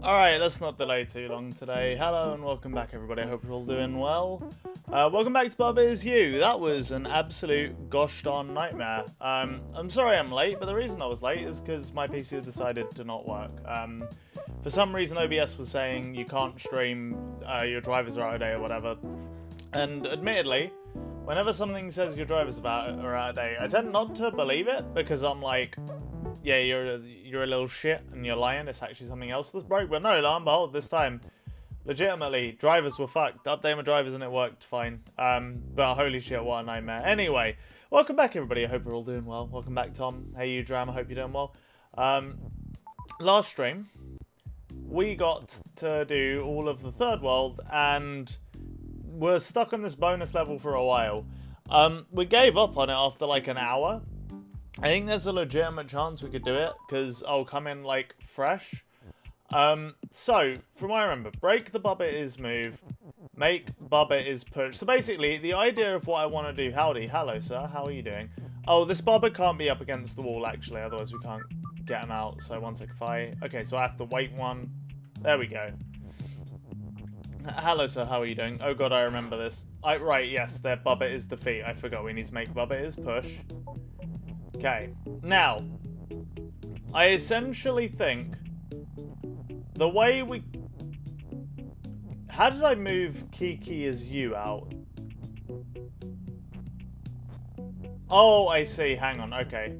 Alright, let's not delay too long today. Hello and welcome back everybody, I hope you're all doing well. Welcome back to Bubba Is You. That was an absolute gosh darn nightmare. I'm sorry I'm late, but the reason I was late is because my PC decided to not work. For some reason OBS was saying you can't stream, your drivers are out of date or whatever. And admittedly, whenever something says your drivers are out of date, I tend not to believe it because I'm like, yeah, you're a little shit and you're lying. It's actually something else that's broke. But no, lo and behold, this time, legitimately, drivers were fucked. Updated my drivers and it worked fine. But holy shit, what a nightmare. Anyway, welcome back, everybody. I hope you're all doing well. Welcome back, Tom. Hey, you, Dram. I hope you're doing well. Last stream, we got to do all of the third world and we're stuck on this bonus level for a while. We gave up on it after like an hour. I think there's a legitimate chance we could do it, because I'll come in, like, fresh. So, from what I remember, break the Bubba Is move, make Bubba Is push. So basically, the idea of what I want to do... Howdy, hello, sir, how are you doing? Oh, this Bubba can't be up against the wall, actually, otherwise we can't get him out. So, one sec, if I... Okay, so I have to wait one. There we go. Hello, sir, how are you doing? Oh, God, I remember this. Right, yes, their Bubba Is defeat. I forgot we need to make Bubba Is push. Okay, now, I essentially think the way we... How did I move Kiki as you out? Oh, I see. Hang on. Okay.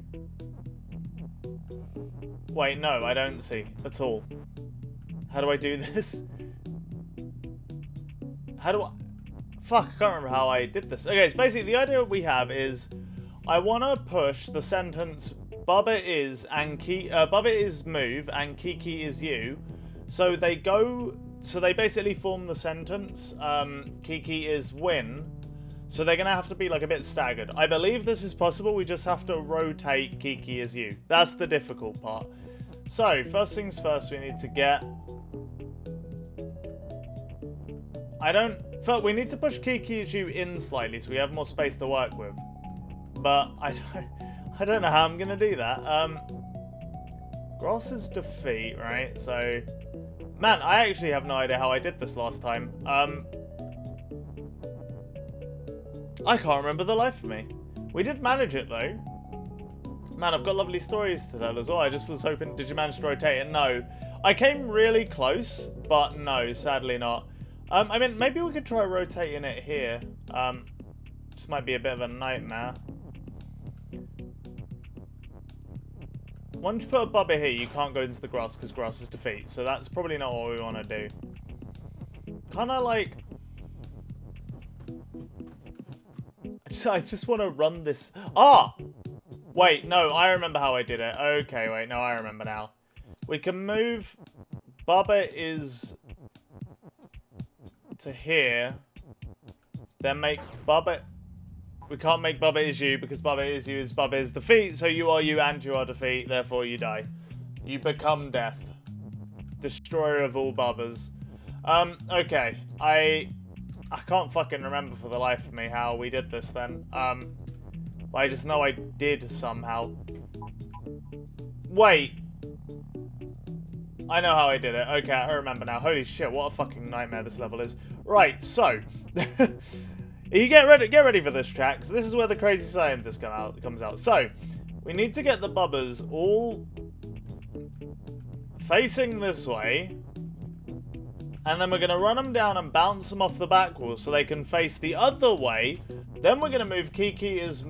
Wait, no, I don't see at all. How do I do this? How do I... Fuck, I can't remember how I did this. Okay, so basically the idea we have is... I want to push the sentence Bubba Is and Bubba Is move and Kiki is you. So they go, so they basically form the sentence Kiki is win. So they're going to have to be like a bit staggered. I believe this is possible. We just have to rotate Kiki is you. That's the difficult part. So first things first, we need to get... We need to push Kiki is you in slightly so we have more space to work with. But I don't know how I'm gonna do that. Gross's defeat, right? So, man, I actually have no idea how I did this last time. I can't remember the life of me. We did manage it though. Man, I've got lovely stories to tell as well. I just was hoping. Did you manage to rotate it? No, I came really close, but no, sadly not. I mean, maybe we could try rotating it here. This might be a bit of a nightmare. Once you put a Bubba here, you can't go into the grass because grass is defeat. So that's probably not what we want to do. Kind of like... I just want to run this... Ah! Wait, no, I remember how I did it. Okay, wait, no, I remember now. We can move Bubba Is to here. Then make Bubba... We can't make Bubba Is you because Bubba Is you is Bubba Is defeat, so you are you and you are defeat, therefore you die. You become death. Destroyer of all Bubbas. Okay. I can't fucking remember for the life of me how we did this then. But I just know I did somehow. Wait. I know how I did it. Okay, I remember now. Holy shit, what a fucking nightmare this level is. Right, so... You get ready for this track, because this is where the crazy scientist comes out. So, we need to get the Bubbas all facing this way, and then we're going to run them down and bounce them off the back wall so they can face the other way. Then we're going to move Kiki Is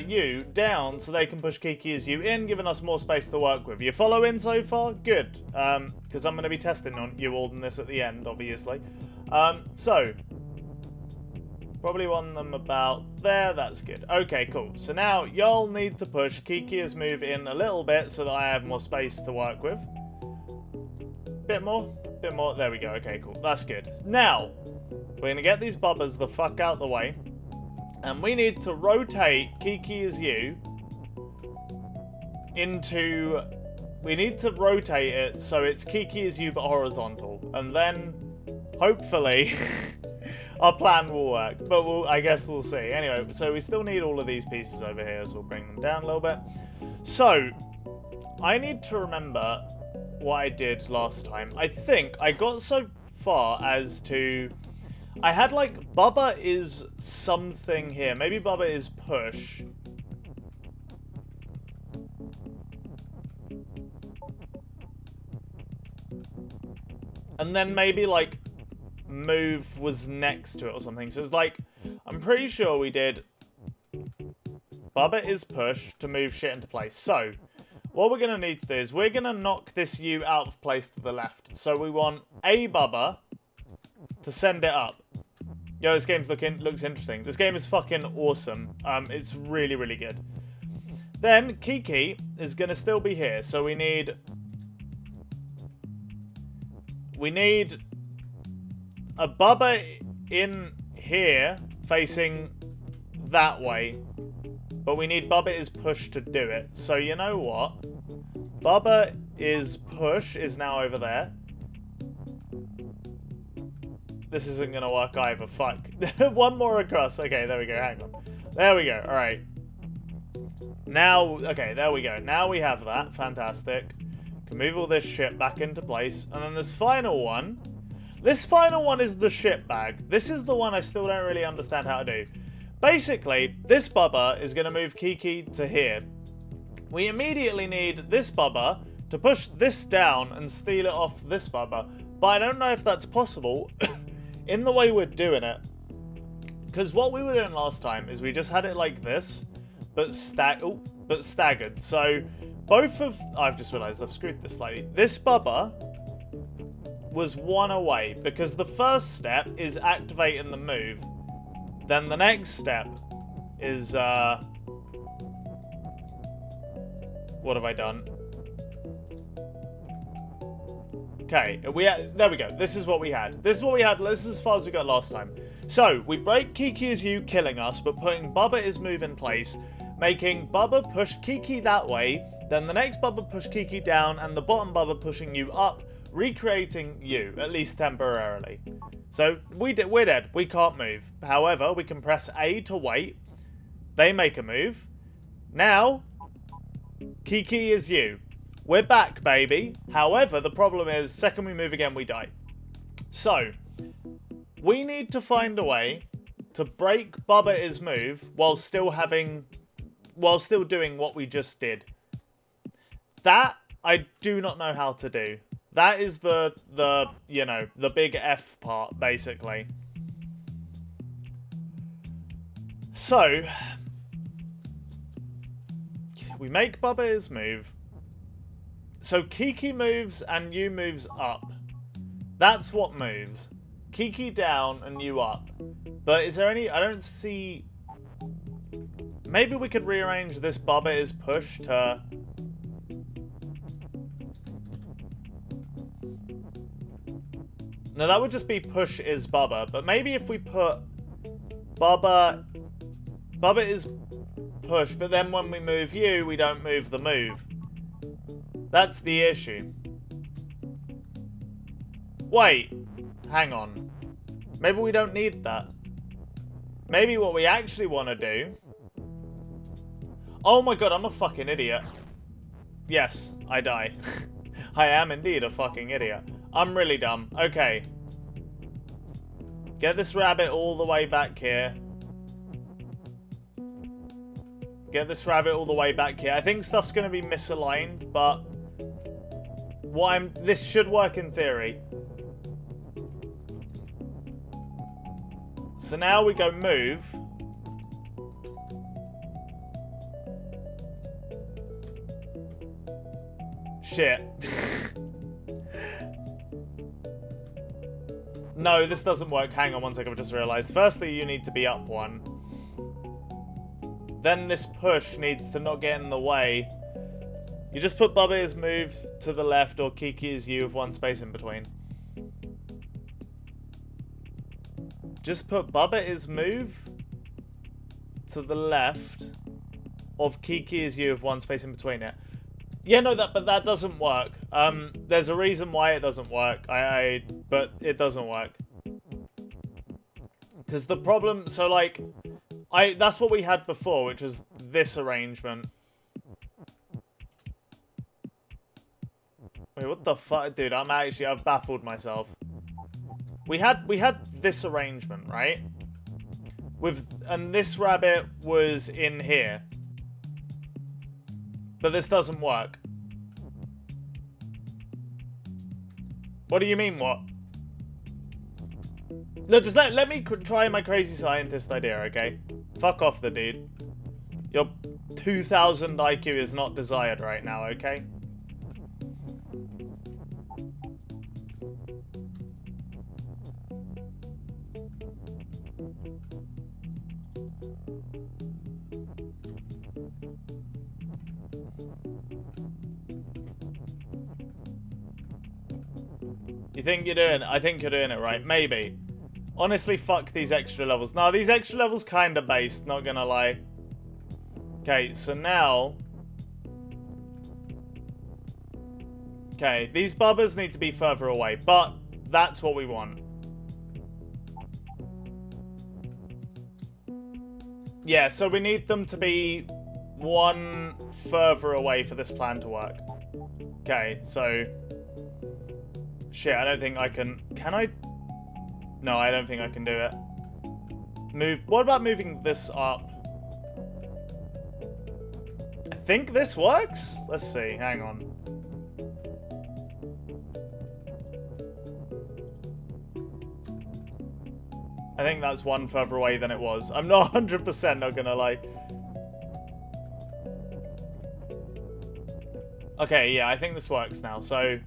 you down so they can push Kiki Is you in, giving us more space to work with. You following so far? Good, because I'm going to be testing on you all in this at the end, obviously. So... Probably want them about there. That's good. Okay, cool. So now y'all need to push Kiki's move in a little bit so that I have more space to work with. Bit more. Bit more. There we go. Okay, cool. That's good. Now, we're going to get these Bubbas the fuck out the way. And we need to rotate Kiki Is you into... We need to rotate it so it's Kiki Is you but horizontal. And then, hopefully... Our plan will work, but I guess we'll see. Anyway, so we still need all of these pieces over here, so we'll bring them down a little bit. So, I need to remember what I did last time. I think I got so far as to... I had like Bubba is something here. Maybe Bubba is push. And then maybe like move was next to it or something. So it's like, I'm pretty sure we did Bubba is push to move shit into place. So what we're going to need to do is we're going to knock this U out of place to the left. So we want a Bubba to send it up. Yo, this game's looks interesting. This game is fucking awesome. It's really, really good. Then Kiki is going to still be here. So we need a Bubba in here facing that way. But we need Bubba is push to do it. So you know what? Bubba is push is now over there. This isn't going to work either. Fuck. One more across. Okay, there we go. Hang on. There we go. All right. Now, okay, there we go. Now we have that. Fantastic. Can move all this shit back into place. And then this final one. This final one is the shit bag. This is the one I still don't really understand how to do. Basically, this Bubba is going to move Kiki to here. We immediately need this Bubba to push this down and steal it off this Bubba. But I don't know if that's possible in the way we're doing it. Because what we were doing last time is we just had it like this, but staggered. So both of... I've just realised I've screwed this slightly. This Bubba was one away because the first step is activating the move. Then the next step is, what have I done? Okay, there we go. This is what we had. This is what we had. This is as far as we got last time. So, we break Kiki as you killing us, but putting Bubba is move in place, making Bubba push Kiki that way, then the next Bubba push Kiki down, and the bottom Bubba pushing you up, recreating you, at least temporarily. So, we're dead. We can't move. However, we can press A to wait. They make a move. Now, Kiki is you. We're back, baby. However, the problem is, second we move again, we die. So, we need to find a way to break Bubba is move while still doing what we just did. That, I do not know how to do. That is the big F part, basically. So, we make Bubba his move. So Kiki moves and you moves up. That's what moves. Kiki down and you up. But is there any... I don't see... Maybe we could rearrange this Bubba is push to... No, that would just be push is Bubba. But maybe if we put Bubba is push, but then when we move you, we don't move the move. That's the issue. Wait, hang on. Maybe we don't need that. Maybe what we actually want to do... Oh my god, I'm a fucking idiot. Yes, I die. I am indeed a fucking idiot. I'm really dumb. Okay. Get this rabbit all the way back here. Get this rabbit all the way back here. I think stuff's going to be misaligned, but... This should work in theory. So now we go move. Shit. No, this doesn't work. Hang on one second, I've just realised. Firstly, you need to be up one. Then this push needs to not get in the way. You just put Bubba is move to the left or Kiki is you with one space in between. Just put Bubba is move to the left of Kiki is you with one space in between it. Yeah, no, but that doesn't work. There's a reason why it doesn't work. But it doesn't work. Because the problem, so like, that's what we had before, which was this arrangement. Wait, what the fuck? Dude, I've baffled myself. We had this arrangement, right? And this rabbit was in here. But this doesn't work. What do you mean, what? Look, just let me try my crazy scientist idea, okay? Fuck off the dude. Your 2000 IQ is not desired right now, okay? You think you're doing it? I think you're doing it right. Maybe. Honestly, fuck these extra levels. Nah, these extra levels kinda based, not gonna lie. Okay, so now... Okay, these bubbers need to be further away, but that's what we want. Yeah, so we need them to be one further away for this plan to work. Okay, so... Shit, I don't think I can... Can I? No, I don't think I can do it. Move... What about moving this up? I think this works? Let's see, hang on. I think that's one further away than it was. I'm not 100% not gonna lie. Okay, yeah, I think this works now, so...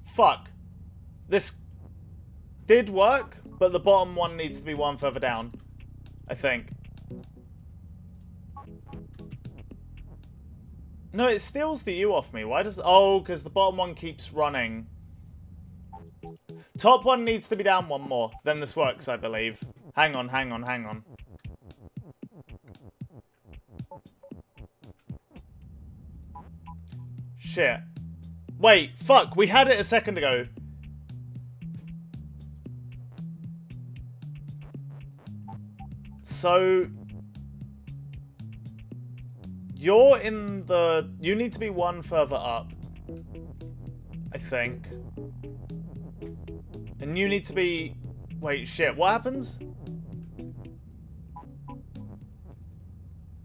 Fuck. This did work, but the bottom one needs to be one further down. I think. No, it steals the U off me. Why does... Oh, because the bottom one keeps running. Top one needs to be down one more. Then this works, I believe. Hang on, hang on, hang on. Shit. Wait, fuck. We had it a second ago. So... You're in the... You need to be one further up. I think. And you need to be... Wait, shit. What happens?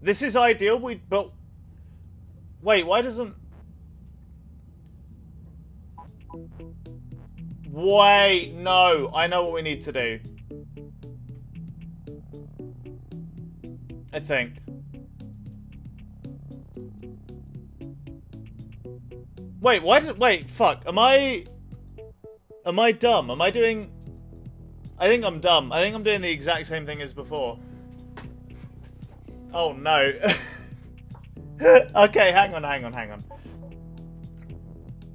This is ideal, but... Wait, why doesn't... Wait, no. I know what we need to do. I think. Wait, why did... Wait, fuck. Am I dumb? Am I doing... I think I'm dumb. I think I'm doing the exact same thing as before. Oh, no. Okay, hang on, hang on, hang on.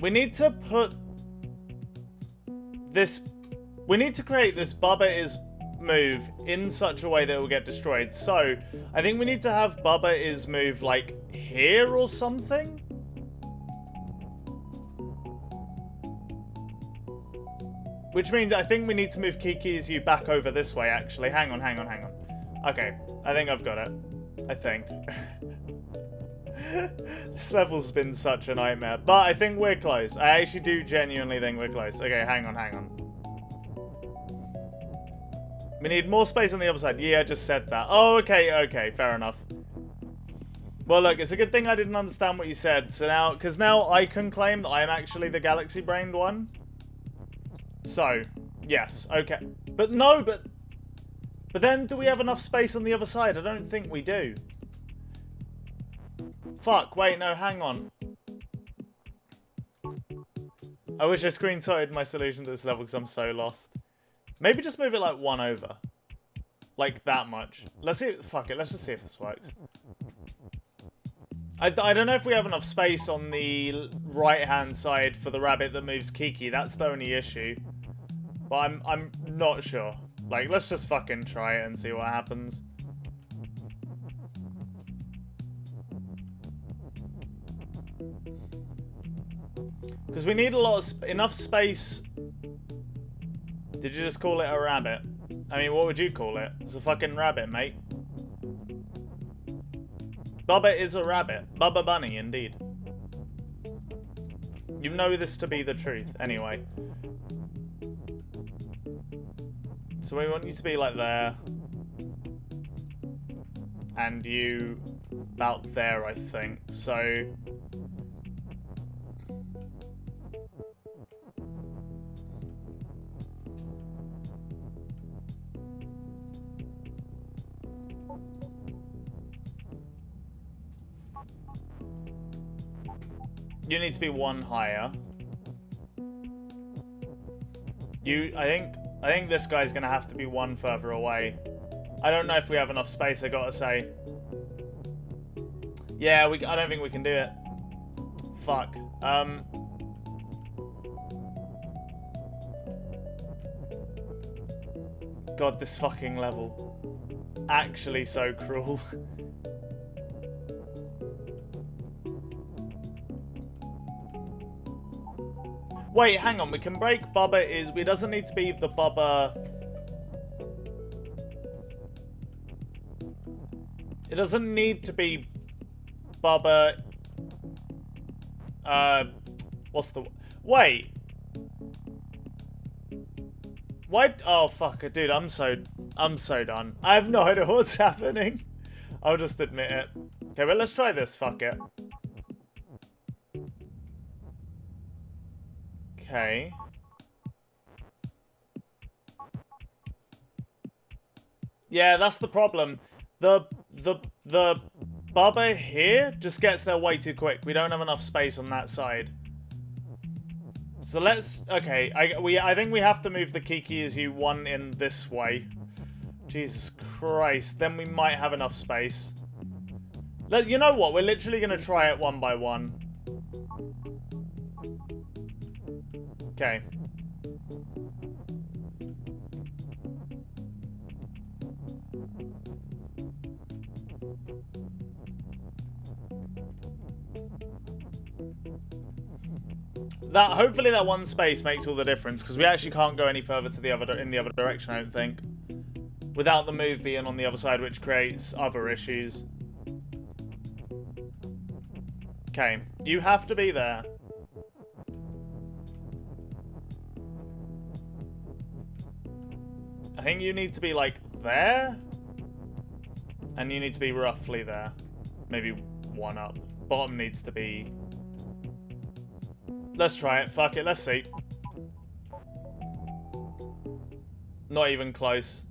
We need to put... this... We need to create this Bubba is move in such a way that it will get destroyed. So, I think we need to have Bubba is move, like, here or something? Which means I think we need to move Kiki's you back over this way, actually. Hang on, hang on, hang on. Okay, I think I've got it. I think. This level's been such a nightmare. But I think we're close. I actually do genuinely think we're close. Okay, hang on, hang on. We need more space on the other side. Yeah, I just said that. Oh, okay, okay, fair enough. Well, look, it's a good thing I didn't understand what you said. So now, because now I can claim that I am actually the galaxy-brained one. So, yes, okay. But no, but then do we have enough space on the other side? I don't think we do. Fuck, wait, no, hang on. I wish I screenshotted my solution to this level because I'm so lost. Maybe just move it like one over. Like that much. Let's see, fuck it, let's just see if this works. I don't know if we have enough space on the right-hand side for the rabbit that moves Kiki. That's the only issue. But I'm not sure. Like, let's just fucking try it and see what happens. Because we need a lot of enough space. Did you just call it a rabbit? I mean, what would you call it? It's a fucking rabbit, mate. Bubba is a rabbit. Bubba Bunny, indeed. You know this to be the truth, anyway. So we want you to be like there. And you about there, I think. So... you need to be one higher. I think this guy's gonna have to be one further away. I don't know if we have enough space, I gotta say. Yeah, I don't think we can do it. Fuck. God, this fucking level. Actually so cruel. Wait, hang on. We can break Bubba is... it doesn't need to be the Bubba... it doesn't need to be Bubba... what's the... wait. Why... oh, fuck it, dude. I'm so done. I have no idea what's happening. I'll just admit it. Okay, well, let's try this. Fuck it. Okay. Yeah, that's the problem. The Bubba here just gets there way too quick. We don't have enough space on that side. So let's... okay, I think we have to move the Kiki as you one in this way. Jesus Christ. Then we might have enough space. You know what? We're literally going to try it one by one. Okay. Hopefully that one space makes all the difference, because we actually can't go any further to the in the other direction, I don't think. Without the move being on the other side, which creates other issues. Okay, you have to be there. I think you need to be, like, there. And you need to be roughly there. Maybe one up. Bottom needs to be... let's try it. Fuck it. Let's see. Not even close.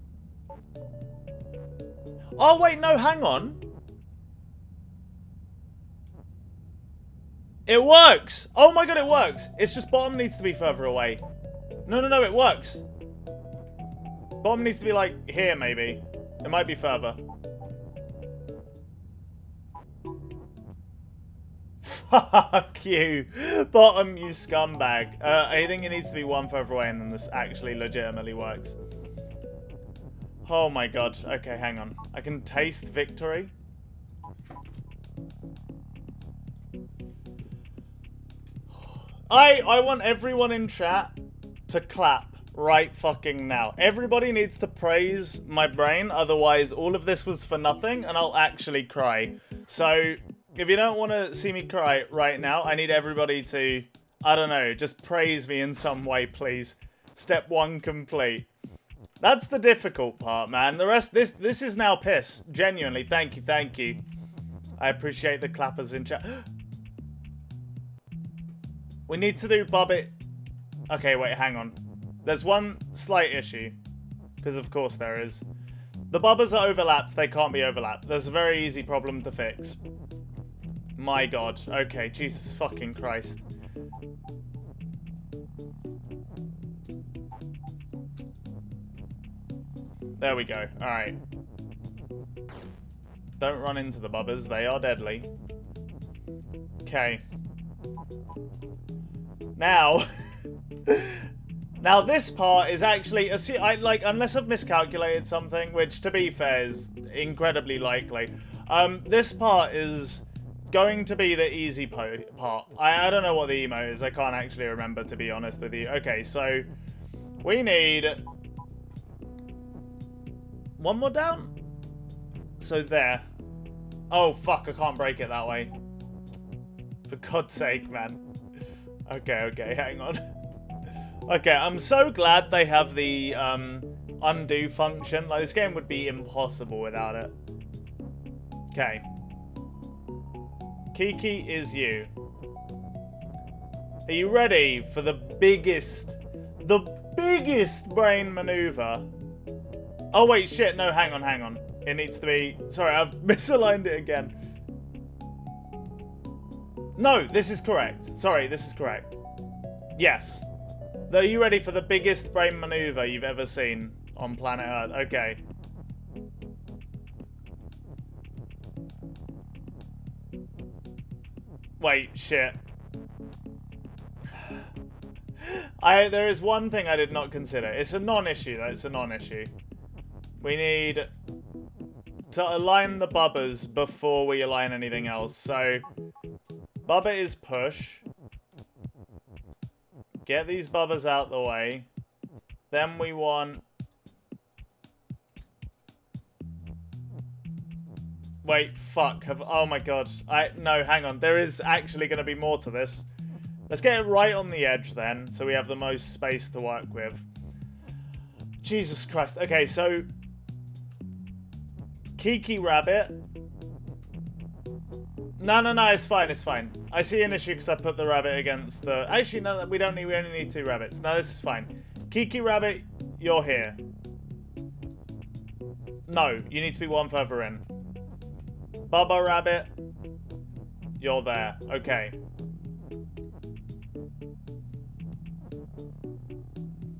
Oh, wait. No, hang on. It works. Oh, my God, it works. It's just bottom needs to be further away. No, no, no. It works. Bottom needs to be, like, here, maybe. It might be further. Fuck you. Bottom, you scumbag. I think it needs to be one further away, and then this actually legitimately works. Oh, my God. Okay, hang on. I can taste victory. I want everyone in chat to clap. Right fucking now. Everybody needs to praise my brain, otherwise all of this was for nothing and I'll actually cry. So, if you don't want to see me cry right now, I need everybody to, I don't know, just praise me in some way, please. Step 1 complete. That's the difficult part, man. The rest, this is now piss. Genuinely, thank you, thank you. I appreciate the clappers in chat. We need to do Bobbit. Okay, wait, hang on. There's one slight issue, because of course there is. The bubbers are overlapped, they can't be overlapped. There's a very easy problem to fix. My God. Okay, Jesus fucking Christ. There we go. Alright. Don't run into the bubbers, they are deadly. Okay. Now... now this part is actually, unless I've miscalculated something, which to be fair is incredibly likely, this part is going to be the easy part. I don't know what the emo is, I can't actually remember, to be honest with you. Okay, so we need one more down. So there. Oh, fuck, I can't break it that way. For God's sake, man. Okay, hang on. Okay, I'm so glad they have the undo function. Like, this game would be impossible without it. Okay. Kiki is you. Are you ready for the biggest brain maneuver? Oh, wait, shit. No, hang on. It needs to be... Sorry, I've misaligned it again. No, this is correct. Sorry, this is correct. Yes. Are you ready for the biggest brain maneuver you've ever seen on planet Earth? Okay. Wait, shit. There is one thing I did not consider. It's a non-issue, though. It's a non-issue. We need to align the bubbers before we align anything else. So, bubber is push. Get these bubbers out the way. Then we want... Wait, fuck. Oh my god. No, hang on. There is actually going to be more to this. Let's get it right on the edge then, so we have the most space to work with. Jesus Christ. Okay, so... Kiki Rabbit. No, it's fine. I see an issue because I put the rabbit against the... Actually, no, we don't need... We only need 2 rabbits. No, this is fine. Kiki Rabbit, you're here. No, you need to be one further in. Bubba Rabbit, you're there. Okay.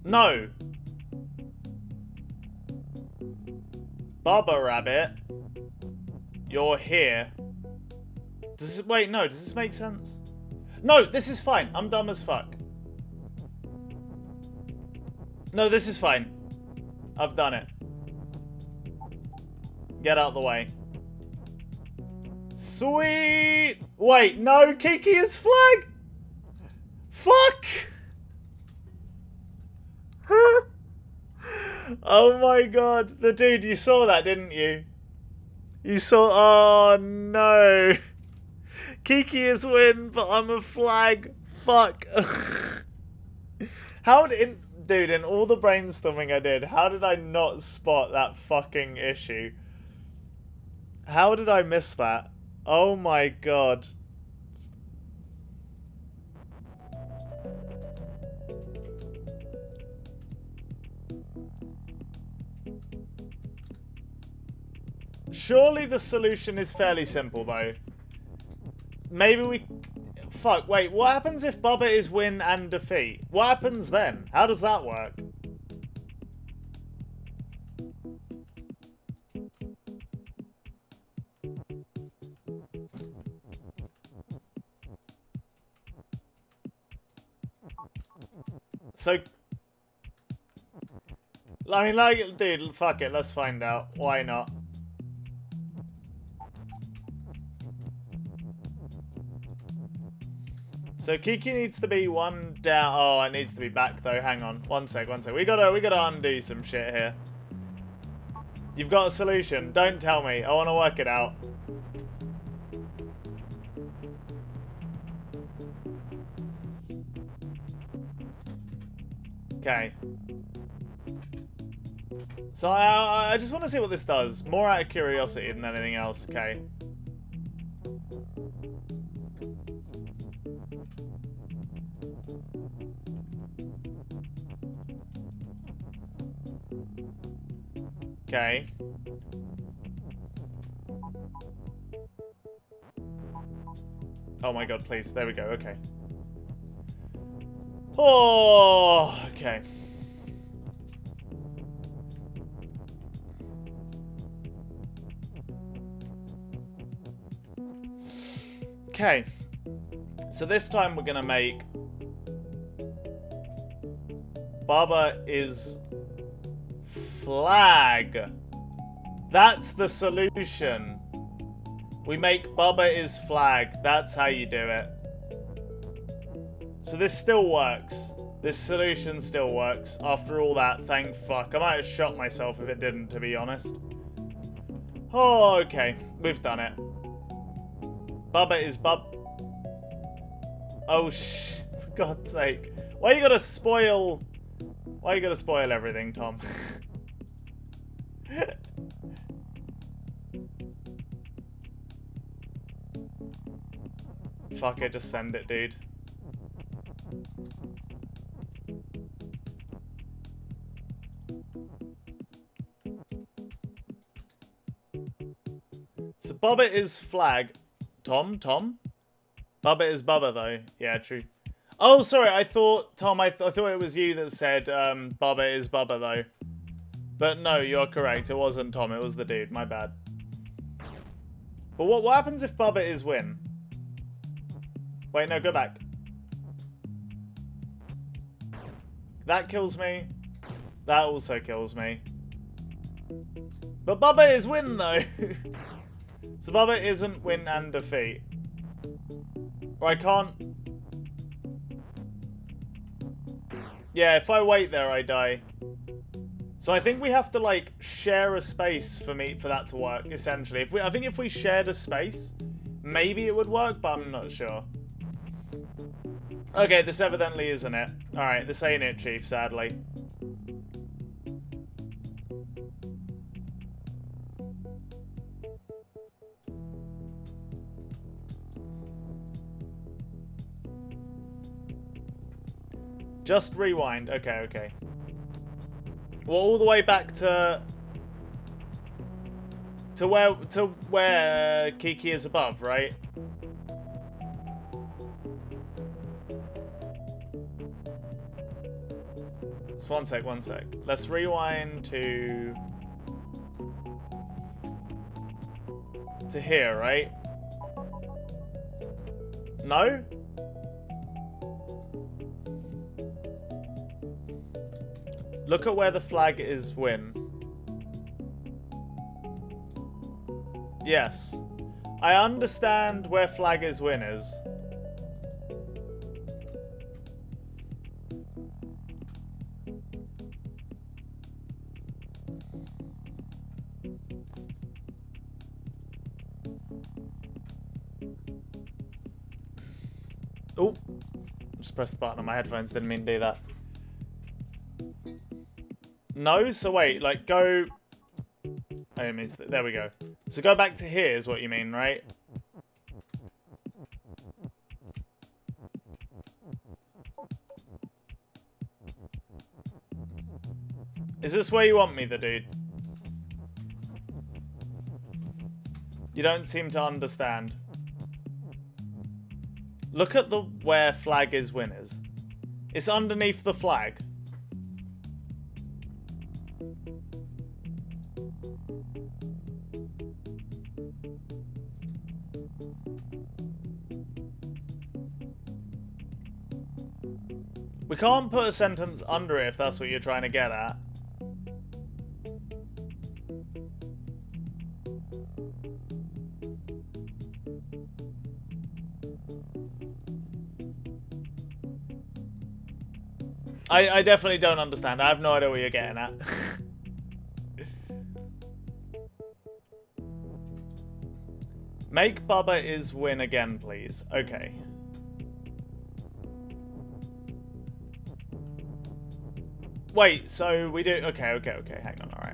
No. Bubba Rabbit, you're here. Does it... Wait, no. Does this make sense? No, this is fine. I'm dumb as fuck. No, this is fine. I've done it. Get out the way. Sweet! Wait, no, Kiki is flag! Fuck! Oh my god. The dude, you saw that, didn't you? You saw... Oh, no. Kiki is win, but I'm a flag. Fuck. How did... Dude, in all the brainstorming I did, how did I not spot that fucking issue? How did I miss that? Oh my god. Surely the solution is fairly simple, though. Maybe we... Fuck, wait, what happens if Bubba is win and defeat? What happens then? How does that work? So... I mean, like, dude, fuck it, let's find out. Why not? So Kiki needs to be one down. Oh, it needs to be back though. Hang on. One sec. We gotta undo some shit here. You've got a solution. Don't tell me. I want to work it out. Okay. So I just want to see what this does. More out of curiosity than anything else. Okay. Okay. Oh my god, please. There we go. Okay. Oh, okay. Okay. So this time we're gonna make Baba is flag. That's the solution. We make Bubba is flag. That's how you do it. So this still works. This solution still works. After all that, thank fuck. I might have shot myself if it didn't, to be honest. Oh, okay. We've done it. Bubba is Oh, for God's sake. Why you gotta spoil... Why you gotta spoil everything, Tom? Fuck it, just send it, dude. So Bubba is flag. Tom? Bubba is Bubba, though. Yeah, true. Oh, sorry, I thought, Tom, I thought it was you that said Bubba is Bubba, though. But no, you're correct. It wasn't Tom, it was the dude. My bad. But what happens if Bubba is win? Wait, no, go back. That kills me. That also kills me. But Bubba is win, though. So Bubba isn't win and defeat. Or I can't... Yeah, if I wait there, I die. So I think we have to, like, share a space for that to work, essentially. I think if we shared a space, maybe it would work, but I'm not sure. Okay, this evidently isn't it. Alright, this ain't it, Chief, sadly. Just rewind. Okay. Well, all the way back to where Kiki is above, right? Just one sec. Let's rewind to here, right? No? Look at where the flag is win. Yes. I understand where flag is win is. Oh. Just pressed the button on my headphones, didn't mean to do that. No? So wait, like go... Oh, it means that... There we go. So go back to here is what you mean, right? Is this where you want me, the dude? You don't seem to understand. Look at the where flag is winners. It's underneath the flag. We can't put a sentence under it if that's what you're trying to get at. I definitely don't understand. I have no idea what you're getting at. Make Bubba is win again, please. Okay. Wait, so we do... Okay. Hang on. All right.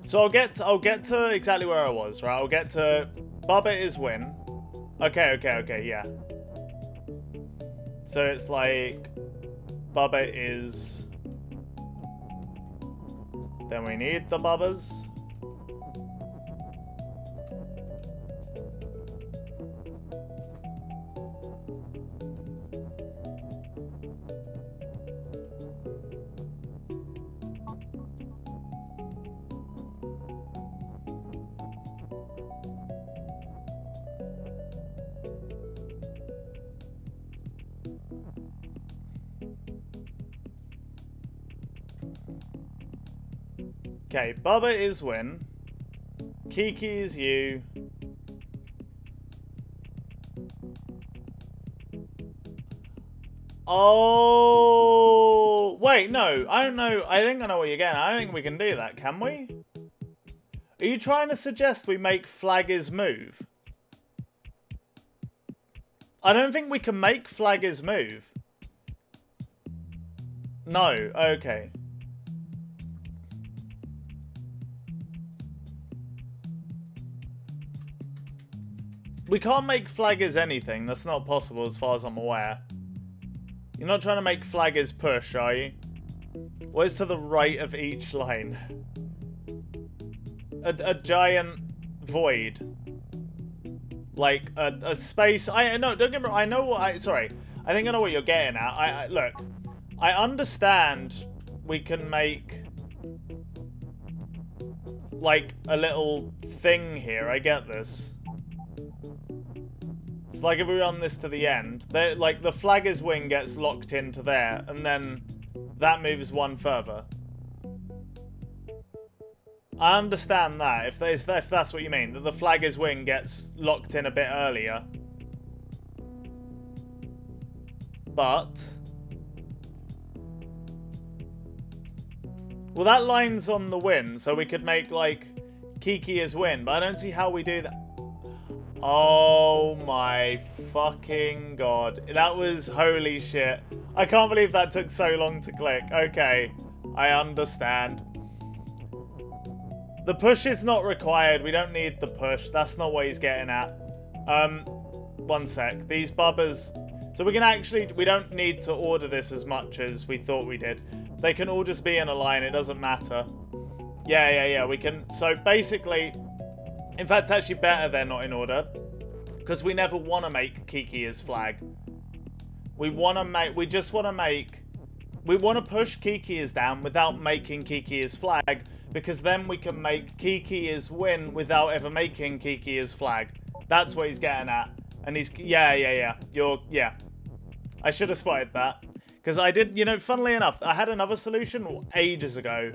So I'll get to exactly where I was, right? I'll get to Bubba is win. Okay, yeah. So it's like Bubba is... Then we need the Bubbas. Okay, Bubba is win. Kiki is you. Oh, wait, no. I don't know. I think I know what you're getting. I don't think we can do that, can we? Are you trying to suggest we make flag is move? I don't think we can make flaggers move. No, okay. We can't make flaggers anything. That's not possible as far as I'm aware. You're not trying to make flaggers push, are you? What is to the right of each line? A giant void. Like a space. No, don't get me wrong. I know what sorry. I think I know what you're getting at. Look. I understand we can make like a little thing here. I get this. It's like if we run this to the end, like the flagger's wing gets locked into there, and then that moves one further. I understand that, if that's what you mean, that the flagger's wing gets locked in a bit earlier. But... well, that line's on the win, so we could make, like, Kiki as win, but I don't see how we do that. Oh my fucking god. That was holy shit. I can't believe that took so long to click. Okay, I understand. The push is not required. We don't need the push. That's not what he's getting at. One sec. These bubbers... so we can actually... we don't need to order this as much as we thought we did. They can all just be in a line. It doesn't matter. Yeah. We can... so basically... in fact, it's actually better they're not in order. Because we never want to make Kiki as flag. We want to make... we just want to make... we want to push Kiki as down without making Kiki as flag. Because then we can make Kiki as win without ever making Kiki as flag. That's what he's getting at. And he's... yeah. Yeah. I should have spotted that. Because I did... you know, funnily enough, I had another solution ages ago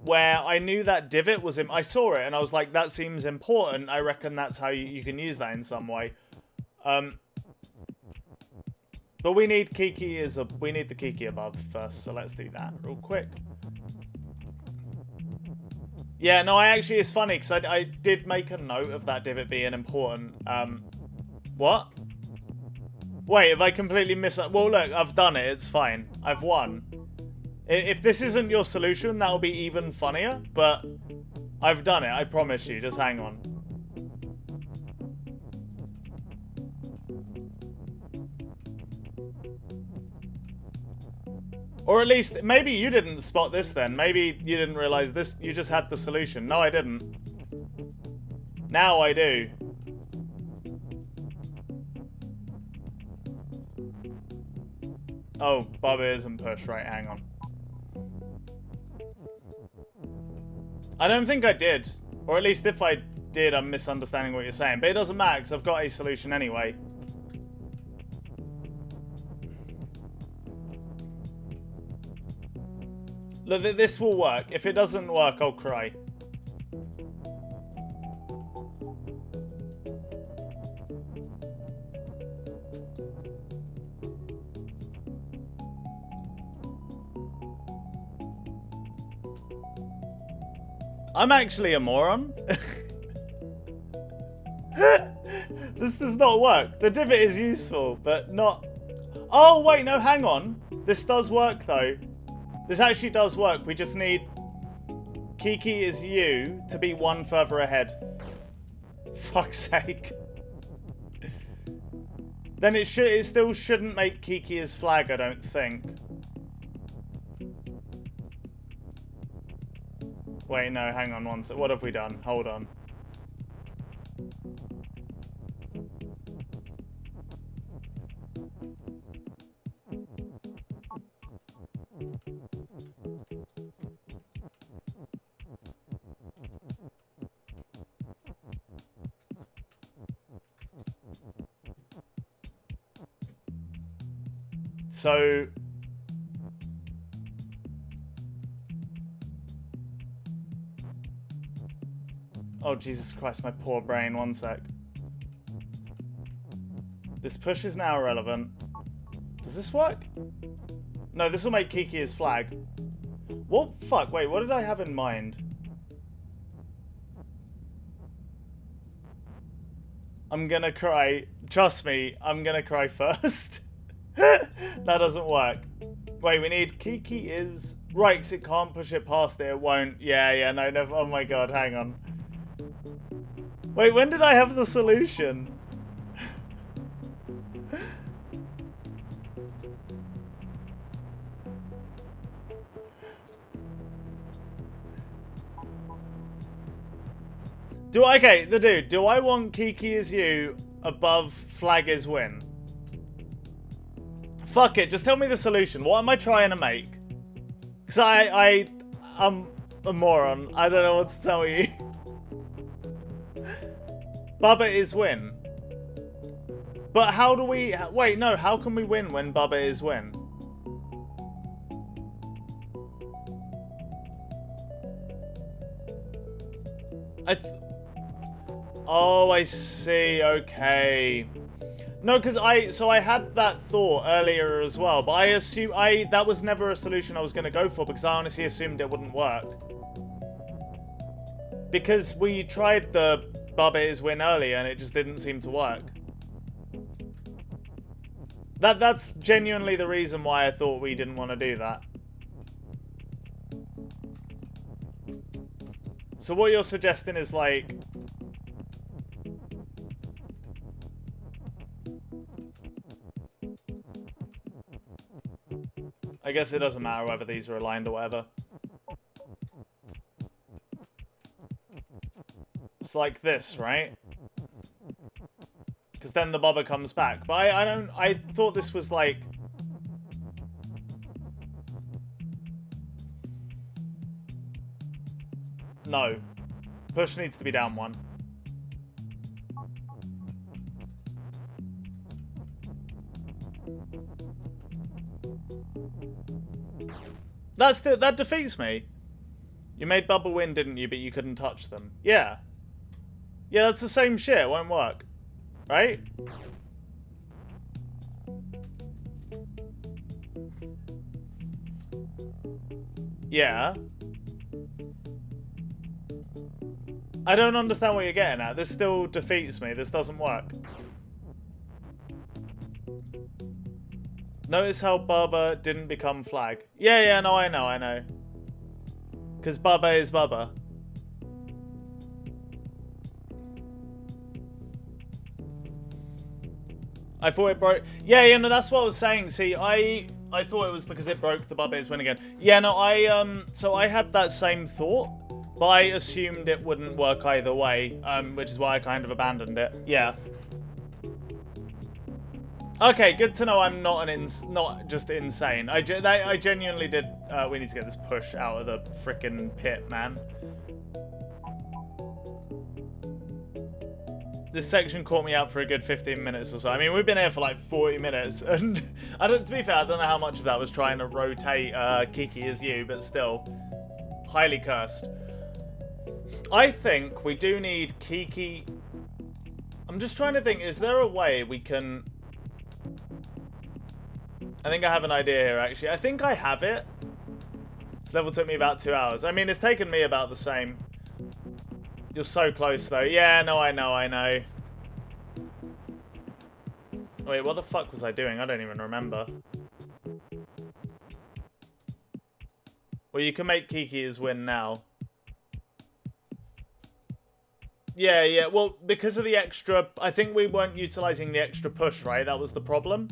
where I knew that divot was... I saw it and I was like, that seems important. I reckon that's how you can use that in some way. But we need Kiki as a... we need the Kiki above first. So let's do that real quick. Yeah, no, actually, it's funny because I did make a note of that divot being important. What? Wait, have I completely missed... well, look, I've done it. It's fine. I've won. If this isn't your solution, that'll be even funnier. But I've done it. I promise you. Just hang on. Or at least, maybe you didn't spot this then. Maybe you didn't realize this. You just had the solution. No, I didn't. Now I do. Oh, Bubba isn't push. Right, hang on. I don't think I did. Or at least if I did, I'm misunderstanding what you're saying. But it doesn't matter because I've got a solution anyway. Look, this will work. If it doesn't work, I'll cry. I'm actually a moron. This does not work. The divot is useful, but not... oh, wait, no, hang on. This does work, though. This actually does work. We just need Kiki is you to be one further ahead. Fuck's sake. Then it still shouldn't make Kiki as flag, I don't think. Wait, no, hang on one sec. What have we done? Hold on. So... oh, Jesus Christ, my poor brain. One sec. This push is now irrelevant. Does this work? No, this will make Kiki his flag. What? Fuck, wait, what did I have in mind? I'm gonna cry. Trust me, I'm gonna cry first. That doesn't work. Wait, we need Kiki is... Right, because it can't push it past it. It won't. Yeah, no, never. Oh my god, hang on. Wait, when did I have the solution? Do I want Kiki is you above flag is win? Fuck it, just tell me the solution. What am I trying to make? Because I'm a moron. I don't know what to tell you. Bubba is win. But how do we... Wait, no, how can we win when Bubba is win? Oh, I see. Okay. No, because I had that thought earlier as well, but that was never a solution I was going to go for because I honestly assumed it wouldn't work. Because we tried the Bubba is win earlier and it just didn't seem to work. That's genuinely the reason why I thought we didn't want to do that. So what you're suggesting is like... I guess it doesn't matter whether these are aligned or whatever. It's like this, right? Because then the Bubba comes back. But I thought this was like... No. Push needs to be down one. That defeats me. You made Bubba win, didn't you? But you couldn't touch them. Yeah. Yeah, that's the same shit. It won't work. Right? Yeah. I don't understand what you're getting at. This still defeats me. This doesn't work. Notice how Bubba didn't become flag. Yeah, no, I know. Because Bubba is Bubba. I thought it broke... Yeah, no, that's what I was saying. See, I thought it was because it broke the Bubba is win again. Yeah, no, so I had that same thought, but I assumed it wouldn't work either way, which is why I kind of abandoned it. Yeah. Okay, good to know I'm not not just insane. I genuinely did... we need to get this push out of the frickin' pit, man. This section caught me out for a good 15 minutes or so. I mean, we've been here for like 40 minutes, and to be fair, I don't know how much of that was trying to rotate Kiki as you, but still, highly cursed. I think we do need Kiki... I'm just trying to think, is there a way we can... I think I have an idea here, actually. I think I have it. This level took me about 2 hours. I mean, it's taken me about the same. You're so close, though. Yeah, no, I know. Wait, what the fuck was I doing? I don't even remember. Well, you can make Kiki's win now. Yeah. Well, because of the extra... I think we weren't utilizing the extra push, right? That was the problem.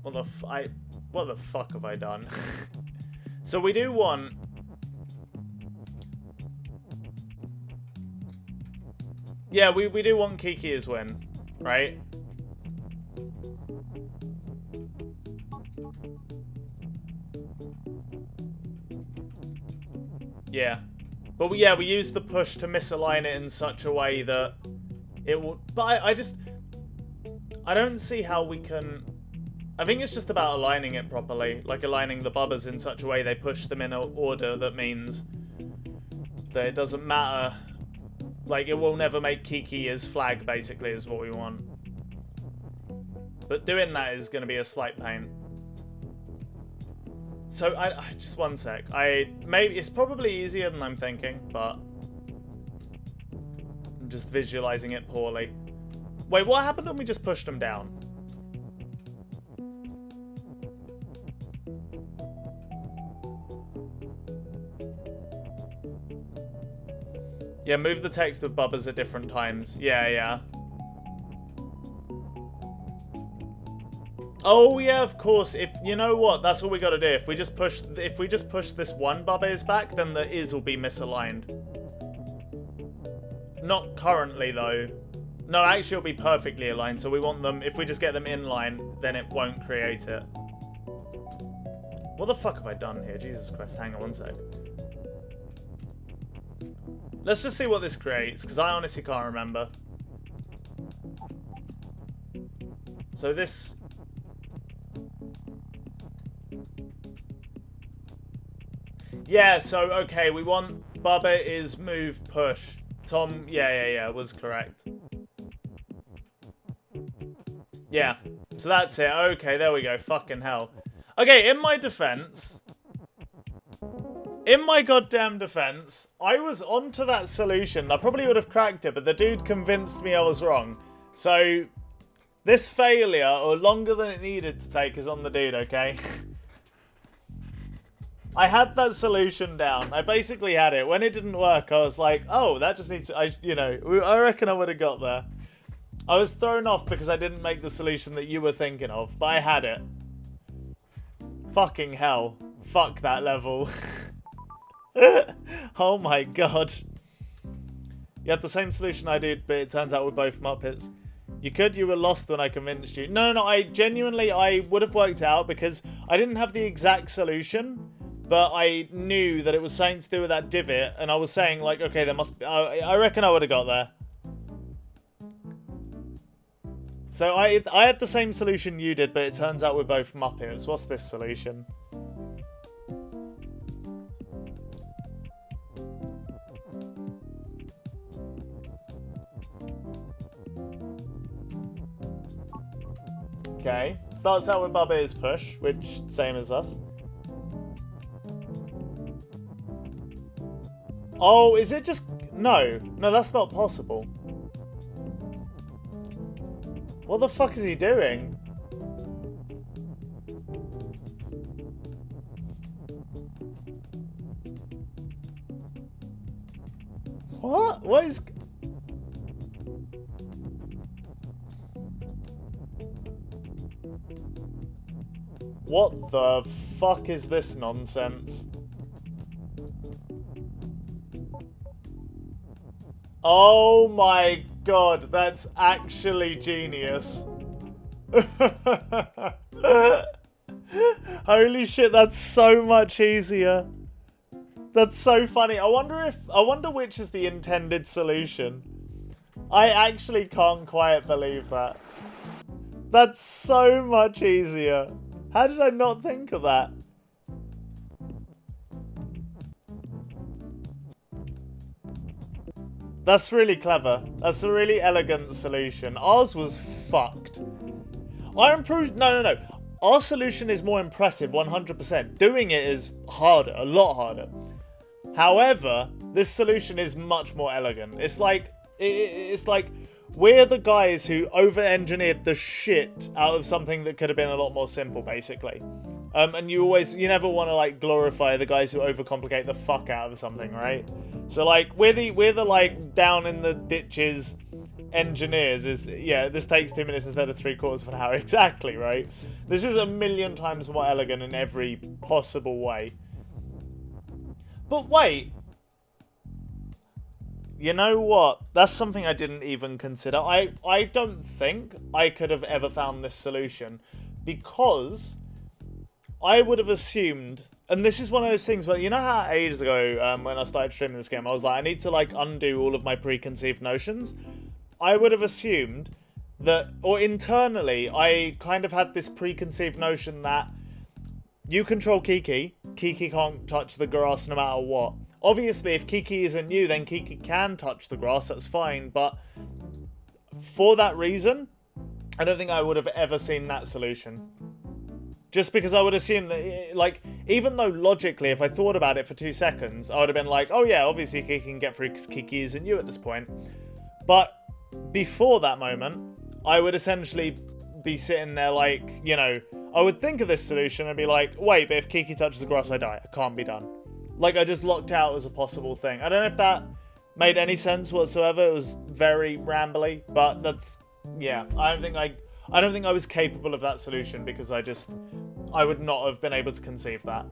What the fuck have I done? So we do want... Yeah, we do want Kiki's win, right? Yeah. But we use the push to misalign it in such a way that it will... But I don't see how we can... I think it's just about aligning it properly. Like aligning the bubbas in such a way they push them in an order that means that it doesn't matter... Like, it will never make Kiki as flag, basically, is what we want. But doing that is going to be a slight pain. So, just one sec. Maybe it's probably easier than I'm thinking, but... I'm just visualizing it poorly. Wait, what happened when we just pushed them down? Yeah, move the text with bubbers at different times. Yeah, yeah. Oh yeah, of course. If you know what, that's what we got to do. If we just push this one bubba's back, then the is will be misaligned. Not currently though. No, actually it'll be perfectly aligned. So we want them. If we just get them in line, then it won't create it. What the fuck have I done here? Jesus Christ! Hang on one sec. Let's just see what this creates, because I honestly can't remember. So this... Yeah, so, okay, we want Bubba is move, push. Tom, yeah, was correct. Yeah, so that's it. Okay, there we go. Fucking hell. Okay, in my defense... In my goddamn defense, I was onto that solution. I probably would have cracked it, but the dude convinced me I was wrong. So, this failure, or longer than it needed to take, is on the dude, okay? I had that solution down. I basically had it. When it didn't work, I was like, oh, that just needs to... I reckon I would have got there. I was thrown off because I didn't make the solution that you were thinking of, but I had it. Fucking hell. Fuck that level. Oh my god. You had the same solution I did, but it turns out we're both Muppets. You were lost when I convinced you. No, I genuinely, I would have worked out because I didn't have the exact solution, but I knew that it was something to do with that divot, and I was saying, like, okay, there must be, I reckon I would have got there. So I had the same solution you did, but it turns out we're both Muppets. What's this solution? Okay, starts out with Bubba is push, which same as us. Oh, is it just... No, that's not possible. What the fuck is he doing? What? What is... What the fuck is this nonsense? Oh my god, that's actually genius. Holy shit, that's so much easier. That's so funny. I wonder which is the intended solution. I actually can't quite believe that. That's so much easier. How did I not think of that? That's really clever. That's a really elegant solution. Ours was fucked. I improved... No. Our solution is more impressive, 100%. Doing it is harder, a lot harder. However, this solution is much more elegant. It's like we're the guys who over-engineered the shit out of something that could have been a lot more simple, basically. And you never want to like glorify the guys who overcomplicate the fuck out of something, right? So like we're the like down in the ditches engineers. This takes 2 minutes instead of 3/4 of an hour, exactly, right? This is a million times more elegant in every possible way. But wait, you know what? That's something I didn't even consider. I don't think I could have ever found this solution because I would have assumed, and this is one of those things where, you know how ages ago when I started streaming this game, I was like, I need to like undo all of my preconceived notions. I would have assumed that, or internally, I kind of had this preconceived notion that you control Kiki. Kiki can't touch the grass no matter what. Obviously, if Kiki isn't you, then Kiki can touch the grass, that's fine, but for that reason, I don't think I would have ever seen that solution. Just because I would assume that, like, even though logically, if I thought about it for 2 seconds, I would have been like, oh yeah, obviously Kiki can get through because Kiki isn't you at this point. But before that moment, I would essentially be sitting there like, you know, I would think of this solution and be like, wait, but if Kiki touches the grass, I die. It can't be done. Like, I just locked out as a possible thing. I don't know if that made any sense whatsoever. It was very rambly, but that's, yeah. I don't think I was capable of that solution because I would not have been able to conceive that.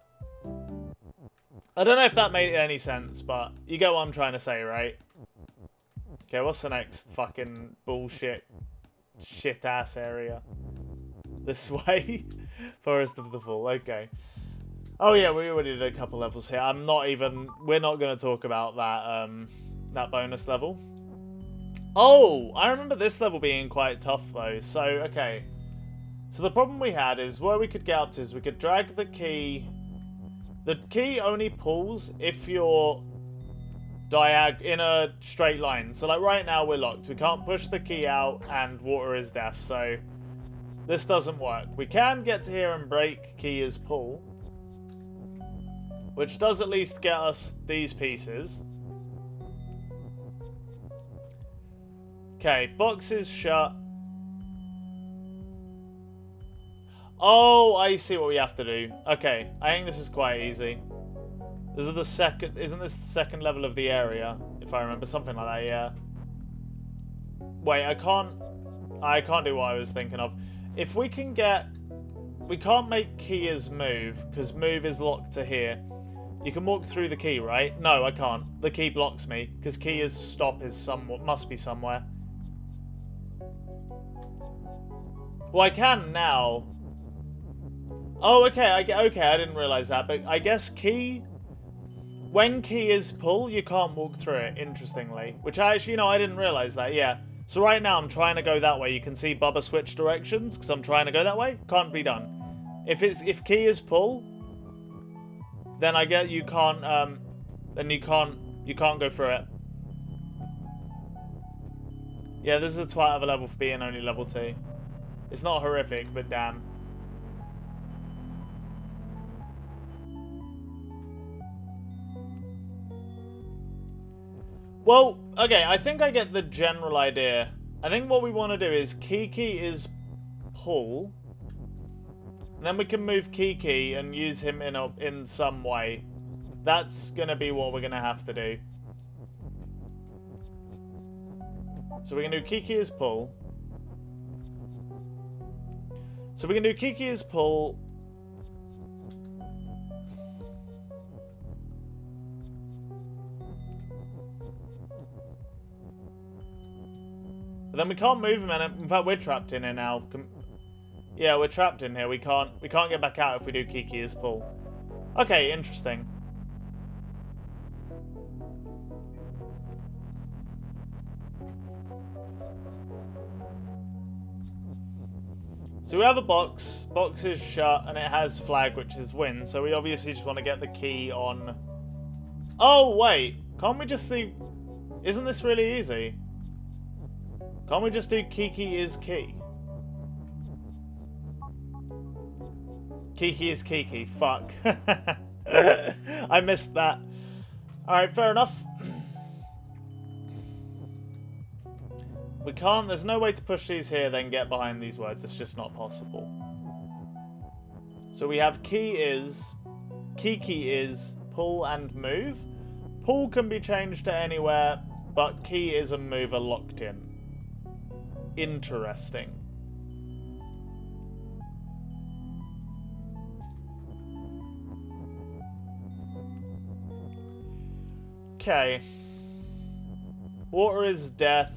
I don't know if that made any sense, but you get what I'm trying to say, right? Okay, what's the next fucking bullshit, shit-ass area? This way? Forest of the Fall, okay. Oh yeah, we already did a couple levels here. We're not going to talk about that, that bonus level. Oh, I remember this level being quite tough though. So, okay. So the problem we had is where we could get up to is we could drag the key. The key only pulls if you're in a straight line. So like right now we're locked. We can't push the key out and water is death. So this doesn't work. We can get to here and break key is pull, which does at least get us these pieces. Okay, box is shut. Oh, I see what we have to do. Okay, I think this is quite easy. Isn't this the second level of the area? If I remember, something like that, yeah. Wait, I can't do what I was thinking of. If we can get... We can't make key as move, because move is locked to here. You can walk through the key, right? No, I can't. The key blocks me, because key is stop is must be somewhere. Well, I can now. Oh, okay, I didn't realize that, but I guess key... When key is pull, you can't walk through it, interestingly. Which I actually, I didn't realize that, yeah. So right now, I'm trying to go that way. You can see Bubba switch directions, because I'm trying to go that way. Can't be done. If key is pull, then I get you can't, then you can't go through it. Yeah, this is a twat of a level for being only level 2. It's not horrific, but damn. Well, okay, I think I get the general idea. I think what we want to do is Kiki is pull. And then we can move Kiki and use him in some way. That's going to be what we're going to have to do. So we can do Kiki as pull. So we can do Kiki as pull. But then we can't move him, and in fact we're trapped in here now. Yeah, we're trapped in here. We can't get back out if we do Kiki as pull. Okay, interesting. So we have a box. Box is shut, and it has flag, which is win. So we obviously just want to get the key on. Oh wait, can't we just do? Isn't this really easy? Can't we just do Kiki is key? Kiki is Kiki. Fuck. I missed that. Alright, fair enough. We can't... There's no way to push these here, then get behind these words. It's just not possible. So we have key is... Kiki is pull and move. Pull can be changed to anywhere, but key is and move are locked in. Interesting. Okay. Water is death.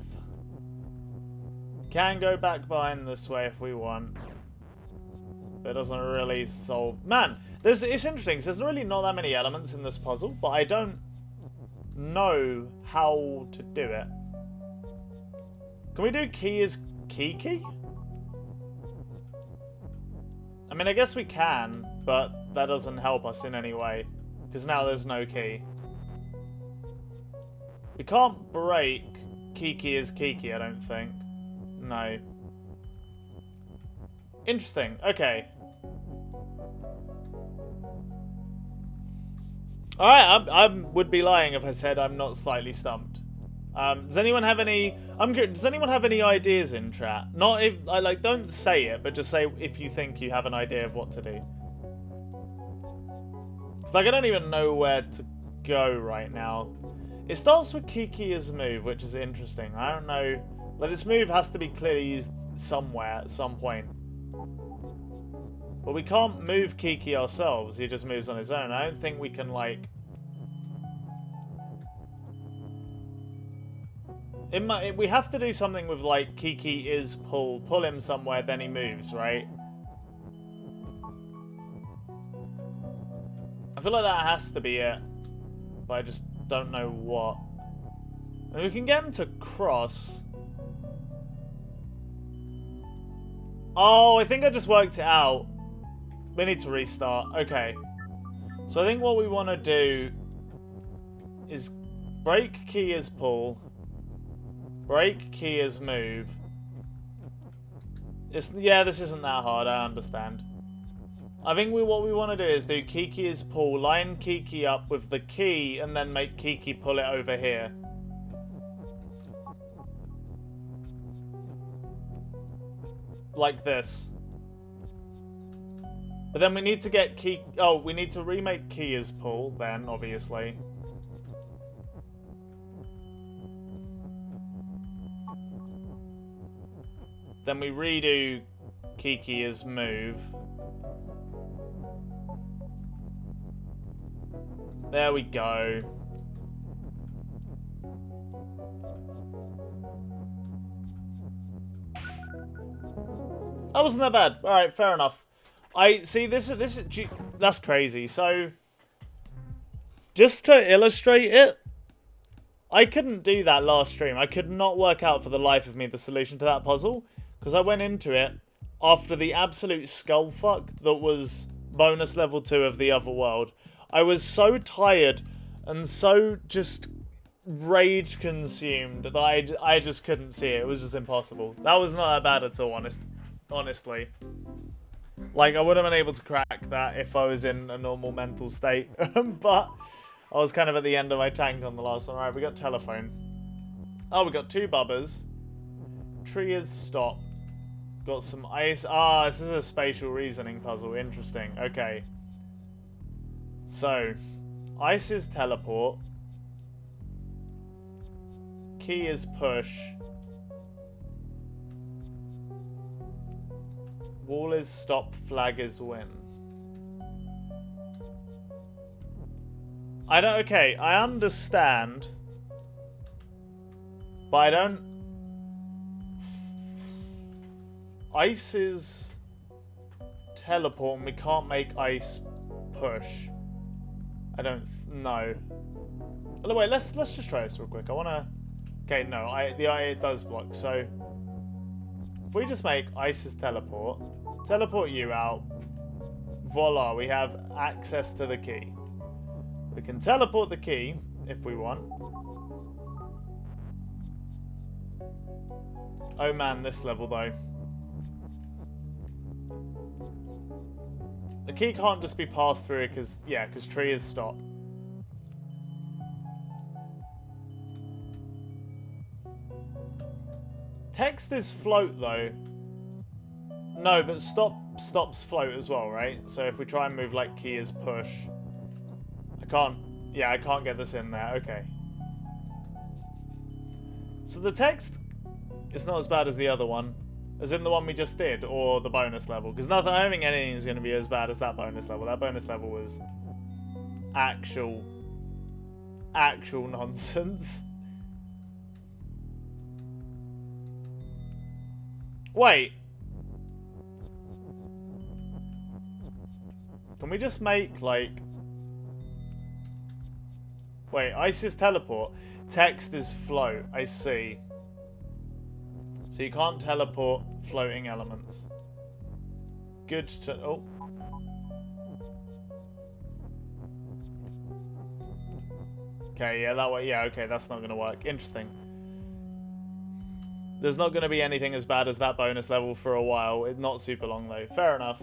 Can go back behind this way if we want. But it doesn't really solve... Man, it's interesting. There's really not that many elements in this puzzle, but I don't know how to do it. Can we do key is Kiki? I mean, I guess we can, but that doesn't help us in any way. Because now there's no key. We can't break Kiki is Kiki, I don't think. No. Interesting. Okay. Alright, I would be lying if I said I'm not slightly stumped. Does anyone have any? I'm curious, does anyone have any ideas in chat? Not if like don't say it, but just say if you think you have an idea of what to do. It's like I don't even know where to go right now. It starts with Kiki's move, which is interesting. I don't know. Like this move has to be clearly used somewhere at some point. But we can't move Kiki ourselves. He just moves on his own. I don't think we can like. We have to do something with like Kiki is pull him somewhere, then he moves, right? I feel like that has to be it, but I just don't know what. And we can get him to cross. Oh, I think I just worked it out. We need to restart. Okay. So I think what we want to do is break Kia's pull. Break Kia's move. Yeah, this isn't that hard, I understand. I think what we want to do is do Kiki's pull, line Kiki up with the key, and then make Kiki pull it over here. Like this. But then we need to get we need to remake Kia's pull then, obviously. Then we redo Kiki's move. There we go. That wasn't that bad. All right, fair enough. I see. This is that's crazy. So, just to illustrate it, I couldn't do that last stream. I could not work out for the life of me the solution to that puzzle because I went into it after the absolute skullfuck that was bonus level 2 of the other world. I was so tired and so just rage consumed that I just couldn't see it. It was just impossible. That was not that bad at all, honestly. Like, I would have been able to crack that if I was in a normal mental state. But I was kind of at the end of my tank on the last one. Alright, we got telephone. Oh, we got 2 bubbers. Tree is stop. Got some ice. Ah, this is a spatial reasoning puzzle. Interesting. Okay. So, ice is teleport. Key is push. Wall is stop, flag is win. Okay, I understand. But I don't... Ice is teleport and we can't make ice push. I don't know. Oh, wait, let's just try this real quick. I wanna... Okay, no, it does block, so... If we just make ice's teleport you out, voila, we have access to the key. We can teleport the key if we want. Oh man, this level though. The key can't just be passed through because tree is stop. Text is float though. No, but stops float as well, right? So if we try and move like key is push. I can't get this in there. Okay. So the text is not as bad as the other one. As in the one we just did, or the bonus level. Because I don't think anything is going to be as bad as that bonus level. That bonus level was actual nonsense. Wait. Can we just make, like... Wait, ice is teleport. Text is float. I see. So you can't teleport floating elements. Good to... Oh. Okay, yeah, that way... Yeah, okay, that's not going to work. Interesting. There's not going to be anything as bad as that bonus level for a while. It's not super long, though. Fair enough.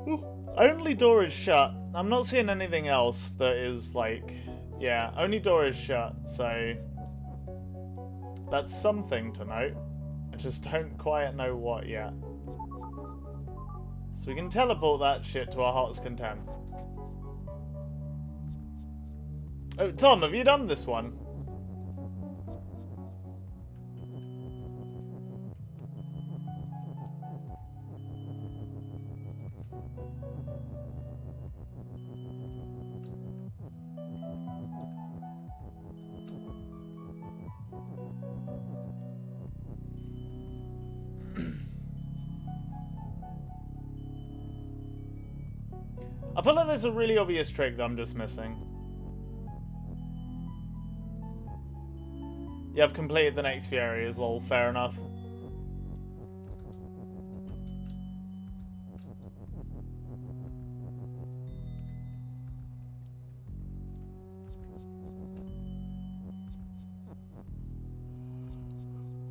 Ooh. Only door is shut. I'm not seeing anything else that is like... Yeah, only door is shut, so... That's something to note. I just don't quite know what yet. So we can teleport that shit to our heart's content. Oh, Tom, have you done this one? I feel like there's a really obvious trick that I'm just missing. You have completed the next few areas, lol, fair enough.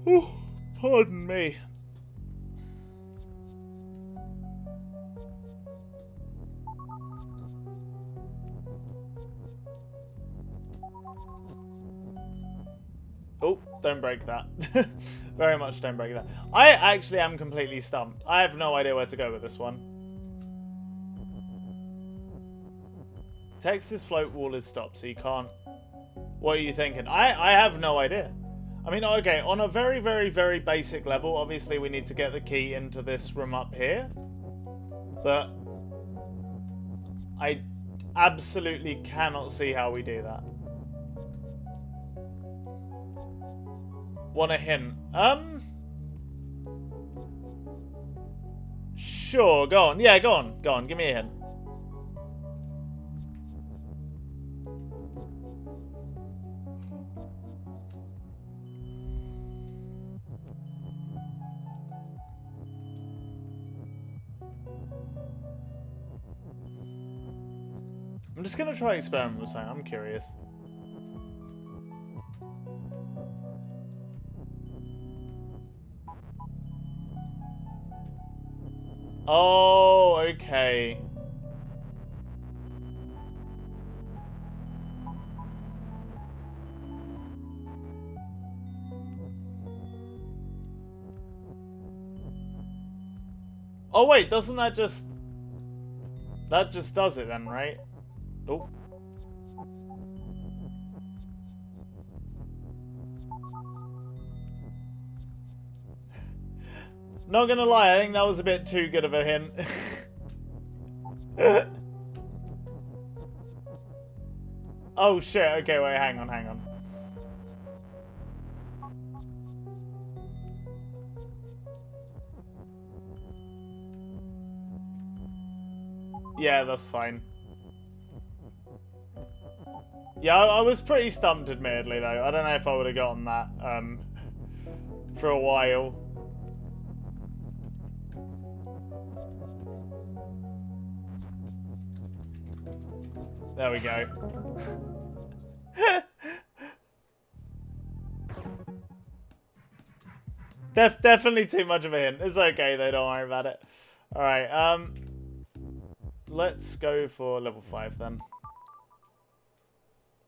Ooh, pardon me. Oh, don't break that. Very much don't break that. I actually am completely stumped. I have no idea where to go with this one. Text's float wall is stopped, so you can't... What are you thinking? I have no idea. I mean, okay, on a very, very, very basic level, obviously we need to get the key into this room up here. But I absolutely cannot see how we do that. Want a hint? Sure, go on. Yeah, go on. Go on, give me a hint. I'm just gonna try experiment with something. I'm curious. Oh, okay. Oh wait, doesn't that just... That just does it then, right? Oh. Not gonna lie, I think that was a bit too good of a hint. Oh shit, okay, wait, hang on, hang on. Yeah, that's fine. Yeah, I was pretty stumped, admittedly, though. I don't know if I would have gotten that, for a while. There we go. Definitely too much of a hint. It's okay, though, don't worry about it. Alright, let's go for level 5, then.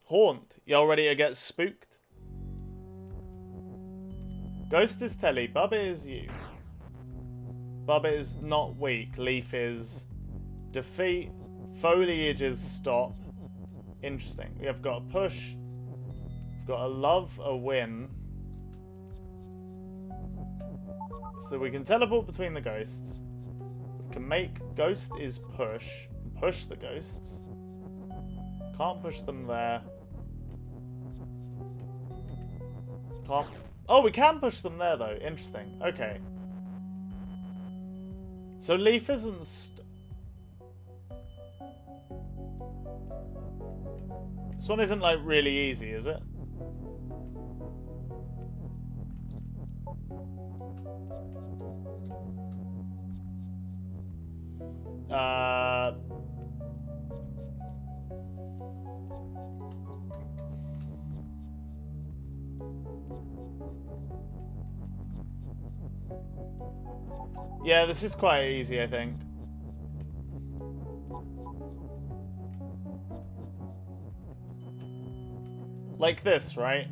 Haunt. Y'all ready to get spooked? Ghost is Telly. Bubba is you. Bubba is not weak. Leaf is defeat. Foliage is stop. Interesting. We have got a push. We've got a love, a win. So we can teleport between the ghosts. We can make ghost is push. Push the ghosts. Can't push them there. Can't... Oh, we can push them there, though. Interesting. Okay. So Leaf isn't... This one isn't, like, really easy, is it? Yeah, this is quite easy, I think. Like this, right?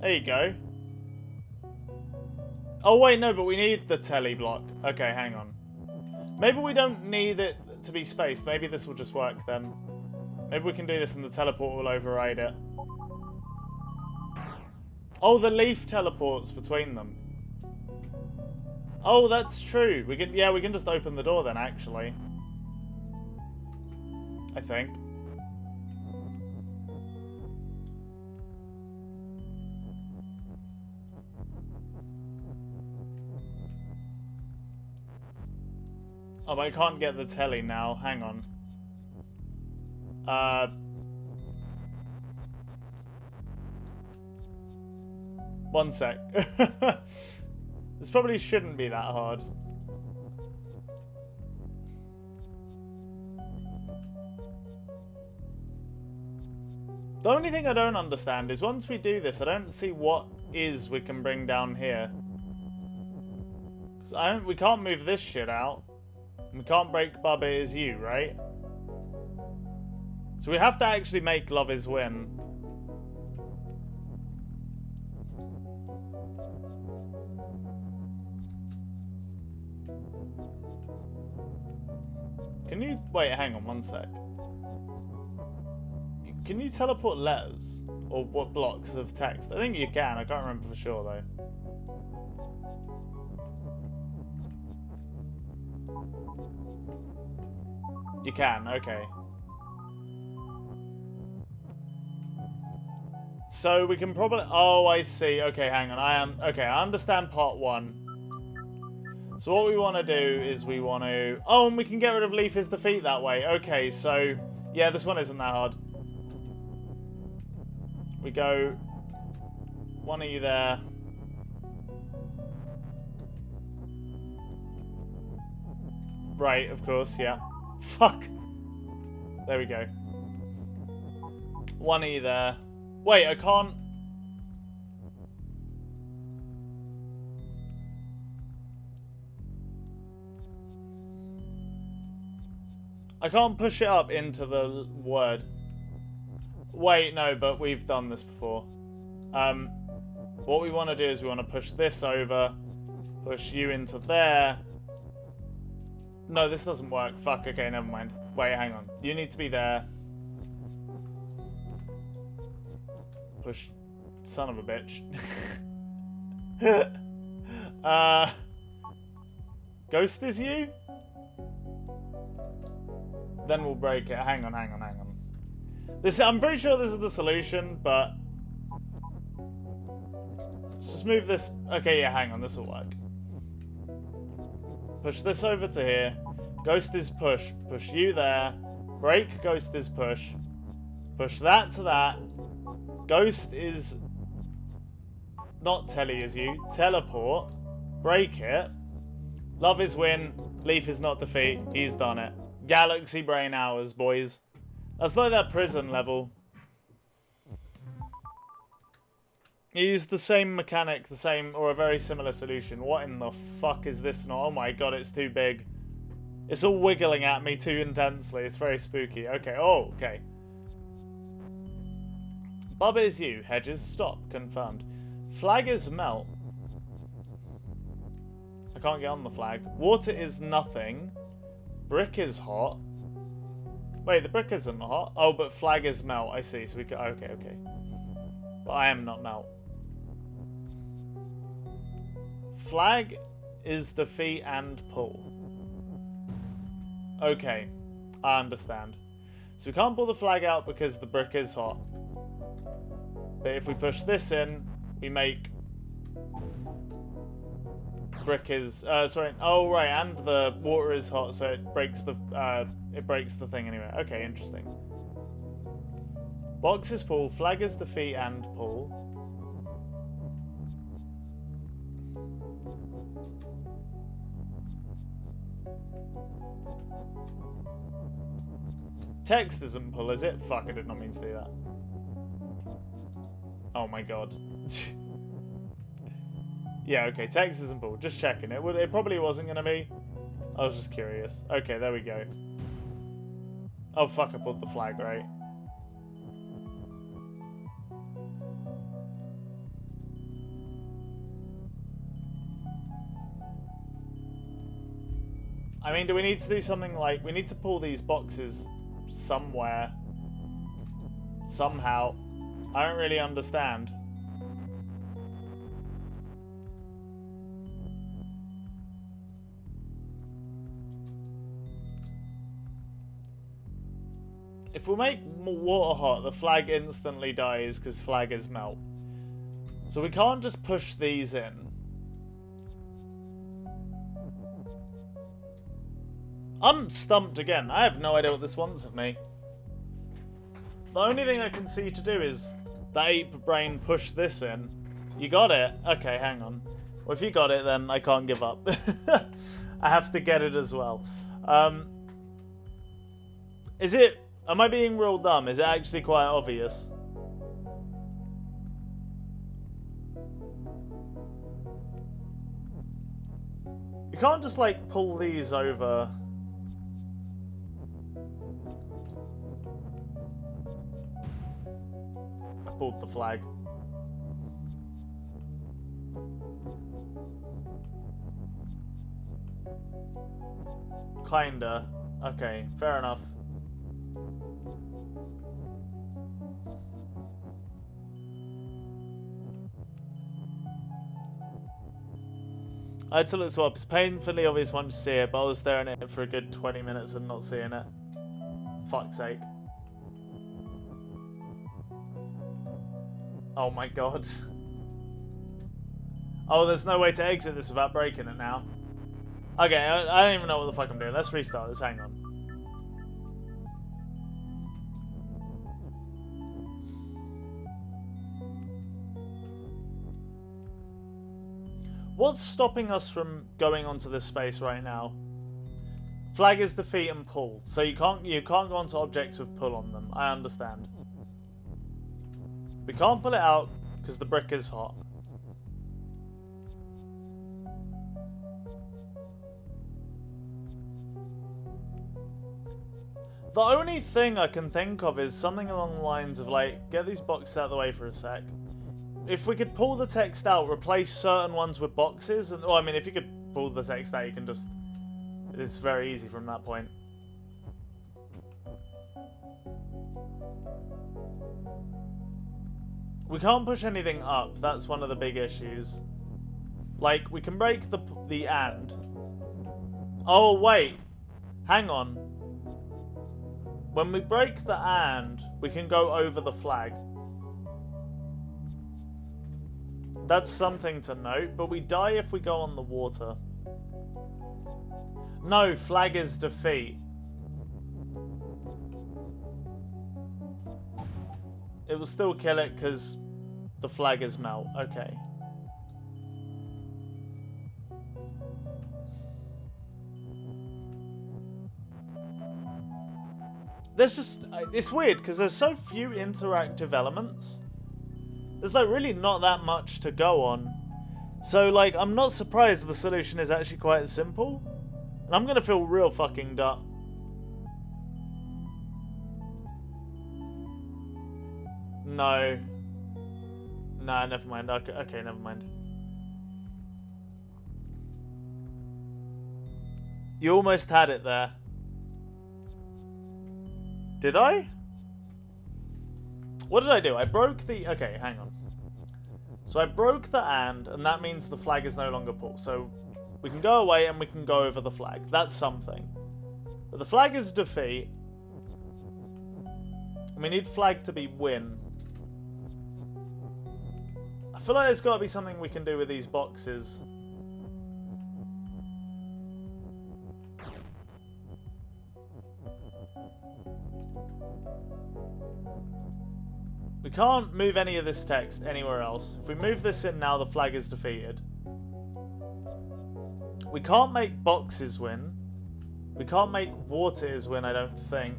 There you go. Oh, wait, no, but we need the telly block. Okay, hang on. Maybe we don't need it to be spaced. Maybe this will just work then. Maybe we can do this and the teleport will override it. Oh, the leaf teleports between them. Oh, that's true. We can, yeah, we can just open the door then, actually. I think. Oh, but I can't get the telly now. Hang on. One sec. This probably shouldn't be that hard. The only thing I don't understand is once we do this, I don't see what we can bring down here. 'Cause we can't move this shit out. We can't break Bubba Is You, right? So we have to actually make Love Is Win. Can you... Wait, hang on one sec. Can you teleport letters? Or what blocks of text? I think you can. I can't remember for sure, though. You can, okay. So we can probably... Oh, I see. Okay, hang on. Okay, I understand part one. So what we want to do is we want to... Oh, and we can get rid of Leaf Is Defeat that way. Okay, so... Yeah, this one isn't that hard. We go... One of you there. Right, of course, yeah. Fuck. There we go. One of you there. Wait, I can't... I can't push it up into the word. Wait, no, but we've done this before. What we want to do is we want to push this over, push you into there. No, this doesn't work. Fuck, okay, never mind. Wait, hang on. You need to be there. Push. Son of a bitch. Ghost Is You? Then we'll break it. Hang on. I'm pretty sure this is the solution, but... Let's just move this... Okay, yeah, hang on. This will work. Push this over to here. Ghost is push. Push you there. Break. Ghost is push. Push that to that. Ghost is... Not telly is you. Teleport. Break it. Love is win. Leaf is not defeat. He's done it. Galaxy brain hours, boys. That's like that prison level. He used the same mechanic, or a very similar solution. What in the fuck is this not? Oh my god, it's too big. It's all wiggling at me too intensely. It's very spooky. Okay, oh, okay. Bubba Is You. Hedges stop. Confirmed. Flag is melt. I can't get on the flag. Water is nothing. Brick is hot. Wait, the brick isn't hot. Oh, but flag is melt. I see. So we can... Okay. But I am not melt. Flag is defeat and pull. Okay. I understand. So we can't pull the flag out because the brick is hot. But if we push this in, we make... Brick is... sorry. Oh, right. And the water is hot, so it breaks the thing anyway. Okay, interesting. Box is pull. Flag is defeat and pull. Text isn't pull, is it? Fuck, I did not mean to do that. Oh my god. Yeah, okay, text isn't pull. Just checking. It probably wasn't going to be. I was just curious. Okay, there we go. Oh fuck, I pulled the flag, right? I mean, do we need to do something like... We need to pull these boxes somewhere. Somehow. I don't really understand. If we make water hot, the flag instantly dies because flaggers melt. So we can't just push these in. I'm stumped again. I have no idea what this wants of me. The only thing I can see to do is the ape brain push this in. You got it? Okay, hang on. Well, if you got it, then I can't give up. I have to get it as well. Is it... Am I being real dumb? Is it actually quite obvious? You can't just, like, pull these over. I pulled the flag. Kinda. Okay, fair enough. Untitled swaps. Painfully obvious once you see it, but I was staring at it for a good 20 minutes and not seeing it. Fuck's sake. Oh my god. Oh, there's no way to exit this without breaking it now. Okay, I don't even know what the fuck I'm doing. Let's restart this. Hang on. What's stopping us from going onto this space right now? Flag is defeat and pull, so you can't go onto objects with pull on them. I understand. We can't pull it out because the brick is hot. The only thing I can think of is something along the lines of, like, get these boxes out of the way for a sec. If we could pull the text out, replace certain ones with boxes, and I mean, if you could pull the text out, you can just... It's very easy from that point. We can't push anything up. That's one of the big issues. Like, we can break the and. Oh, wait. Hang on. When we break the and, we can go over the flag. That's something to note, but we die if we go on the water. No, flag is defeat. It will still kill it because the flag is melt. Okay. There's just... It's weird because there's so few interactive elements. There's like really not that much to go on. So like, I'm not surprised the solution is actually quite simple. And I'm going to feel real fucking dumb. No. Nah, never mind. Okay, never mind. You almost had it there. Did I? What did I do? I broke the... Okay, hang on. So I broke the and that means the flag is no longer pulled. So we can go away and we can go over the flag. That's something. But the flag is defeat. And we need flag to be win. I feel like there's got to be something we can do with these boxes. We can't move any of this text anywhere else. If we move this in now, the flag is defeated. We can't make boxes win. We can't make waters win, I don't think.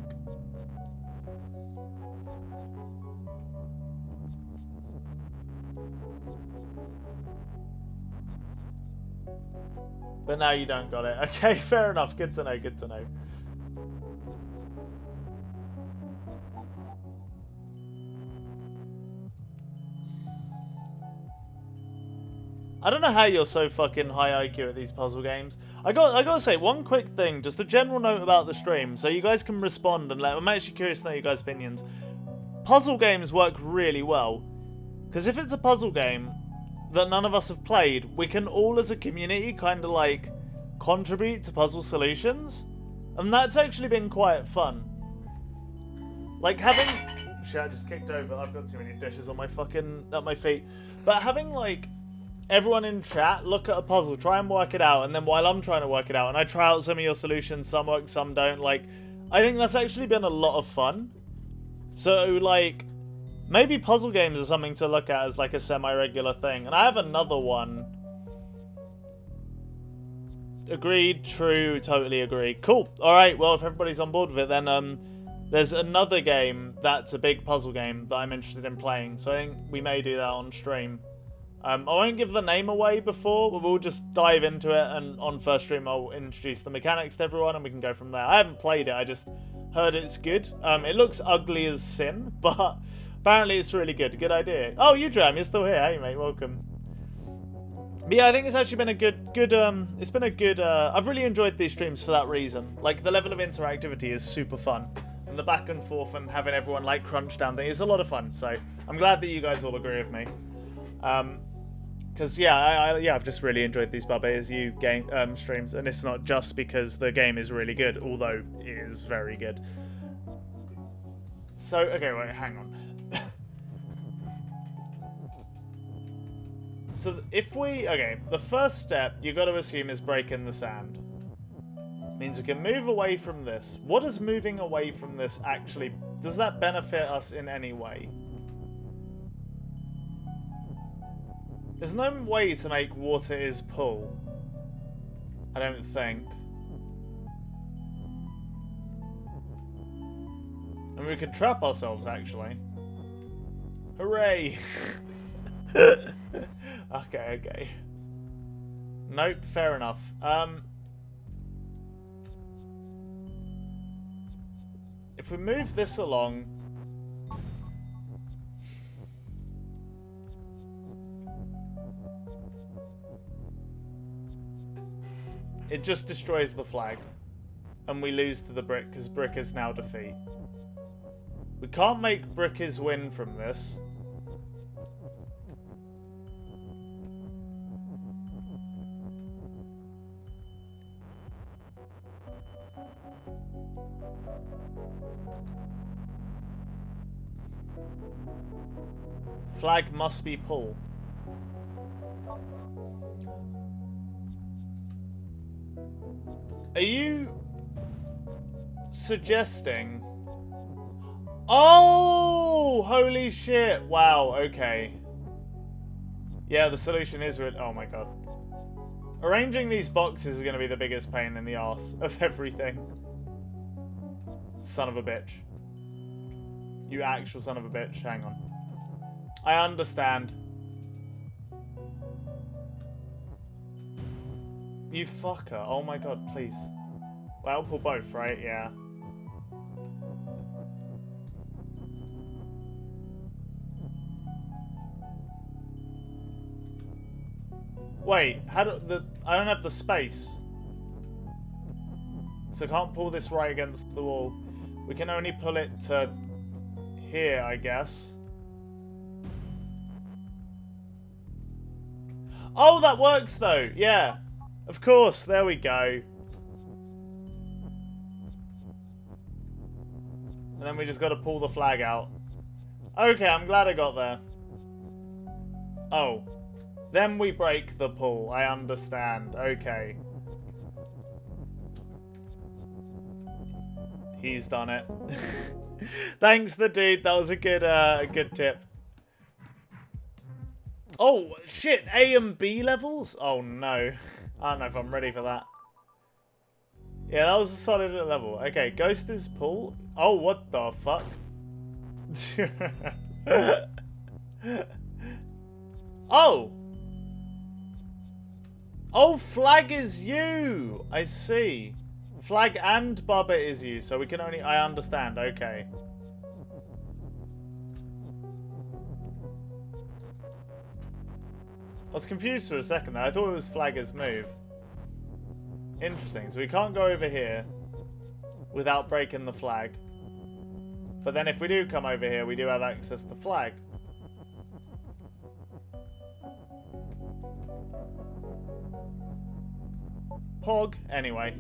But now you don't got it. Okay, fair enough. Good to know, good to know. I don't know how you're so fucking high IQ at these puzzle games. I gotta say, one quick thing, just a general note about the stream, so you guys can respond and I'm actually curious to know your guys' opinions. Puzzle games work really well. Because if it's a puzzle game that none of us have played, we can all as a community kind of like contribute to puzzle solutions. And that's actually been quite fun. Like having... Shit, I just kicked over. I've got too many dishes on my feet. But having like everyone in chat look at a puzzle, try and work it out, and then while I'm trying to work it out, and I try out some of your solutions, some work, some don't, like, I think that's actually been a lot of fun. So, like, maybe puzzle games are something to look at as, like, a semi-regular thing. And I have another one. Agreed, true, totally agree. Cool. Alright, well, if everybody's on board with it, then, there's another game that's a big puzzle game that I'm interested in playing. So I think we may do that on stream. I won't give the name away before, but we'll just dive into it, and on first stream I'll introduce the mechanics to everyone and we can go from there. I haven't played it, I just heard it's good. It looks ugly as sin, but apparently it's really good. Good idea. Oh, you Jam, you're still here. Hey mate, welcome. But yeah, I think it's actually been a good, I've really enjoyed these streams for that reason. Like, the level of interactivity is super fun. And the back and forth and having everyone, like, crunch down thing is a lot of fun. So, I'm glad that you guys all agree with me. Because, yeah, I've just really enjoyed these Bubba As You game streams. And it's not just because the game is really good, although it is very good. So, okay, wait, hang on. So, the first step you got to assume is breaking the sand. Means we can move away from this. What does moving away from this actually... Does that benefit us in any way? There's no way to make water is pull. I don't think. And we could trap ourselves, actually. Hooray! Okay. Nope, fair enough. If we move this along... It just destroys the flag. And we lose to the brick, because brick is now defeat. We can't make brickers win from this. Flag must be pull. Are you suggesting... Oh! Holy shit! Wow, okay. Yeah, the solution is... Oh my god. Arranging these boxes is going to be the biggest pain in the arse of everything. Son of a bitch. You actual son of a bitch. Hang on. I understand. You fucker. Oh my god, please. Well, I'll pull both, right? Yeah. Wait, how do I don't have the space. So I can't pull this right against the wall. We can only pull it to here, I guess. Oh, that works though. Yeah. Of course. There we go. And then we just got to pull the flag out. Okay, I'm glad I got there. Oh. Then we break the pull. I understand. Okay. He's done it. Thanks, the dude. That was a good tip. Oh, shit. A and B levels? Oh, no. I don't know if I'm ready for that. Yeah, that was a solid level. Okay, Ghost is pull. Oh, what the fuck? Oh! Oh, flag is you! I see. Flag and Bubba is you, so we can only... I understand, okay. was confused for a second there. I thought it was flag is move. Interesting. So we can't go over here without breaking the flag. But then if we do come over here, we do have access to flag. Pog. Anyway.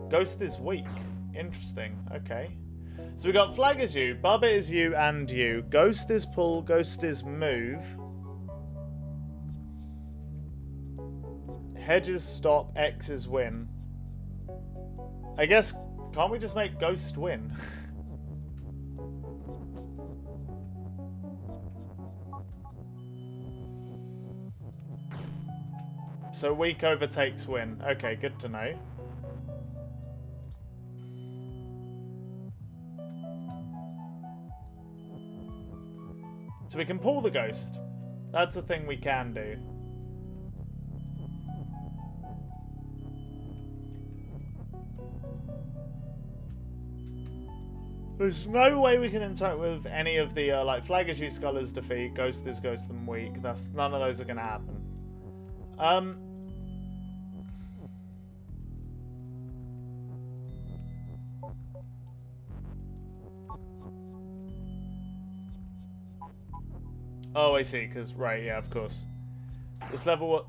Ghost is weak. Interesting. Okay. So we got flag is you, Bubba is you and you. Ghost is pull, ghost is move. Hedge is stop, X is win. I guess, can't we just make ghost win? So weak overtakes win. Okay, good to know. So we can pull the ghost. That's a thing we can do. There's no way we can interact with any of the, like, flag is you, skull is defeat, ghost is ghost and weak. None of those are going to happen. Oh, I see, because, right, yeah, of course. This level...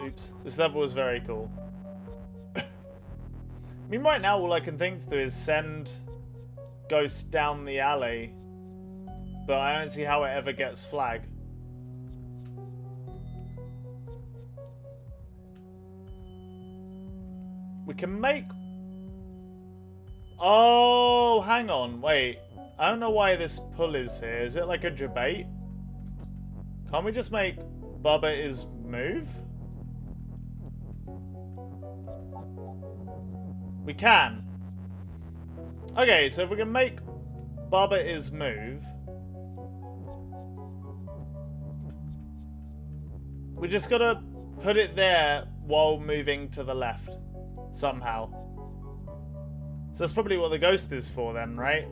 Oops. This level was very cool. I mean, right now, all I can think to do is send Ghost down the alley. But I don't see how it ever gets flag. We can make... Oh, hang on, wait. I don't know why this pull is here. Is it like a debate? Can't we just make Bubba is move? We can. Okay, so if we can make Bubba is move, we just gotta put it there while moving to the left. Somehow. So that's probably what the ghost is for then, right?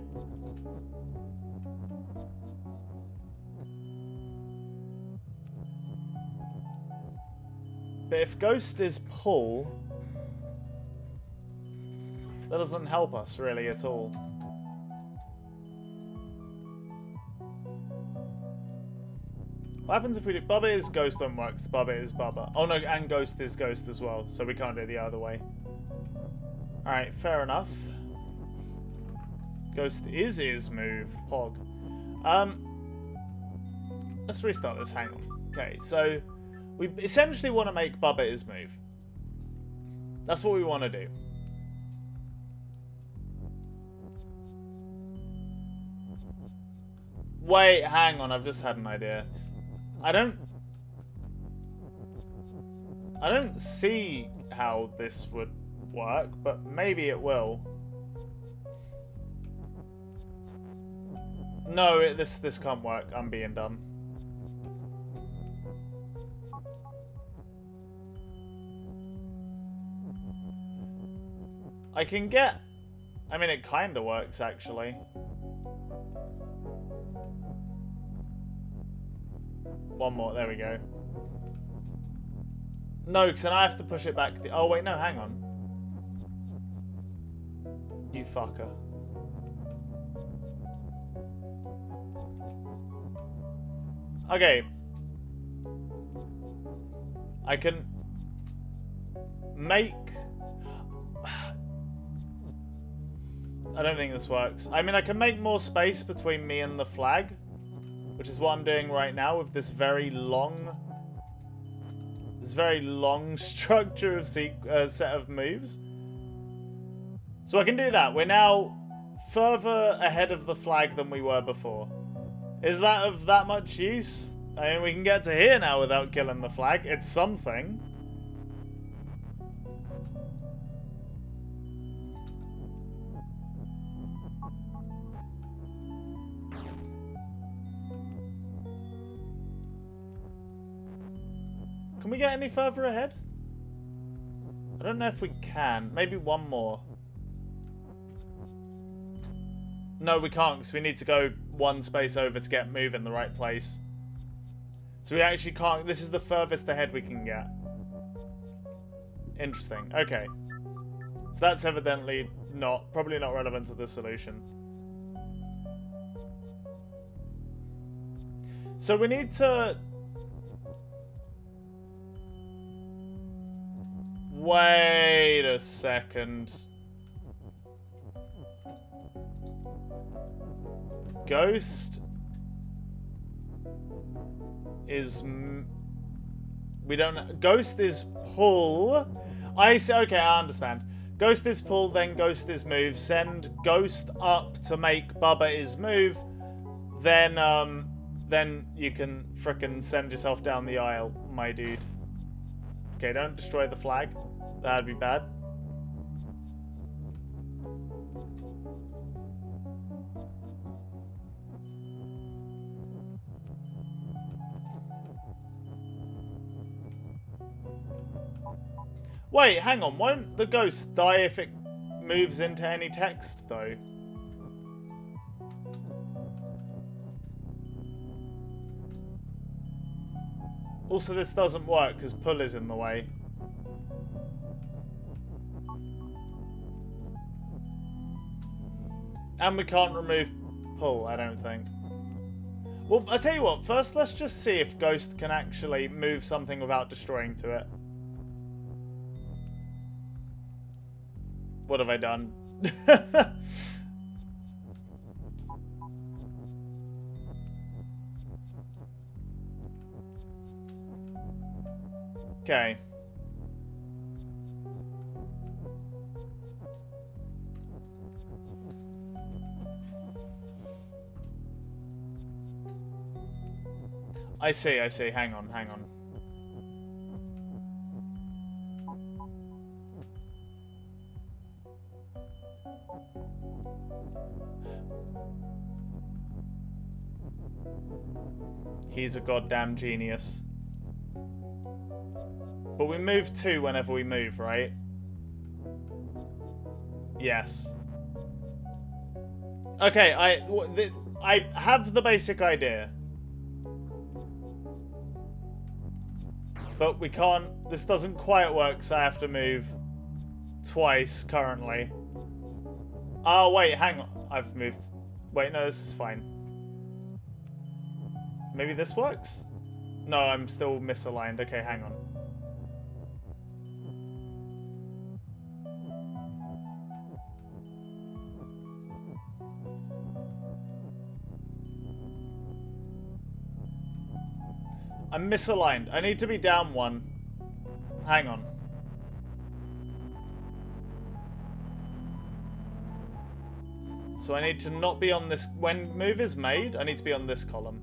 But if ghost is pull, that doesn't help us really at all. What happens if we do Bubba is ghost don't work, so Bubba is Bubba. Oh no, and ghost is ghost as well, so we can't do it the other way. Alright, fair enough. Ghost is move, pog. Let's restart this, hang on. Okay, so we essentially want to make Bubba is move. That's what we want to do. Wait, hang on, I've just had an idea. I don't see how this would work, but maybe it will. No, this can't work. I'm being dumb. I can get... I mean, it kind of works, actually. One more. There we go. No, because then I have to push it back. Oh, wait, no, hang on. You fucker. Okay. I can make... I don't think this works. I mean, I can make more space between me and the flag, which is what I'm doing right now with this very long structure of set of moves. So I can do that. We're now further ahead of the flag than we were before. Is that of that much use? I mean, we can get to here now without killing the flag. It's something. Can we get any further ahead? I don't know if we can. Maybe one more. No, we can't, because we need to go one space over to get move in the right place. So we actually can't... This is the furthest ahead we can get. Interesting. Okay. So that's evidently probably not relevant to the solution. So we need to... Wait a second. Ghost is... We don't... Ghost is pull. I see. Okay, I understand. Ghost is pull, then Ghost is move. Send Ghost up to make Bubba is move. Then you can frickin' send yourself down the aisle, my dude. Okay, don't destroy the flag. That'd be bad. Wait, hang on. Won't the ghost die if it moves into any text, though? Also, this doesn't work because pull is in the way. And we can't remove pull, I don't think. Well, I'll tell you what. First, let's just see if Ghost can actually move something without destroying to it. What have I done? Okay. I see. Hang on. He's a goddamn genius. But we move 2 whenever we move, right? Yes. Okay, I have the basic idea. But we can't... This doesn't quite work, so I have to move twice currently. Oh, wait, hang on. I've moved... Wait, no, this is fine. Maybe this works? No, I'm still misaligned. Okay, hang on. I'm misaligned. I need to be down 1. Hang on. So I need to not be on this... When move is made, I need to be on this column.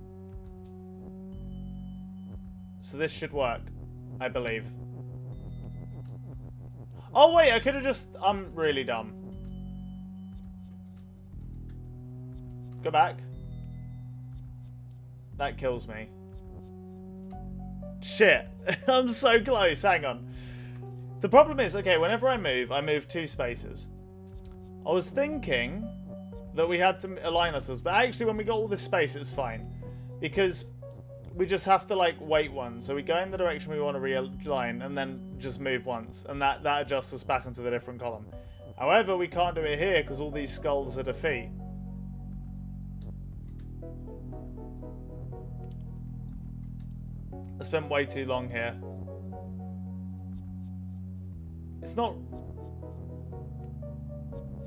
So this should work, I believe. Oh wait, I could have just... I'm really dumb. Go back. That kills me. Shit. I'm so close. Hang on. The problem is, okay, whenever I move 2 spaces. I was thinking that we had to align ourselves, but actually when we got all this space, it's fine. Because we just have to, like, wait once. So we go in the direction we want to realign, and then just move once. And that adjusts us back onto the different column. However, we can't do it here, because all these skulls are defeat. I spent way too long here. It's not...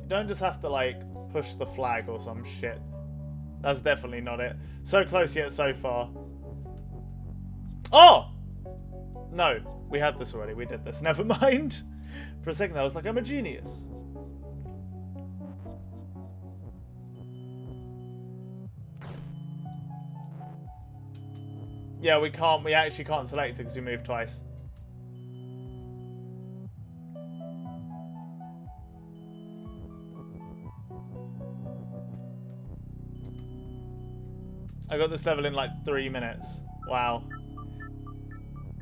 You don't just have to, like, push the flag or some shit. That's definitely not it. So close yet so far. Oh! No, we had this already. We did this. Never mind. For a second I was like, I'm a genius. Yeah, we can't. We actually can't select it because we moved twice. I got this level in like 3 minutes. Wow.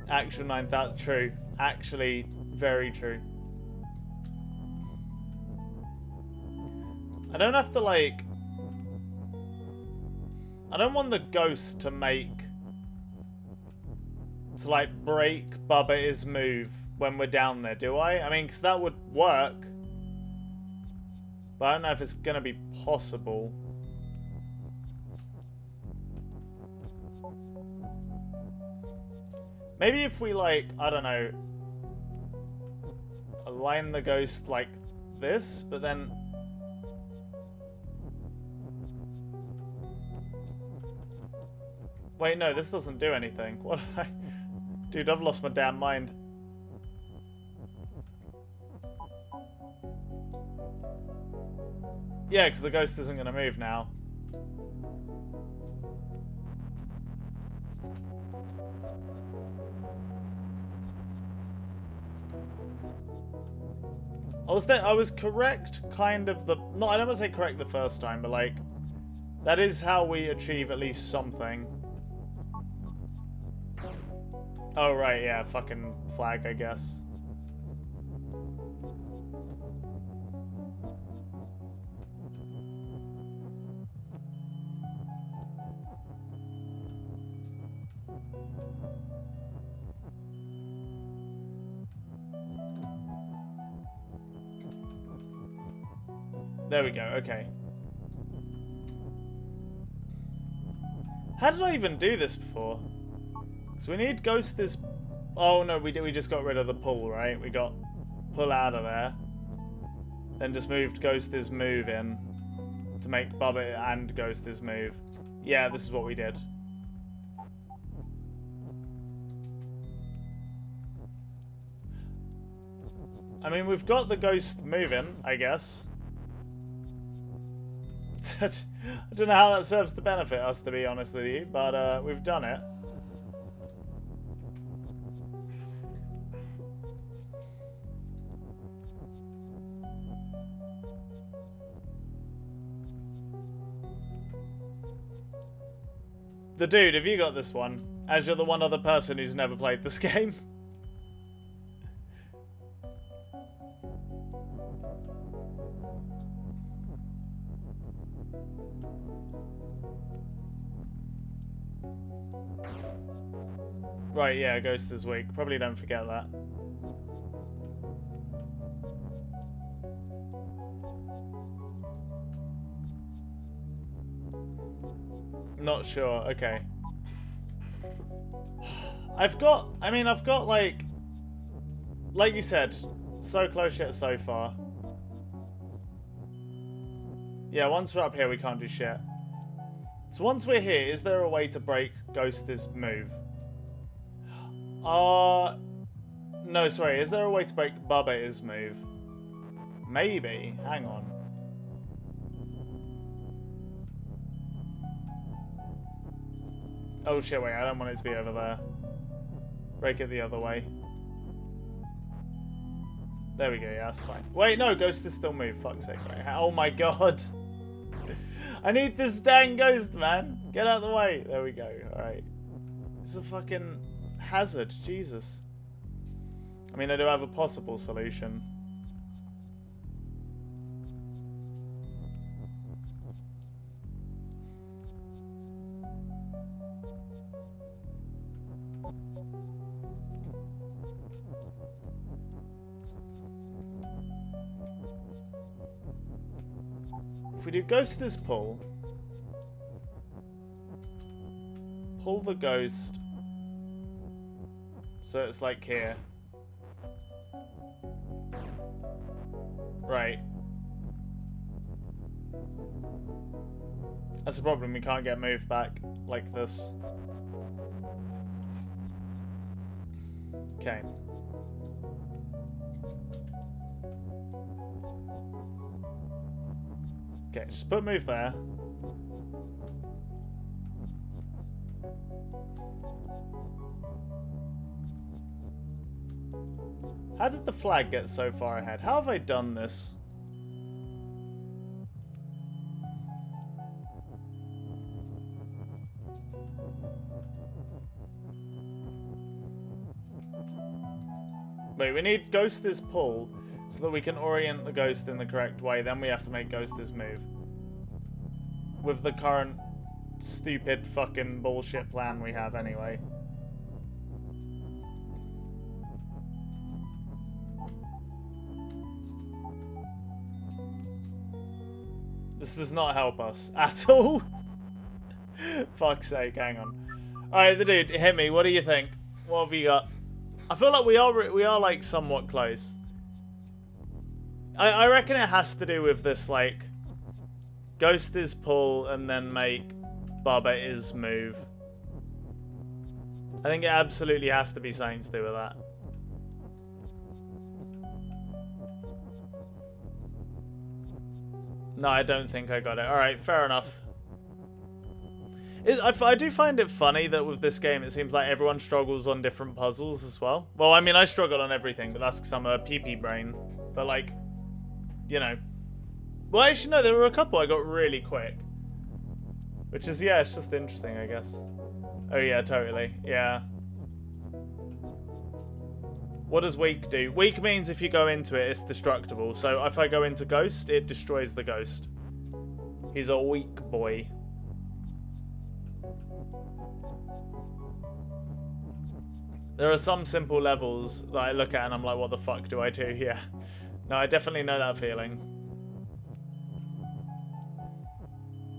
Actual 9,000. True. Actually, very true. I don't have to, like... I don't want the ghost to like break Bubba's move when we're down there, do I? I mean, because that would work. But I don't know if it's going to be possible. Maybe if we, like, I don't know, align the ghost like this, but then... Wait, no, this doesn't do anything. What? Dude, I've lost my damn mind. Yeah, because the ghost isn't going to move now. I was correct, kind of the... No, I don't want to say correct the first time, but like... That is how we achieve at least something. Oh, right, yeah, fucking flag, I guess. There we go, okay. How did I even do this before? So we need ghost this... Oh no, we just got rid of the pull, right? We got pull out of there. Then just moved ghost this move in to make Bubba and ghost this move. Yeah, this is what we did. I mean, we've got the ghost moving, I guess. I don't know how that serves to benefit us, to be honest with you, but we've done it. The dude, have you got this one? As you're the one other person who's never played this game. Right, yeah, ghost this week. Probably don't forget that. Not sure, okay. I've got like you said, so close yet so far. Yeah, once we're up here we can't do shit. So once we're here, is there a way to break Ghost's move? No, sorry, is there a way to break Bubba's move? Maybe, hang on. Oh shit, wait, I don't want it to be over there. Break it the other way. There we go, yeah, that's fine. Wait, no, ghost is still moved, fuck's sake, right? Oh my god. I need this dang ghost, man. Get out of the way. There we go, alright. It's a fucking hazard, Jesus. I mean, I do have a possible solution. If we do ghost this pull the ghost so it's like here. Right. That's the problem, we can't get moved back like this. Okay. Okay, just put move there. How did the flag get so far ahead? How have I done this? Wait, we need Ghost's pull so that we can orient the ghost in the correct way. Then we have to make Ghost's move with the current stupid fucking bullshit plan we have anyway. This does not help us at all. Fuck's sake, hang on. Alright, the dude, hit me. What do you think? What have you got? I feel like we are like somewhat close. I reckon it has to do with this, like, ghost is pull and then make Bubba is move. I think it absolutely has to be something to do with that. No, I don't think I got it. Alright, fair enough. I do find it funny that with this game, it seems like everyone struggles on different puzzles as well. Well, I mean, I struggle on everything, but that's because I'm a PP brain. But, like, you know. Well, actually, no, there were a couple I got really quick. Which is, yeah, it's just interesting, I guess. Oh, yeah, totally. Yeah. What does weak do? Weak means if you go into it, it's destructible. So if I go into ghost, it destroys the ghost. He's a weak boy. There are some simple levels that I look at and I'm like, what the fuck do I do? Yeah. No, I definitely know that feeling.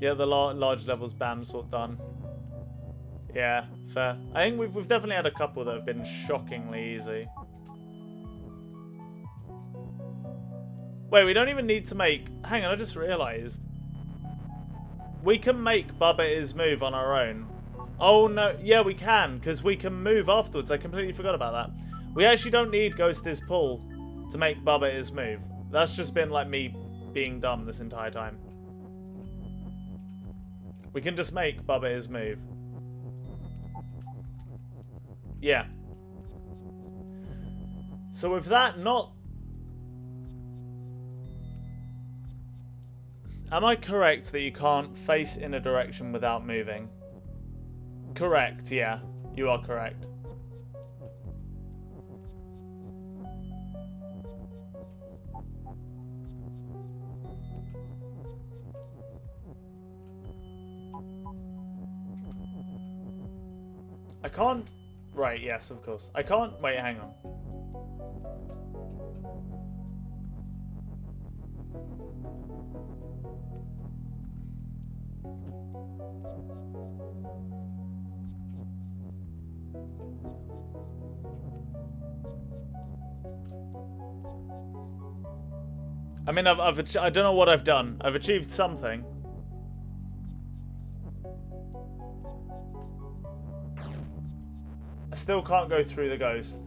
Yeah, the large levels, bam, sort done. Yeah, fair. I think we've definitely had a couple that have been shockingly easy. Wait, we don't even need to make... Hang on, I just realised. We can make Bubba is move on our own. Oh, no. Yeah, we can, because we can move afterwards. I completely forgot about that. We actually don't need Ghost is pull to make Bubba is move. That's just been, like, me being dumb this entire time. We can just make Bubba is move. Yeah. So with that not... Am I correct that you can't face in a direction without moving? Correct, yeah. You are correct. I can't... Right, yes, of course. I can't... Wait, hang on. I mean, I don't know what I've done. I've achieved something. I still can't go through the ghost.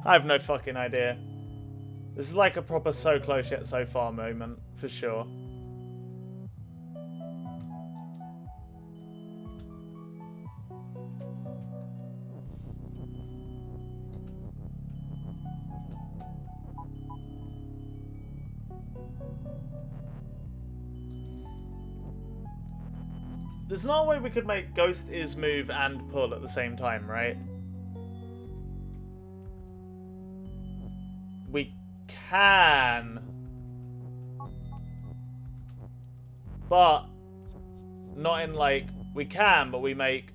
I have no fucking idea. This is like a proper so close yet so far moment, for sure. There's no way we could make Ghost is move and pull at the same time, right? We can. But not in like... We can, but we make...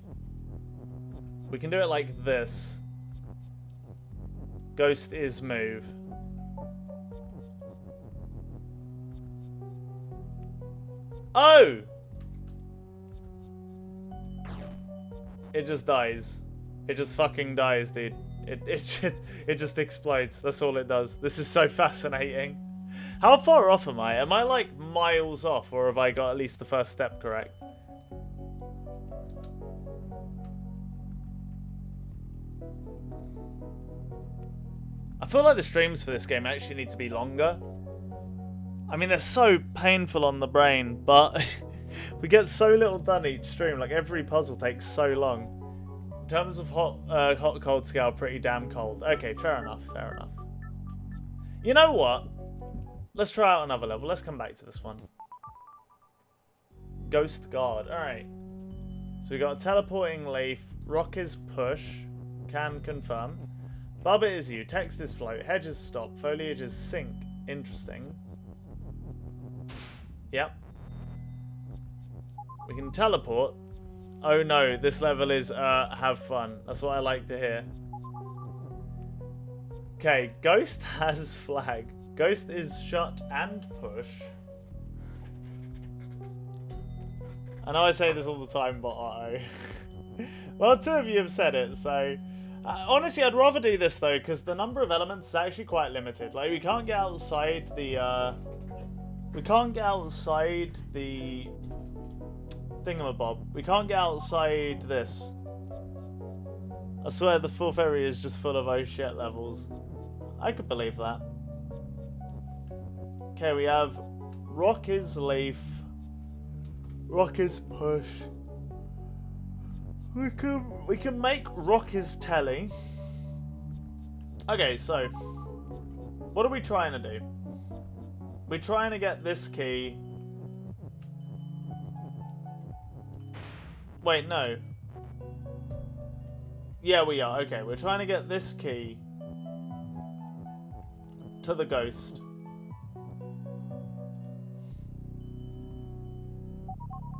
We can do it like this. Ghost is move. Oh! It just dies. It just fucking dies, dude. It just explodes. That's all it does. This is so fascinating. How far off am I? Am I like miles off, or have I got at least the first step correct? I feel like the streams for this game actually need to be longer. I mean, they're so painful on the brain, but we get so little done each stream. Like, every puzzle takes so long. In terms of hot cold scale, pretty damn cold. Okay, fair enough, fair enough. You know what? Let's try out another level. Let's come back to this one. Ghost Guard. Alright. So we got a teleporting leaf. Rock is push. Can confirm. Bubba is you. Text is float. Hedges stop. Foliage is sink. Interesting. Yep. We can teleport. Oh no, this level is have fun. That's what I like to hear. Okay, Ghost has flag. Ghost is shut and push. I know I say this all the time, but uh-oh. Well, 2 of you have said it, so... honestly, I'd rather do this, though, because the number of elements is actually quite limited. Like, we can't get outside the, we can't get outside the... thingamabob. We can't get outside this. I swear the 4th area is just full of oh shit levels. I could believe that. Okay, we have Rock is Leaf. Rock is Push. We can make Rock is Telly. Okay, so what are we trying to do? We're trying to get this key. Wait, no. Yeah, we are. Okay, we're trying to get this key to the ghost.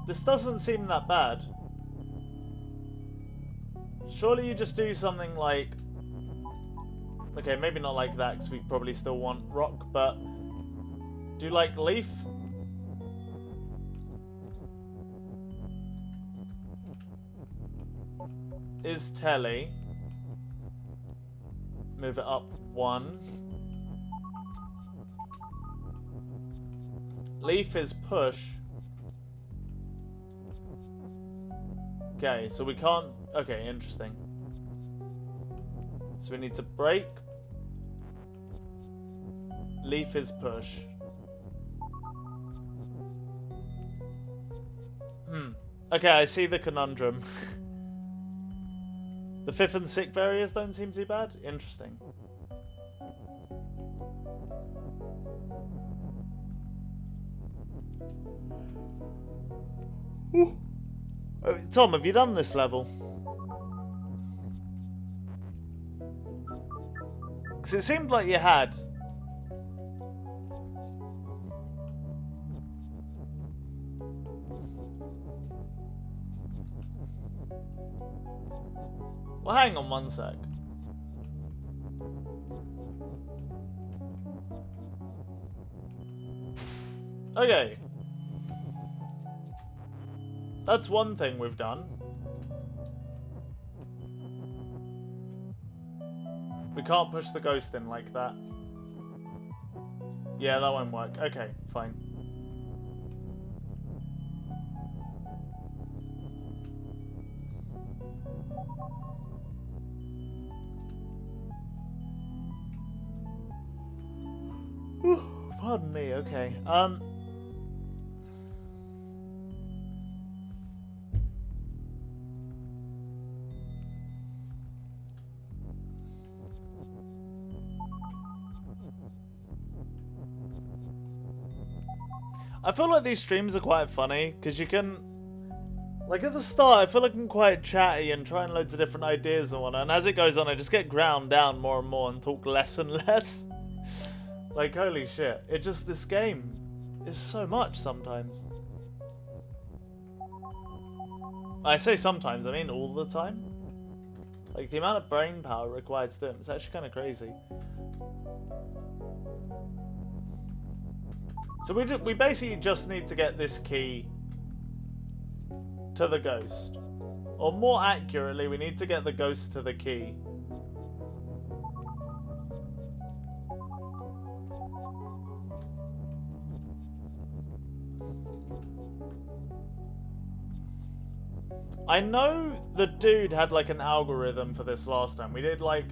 This doesn't seem that bad. Surely you just do something like... Okay, maybe not like that, because we probably still want Rock, but... Do like Leaf? Is Telly. Move it up 1. Leaf is Push. Okay, so we can't... Okay, interesting. So we need to break. Leaf is Push. Okay, I see the conundrum. The 5th and 6th areas don't seem too bad. Interesting. Ooh. Oh, Tom, have you done this level? Because it seemed like you had. Well, hang on one sec. Okay. That's one thing we've done. We can't push the ghost in like that. Yeah, that won't work. Okay, fine. Pardon me, okay. I feel like these streams are quite funny, because you can... Like, at the start, I feel like I'm quite chatty and trying loads of different ideas and whatnot, and as it goes on, I just get ground down more and more and talk less and less. Like, holy shit. It just, this game is so much sometimes. I say sometimes, I mean all the time. Like, the amount of brain power required to do it, it's actually kind of crazy. So we basically just need to get this key to the ghost. Or more accurately, we need to get the ghost to the key. I know the dude had like an algorithm for this last time. We did like...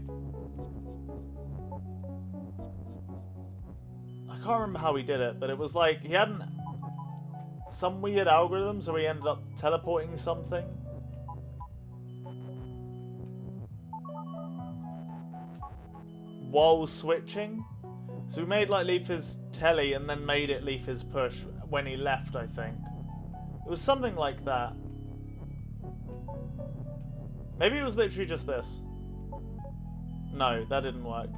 I can't remember how he did it, but it was like he had some weird algorithm, so he ended up teleporting something. While switching. So we made like leave his telly and then made it leave his push when he left, I think. It was something like that. Maybe it was literally just this. No, that didn't work.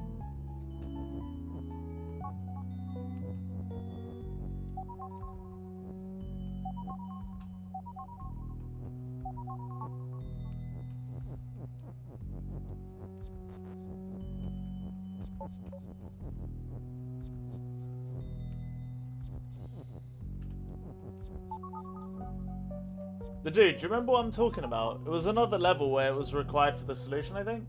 The dude, do you remember what I'm talking about? It was another level where it was required for the solution, I think.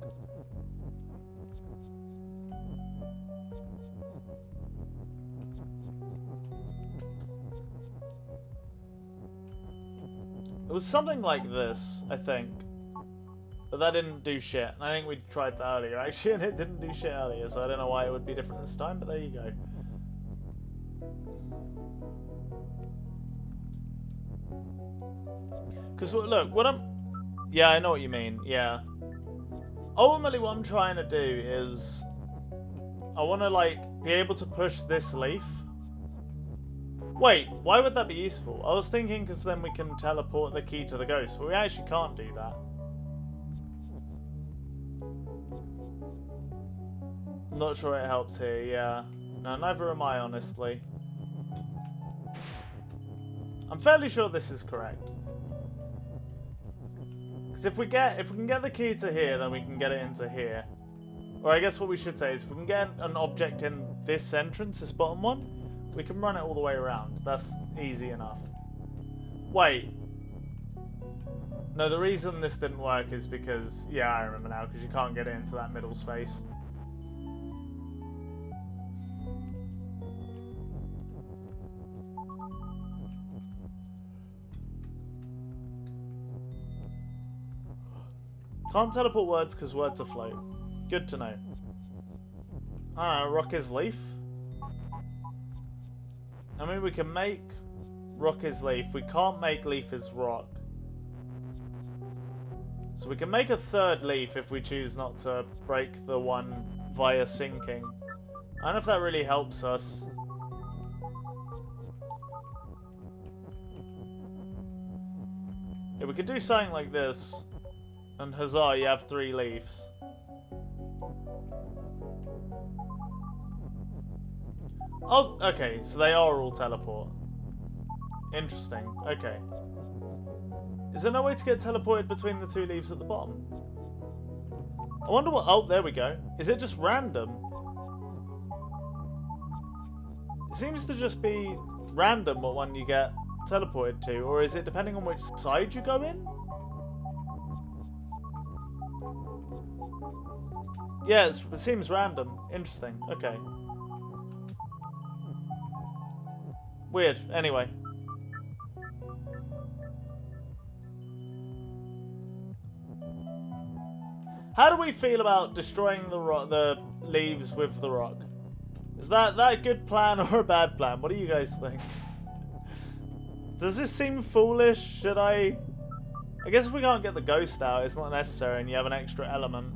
It was something like this, I think. But that didn't do shit. And I think we tried that earlier, actually, and it didn't do shit earlier, so I don't know why it would be different this time, but there you go. Because, look, what I'm... Yeah, I know what you mean, yeah. Ultimately, what I'm trying to do is... I want to, like, be able to push this leaf. Wait, why would that be useful? I was thinking because then we can teleport the key to the ghost, but we actually can't do that. I'm not sure it helps here, yeah. No, neither am I, honestly. I'm fairly sure this is correct. Because if we can get the key to here, then we can get it into here. Or I guess what we should say is if we can get an object in this entrance, this bottom one, we can run it all the way around. That's easy enough. Wait. No, the reason this didn't work is because... Yeah, I remember now, because you can't get it into that middle space. Can't teleport words because words are float. Good to know. Rock is leaf. I mean, we can make rock is leaf. We can't make leaf is rock. So we can make a third leaf if we choose not to break the one via sinking. I don't know if that really helps us. Yeah, we could do something like this. And huzzah, you have 3 leaves. Oh, okay, so they are all teleport. Interesting, okay. Is there no way to get teleported between the 2 leaves at the bottom? I wonder what... Oh, there we go. Is it just random? It seems to just be random what one you get teleported to, or is it depending on which side you go in? Yeah, it seems random. Interesting. Okay. Weird. Anyway. How do we feel about destroying the leaves with the rock? Is that a good plan or a bad plan? What do you guys think? Does this seem foolish? Should I guess if we can't get the ghost out, it's not necessary and you have an extra element.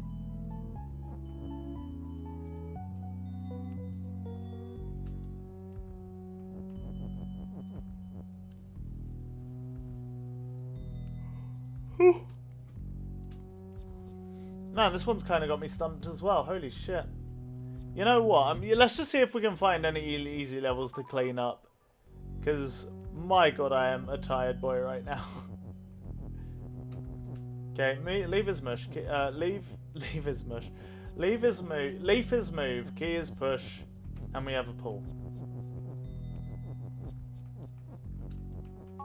Man, this one's kind of got me stumped as well. Holy shit. You know what? Let's just see if we can find any easy levels to clean up. Because, my god, I am a tired boy right now. Okay, leave is mush. Leave is mush. Leave is move. Leaf is move. Key is push. And we have a pull.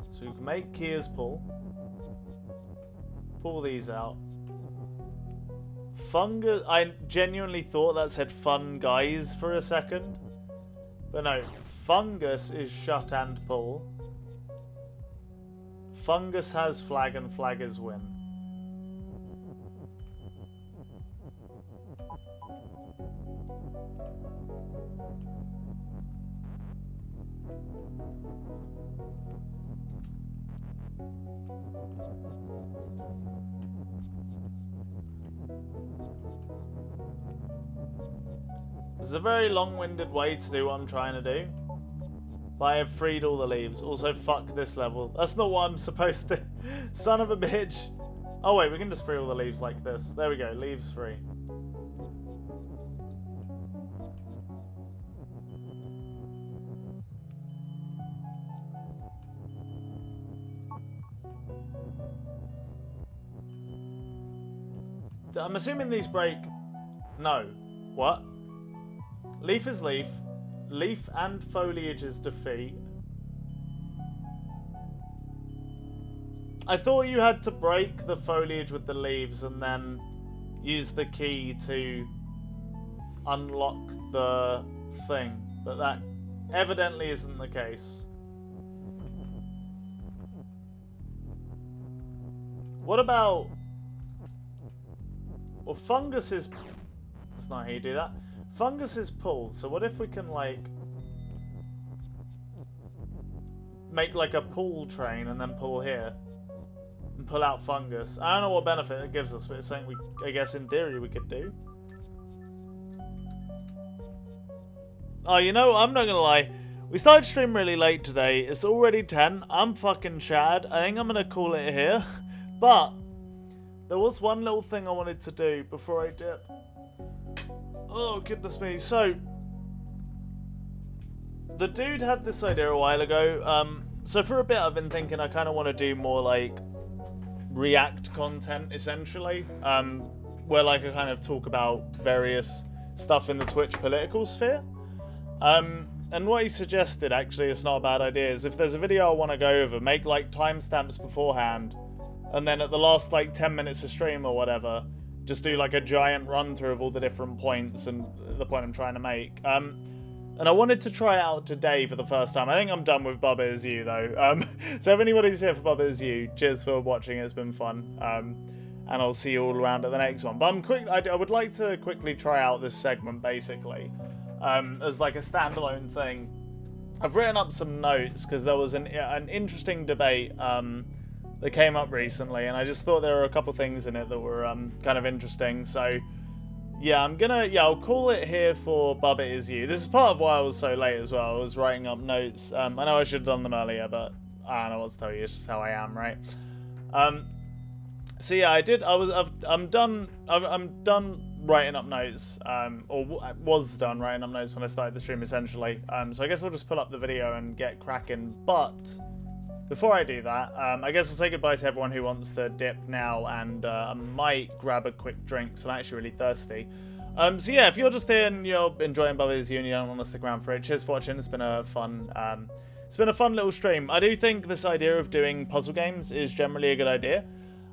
So we can make key as pull. Pull these out. Fungus. I genuinely thought that said fun guys for a second. But no. Fungus is shut and pull. Fungus has flag and flag is win. This is a very long-winded way to do what I'm trying to do. But I have freed all the leaves. Also, fuck this level. That's not what I'm supposed to... Son of a bitch. Oh wait, we can just free all the leaves like this. There we go, leaves free. I'm assuming these break... No. What? Leaf is leaf. Leaf and foliage is defeat. I thought you had to break the foliage with the leaves and then use the key to unlock the thing, but that evidently isn't the case. What about... Well, fungus is... That's not how you do that. Fungus is pulled, so what if we can, like... make, like, a pull train and then pull here? And pull out fungus. I don't know what benefit it gives us, but it's something we, I guess, in theory, we could do. Oh, you know, I'm not gonna lie. We started stream really late today. It's already 10. I'm fucking shattered. I think I'm gonna call it here. But there was one little thing I wanted to do before I dip. Oh, goodness me. So, the dude had this idea a while ago. So for a bit, I've been thinking I kind of want to do more, like, React content, essentially. Where, like, I kind of talk about various stuff in the Twitch political sphere. And what he suggested, actually, it's not a bad idea, is if there's a video I want to go over, make, like, timestamps beforehand, and then at the last, like, 10 minutes of stream or whatever, just do, like, a giant run-through of all the different points and the point I'm trying to make. And I wanted to try it out today for the first time. I think I'm done with Bubba Is You, though. So if anybody's here for Bubba Is You, cheers for watching, it's been fun. And I'll see you all around at the next one. But I would like to quickly try out this segment, basically. As like a standalone thing. I've written up some notes because there was an interesting debate that came up recently, and I just thought there were a couple things in it that were kind of interesting. So yeah, I'll call it here for Bubba Is You. This is part of why I was so late as well. I was writing up notes. I know I should have done them earlier, but I don't know what to tell you. It's just how I am, right? So yeah, I'm done writing up notes, or was done writing up notes when I started the stream, essentially. So I guess we'll just pull up the video and get cracking. But before I do that, I guess we'll say goodbye to everyone who wants to dip now, and I might grab a quick drink, so I'm actually really thirsty. So yeah, if you're just here and you're enjoying Bubba Is You and you don't want to stick around for it, cheers for watching. It's been a fun little stream. I do think this idea of doing puzzle games is generally a good idea.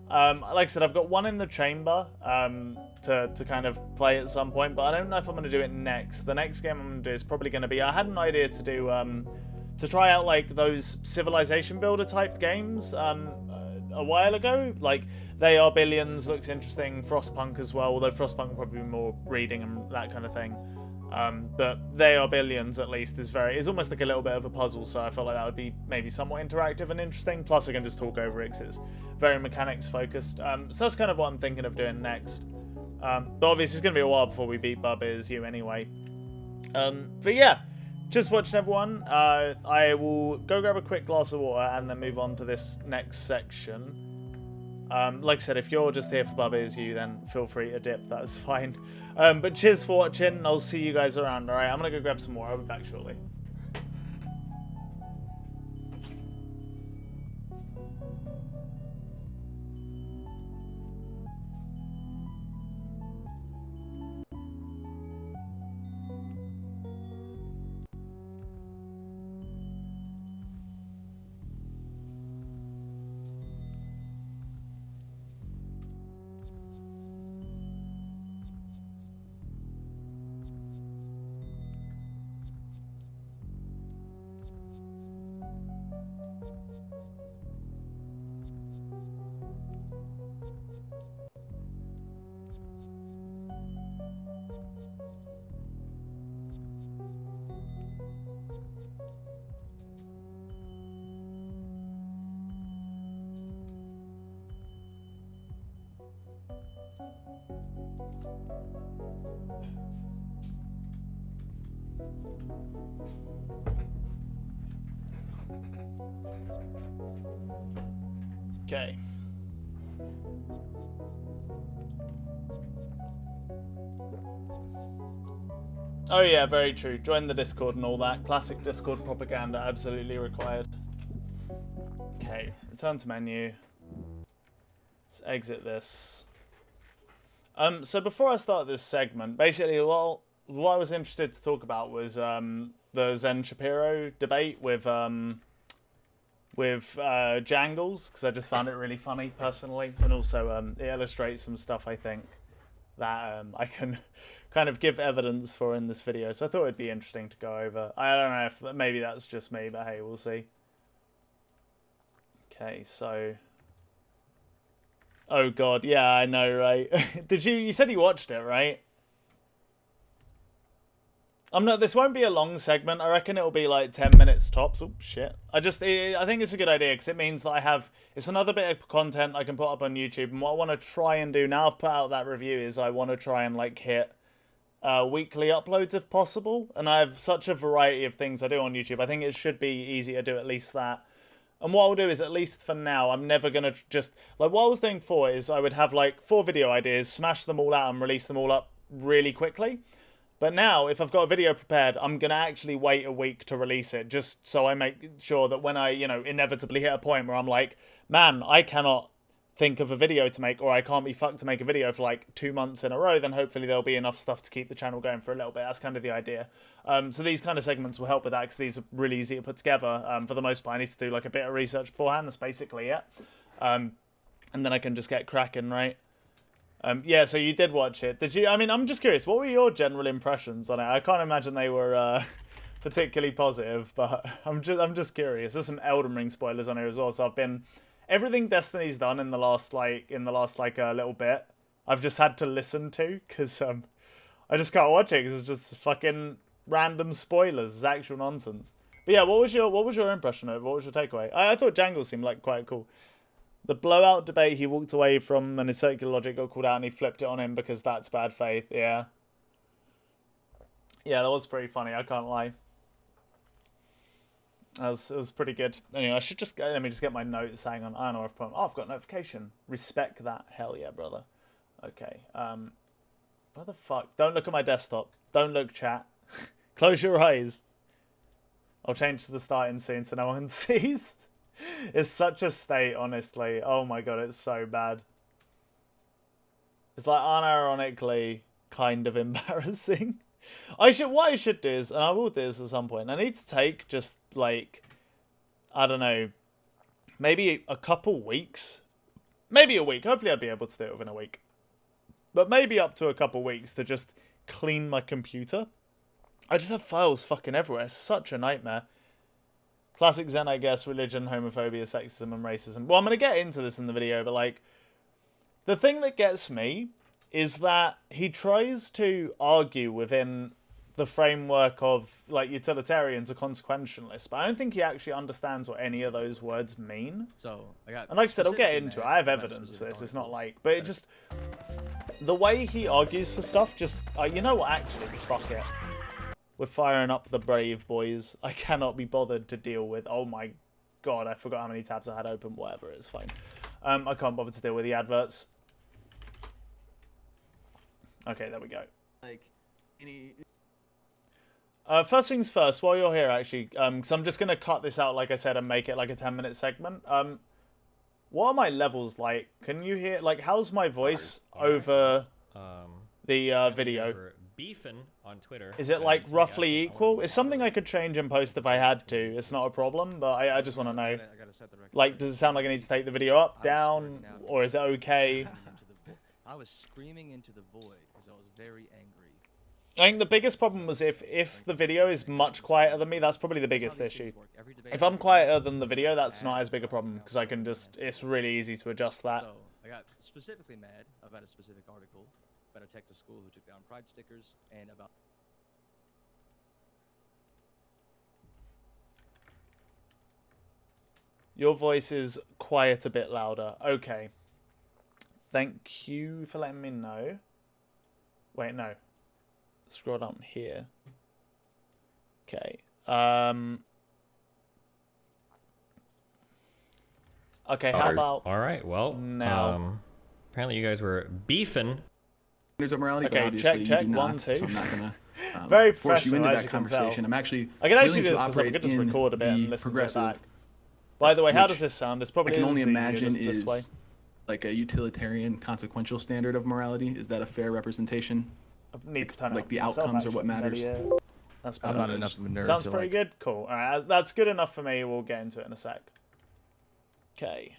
Like I said, I've got one in the chamber to kind of play at some point, but I don't know if I'm going to do it next. The next game I'm going to do is probably going to be... I had an idea to do... to try out, like, those civilization builder type games a while ago. Like, They Are Billions looks interesting. Frostpunk as well, although Frostpunk will probably be more reading and that kind of thing. But They Are Billions, at least, is almost like a little bit of a puzzle, so I felt like that would be maybe somewhat interactive and interesting. Plus, I can just talk over it because it's very mechanics focused. So that's kind of what I'm thinking of doing next. But obviously, it's going to be a while before we beat Bubba Is You anyway. But yeah, just watching everyone. I will go grab a quick glass of water and then move on to this next section. Like I said, if you're just here for Bubba Is You, then feel free to dip, that's fine. But cheers for watching, I'll see you guys around, alright? I'm gonna go grab some more, I'll be back shortly. Okay. Oh yeah, very true. Join the Discord and all that. Classic Discord propaganda, absolutely required. Okay, return to menu. Let's exit this. So before I start this segment, basically what I was interested to talk about was the Zen Shapiro debate with with Jangles, because I just found it really funny personally, and also it illustrates some stuff I think that I can kind of give evidence for in this video. So I thought it'd be interesting to go over. I don't know if maybe that's just me, but hey, we'll see. Okay, so. Oh god, yeah, I know, right? You said you watched it, right? This won't be a long segment. I reckon it'll be like 10 minutes tops. Oh shit. I think it's a good idea because it means that it's another bit of content I can put up on YouTube. And what I want to try and do now I've put out that review is I want to try and like hit weekly uploads if possible. And I have such a variety of things I do on YouTube. I think it should be easy to do at least that. And what I'll do is, at least for now, I'm never going to just... Like, what I was doing before is I would have, like, 4 video ideas, smash them all out and release them all up really quickly. But now, if I've got a video prepared, I'm going to actually wait a week to release it, just so I make sure that when I, inevitably hit a point where I'm like, man, I cannot think of a video to make, or I can't be fucked to make a video for, like, 2 months in a row, then hopefully there'll be enough stuff to keep the channel going for a little bit. That's kind of the idea. So these kind of segments will help with that, because these are really easy to put together. For the most part, I need to do, like, a bit of research beforehand. That's basically it. And then I can just get cracking, right? Yeah, so you did watch it. Did you? I mean, I'm just curious. What were your general impressions on it? I can't imagine they were particularly positive, but I'm just curious. There's some Elden Ring spoilers on here as well. So everything Destiny's done in the last little bit, I've just had to listen to because I just can't watch it because it's just fucking random spoilers. It's actual nonsense. But yeah, what was your impression of it? What was your takeaway? I thought Jangle seemed like quite cool. The blowout debate he walked away from and his circular logic got called out and he flipped it on him because that's bad faith. Yeah. Yeah, that was pretty funny. I can't lie. It was pretty good. Anyway, let me just get my notes. Hang on. I don't know if I've got notification. Respect that. Hell yeah, brother. Okay. What the fuck? Don't look at my desktop. Don't look, chat. Close your eyes. I'll change to the starting scene so no one sees. It's such a state, honestly. Oh my god, it's so bad. It's like unironically kind of embarrassing. What I should do is, and I will do this at some point, I need to take just like, I don't know, maybe a couple weeks. Maybe a week. Hopefully I'd be able to do it within a week. But maybe up to a couple weeks to just clean my computer. I just have files fucking everywhere. It's such a nightmare. Classic Zen, I guess, religion, homophobia, sexism, and racism. Well, I'm going to get into this in the video, but, like, the thing that gets me is that he tries to argue within the framework of, like, utilitarians or consequentialists, but I don't think he actually understands what any of those words mean. And like I said, I'll get into it. I have evidence for this. It's not like... But it just... The way he argues for stuff just... you know what? Actually, fuck it. We're firing up the brave, boys. I cannot be bothered to deal with... Oh my god, I forgot how many tabs I had open. Whatever, it's fine. I can't bother to deal with the adverts. Okay, there we go. First things first, while you're here, actually, because I'm just going to cut this out, like I said, and make it like a 10-minute segment. What are my levels like? Can you hear... Like, how's my voice over the video? Beefing on Twitter. Is it like roughly equal? It's something I could change and post if I had to. It's not a problem, but I just want to know. Like, does it sound like I need to take the video up, down, or is it okay? I was screaming into the void because I was very angry. I think the biggest problem was if the video is much quieter than me, that's probably the biggest issue. If I'm quieter than the video, that's not as big a problem because I can just, it's really easy to adjust that. So I got specifically mad about a specific article about a Texas school who took down pride stickers and about... Your voice is quite a bit louder. Okay. Thank you for letting me know. Wait, no. Scroll down here. Okay. Okay, how about... All right, well, now? Apparently you guys were beefing. Of morality, okay, but check, you do 1, not, 2. So I'm not gonna very force you into as that you can conversation. tell. I'm actually I can actually willing do to this because I operate could just in record a bit and the listen to it progressive, back. By the way, how does this sound? It's probably I can only easier imagine just this way. is like a utilitarian, consequential standard of morality. Is that a fair representation? I need to turn like it the myself, outcomes are what actually. matters. That's I'm not enough of a nerd Sounds to pretty good. Cool. All right, that's good enough for me. We'll get into it in a sec. Okay.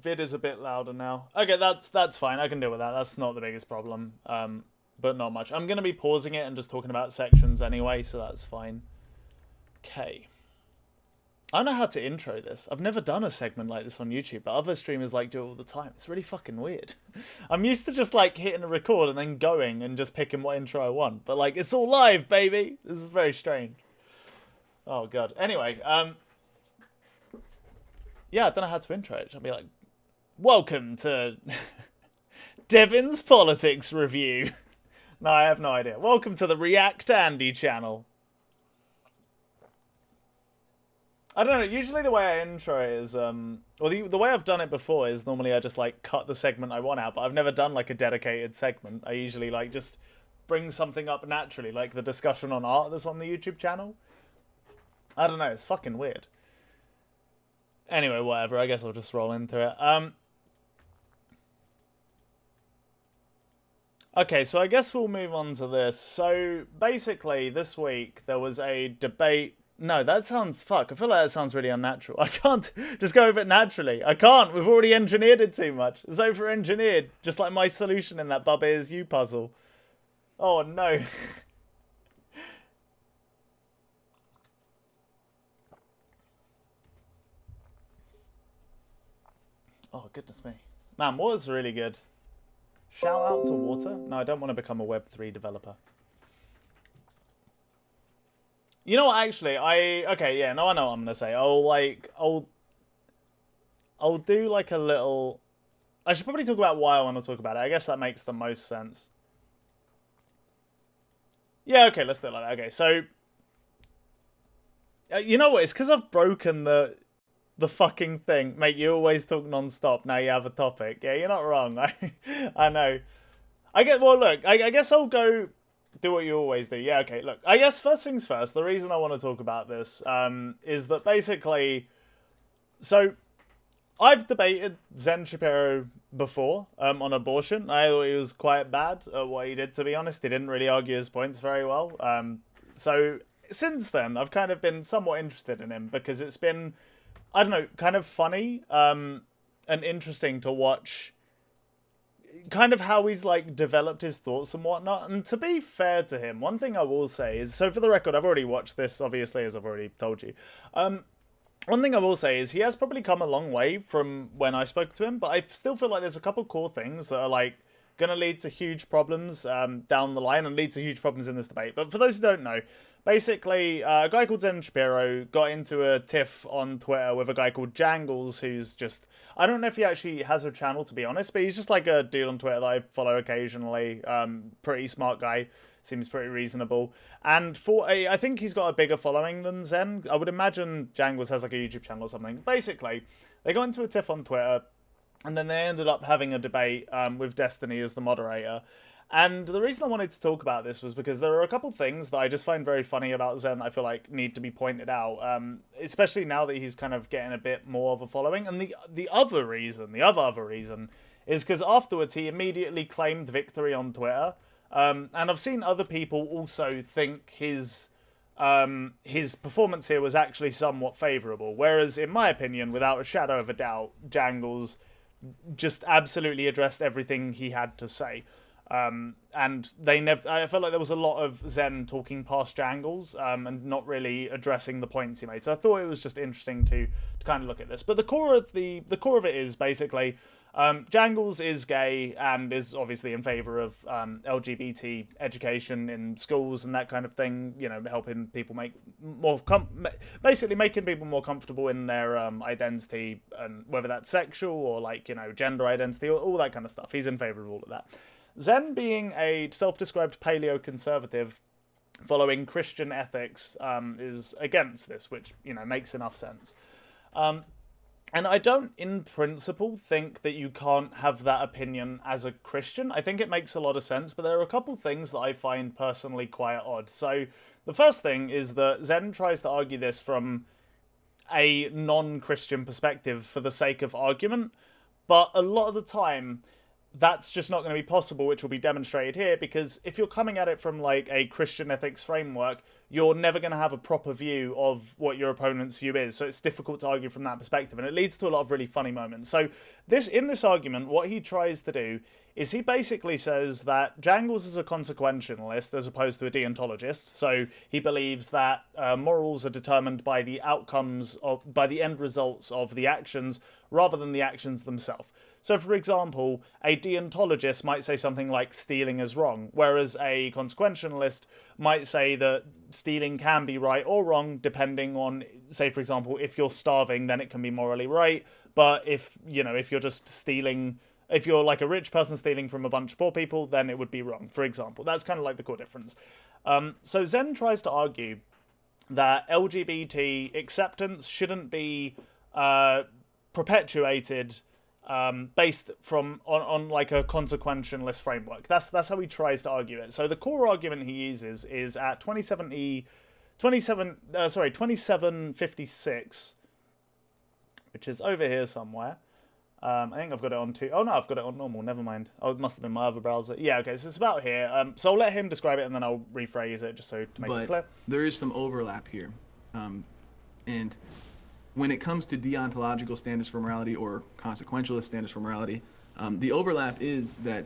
Vid is a bit louder now. Okay, that's fine. I can deal with that. That's not the biggest problem. But not much. I'm going to be pausing it and just talking about sections anyway, so that's fine. Okay. I don't know how to intro this. I've never done a segment like this on YouTube, but other streamers like do it all the time. It's really fucking weird. I'm used to just like hitting a record and then going and just picking what intro I want. But like, it's all live, baby. This is very strange. Oh god. Anyway, yeah, I don't know how to intro it. I'll be like, welcome to Devin's Politics Review. No, I have no idea. Welcome to the React Andy channel. I don't know, usually the way I intro it is, or the way I've done it before is normally I just, like, cut the segment I want out, but I've never done, like, a dedicated segment. I usually, like, just bring something up naturally, like the discussion on art that's on the YouTube channel. I don't know, it's fucking weird. Anyway, whatever, I guess I'll just roll into it. Okay, so I guess we'll move on to this. So, basically, this week, there was a debate. No, that sounds... Fuck, I feel like that sounds really unnatural. I can't just go with it naturally. I can't. We've already engineered it too much. It's over-engineered. Just like my solution in that Bubba Is You puzzle. Oh, no. Oh, goodness me. Man, water's really good. Shout out to water? No, I don't want to become a Web3 developer. You know what, actually, okay, yeah, no, I know what I'm going to say. I'll do, like, a little... I should probably talk about why I want to talk about it. I guess that makes the most sense. Yeah, okay, let's do it like that. Okay, so... you know what, it's because I've broken the fucking thing. Mate, you always talk non-stop, now you have a topic. Yeah, you're not wrong. I know. Well, look, I guess I'll go... Do what you always do. Yeah, okay, look. I guess first things first, the reason I want to talk about this is that basically... So, I've debated Zen Shapiro before on abortion. I thought he was quite bad at what he did, to be honest. He didn't really argue his points very well. So, since then, I've kind of been somewhat interested in him because it's been, I don't know, kind of funny and interesting to watch kind of how he's, like, developed his thoughts and whatnot. And to be fair to him, one thing I will say is, so for the record, I've already watched this, obviously, as I've already told you. One thing I will say is he has probably come a long way from when I spoke to him, but I still feel like there's a couple core things that are, like, going to lead to huge problems down the line and lead to huge problems in this debate. But for those who don't know, basically, a guy called Zen Shapiro got into a tiff on Twitter with a guy called Jangles, who's just... I don't know if he actually has a channel, to be honest, but he's just like a dude on Twitter that I follow occasionally. Pretty smart guy. Seems pretty reasonable. And I think he's got a bigger following than Zen. I would imagine Jangles has like a YouTube channel or something. Basically, they got into a tiff on Twitter, and then they ended up having a debate with Destiny as the moderator. And the reason I wanted to talk about this was because there are a couple things that I just find very funny about Zen that I feel like need to be pointed out, especially now that he's kind of getting a bit more of a following. And the other reason is because afterwards he immediately claimed victory on Twitter. And I've seen other people also think his performance here was actually somewhat favourable. Whereas, in my opinion, without a shadow of a doubt, Jangles just absolutely addressed everything he had to say. And I felt like there was a lot of Zen talking past Jangles, and not really addressing the points he made. So I thought it was just interesting to kind of look at this. But the core of it is basically, Jangles is gay and is obviously in favour of LGBT education in schools and that kind of thing. You know, helping people basically making people more comfortable in their identity, and whether that's sexual or, like, you know, gender identity or all that kind of stuff. He's in favour of all of that. Zen, being a self-described paleo-conservative following Christian ethics, is against this, which, you know, makes enough sense. And I don't, in principle, think that you can't have that opinion as a Christian. I think it makes a lot of sense, but there are a couple things that I find personally quite odd. So, the first thing is that Zen tries to argue this from a non-Christian perspective for the sake of argument, but a lot of the time, that's just not going to be possible, which will be demonstrated here, because if you're coming at it from, like, a Christian ethics framework, you're never going to have a proper view of what your opponent's view is. So it's difficult to argue from that perspective, and it leads to a lot of really funny moments. So in this argument, what he tries to do is he basically says that Jangles is a consequentialist as opposed to a deontologist. So he believes that morals are determined by the by the end results of the actions rather than the actions themselves. So, for example, a deontologist might say something like stealing is wrong, whereas a consequentialist might say that stealing can be right or wrong depending on, say, for example, if you're starving, then it can be morally right. But if you're just stealing, if you're like a rich person stealing from a bunch of poor people, then it would be wrong, for example. That's kind of like the core difference. So Zen tries to argue that LGBT acceptance shouldn't be perpetuated based on like a consequentialist framework. That's how he tries to argue it. So the core argument he uses is at 2756, which is over here somewhere. I think I've got it on oh no, I've got it on normal, never mind. Oh, it must have been my other browser. Yeah, okay, so it's about here. So I'll let him describe it and then I'll rephrase it just so to make it clear. There is some overlap here. And when it comes to deontological standards for morality or consequentialist standards for morality, the overlap is that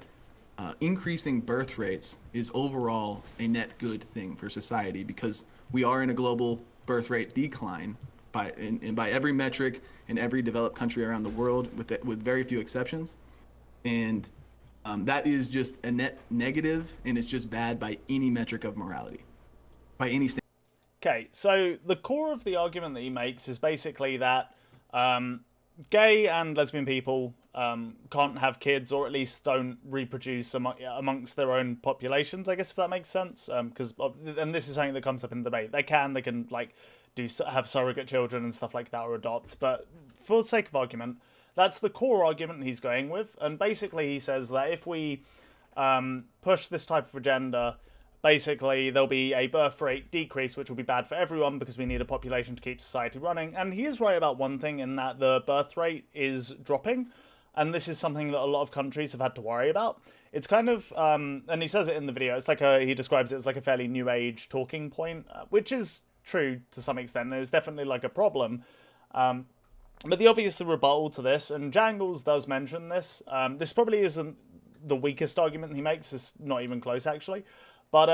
increasing birth rates is overall a net good thing for society because we are in a global birth rate decline by every metric in every developed country around the world with very few exceptions. And that is just a net negative, and it's just bad by any metric of morality, by any standard. Okay, so the core of the argument that he makes is basically that gay and lesbian people can't have kids, or at least don't reproduce amongst their own populations, I guess, if that makes sense. And this is something that comes up in the debate. They can like have surrogate children and stuff like that, or adopt. But for the sake of argument, that's the core argument he's going with. And basically he says that if we push this type of agenda, basically there'll be a birth rate decrease, which will be bad for everyone because we need a population to keep society running. And he is right about one thing, in that the birth rate is dropping. And this is something that a lot of countries have had to worry about. It's kind of, and he says it in the video, it's like he describes it as like a fairly new age talking point, which is true to some extent. It's definitely like a problem. But the obvious rebuttal to this, and Jangles does mention this, this probably isn't the weakest argument he makes, it's not even close actually. But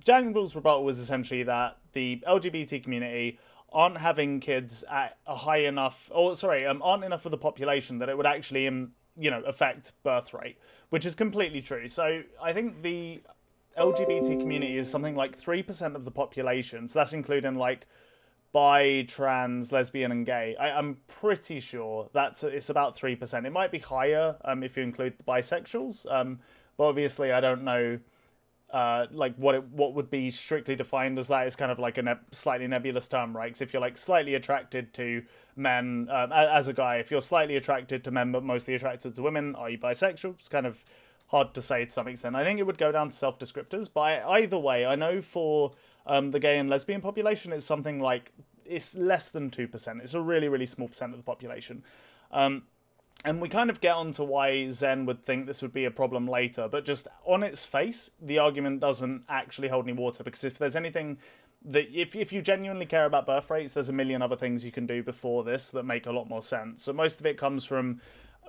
Jangles' rebuttal was essentially that the LGBT community aren't having kids at a high enough, aren't enough of the population that it would actually, affect birth rate, which is completely true. So I think the LGBT community is something like 3% of the population. So that's including like bi, trans, lesbian, and gay. I'm pretty sure it's about 3%. It might be higher if you include the bisexuals. But obviously I don't know. What would be strictly defined as that is kind of like a slightly nebulous term, right? Because if you're like slightly attracted to men as a guy, if you're slightly attracted to men but mostly attracted to women, are you bisexual? It's kind of hard to say to some extent. I think it would go down to self-descriptors, but either way, I know for the gay and lesbian population, it's something like, it's less than 2%. It's a really, really small percent of the population. And we kind of get onto why Zen would think this would be a problem later, but just on its face, the argument doesn't actually hold any water, because if there's anything that, if you genuinely care about birth rates, there's a million other things you can do before this that make a lot more sense. So most of it comes from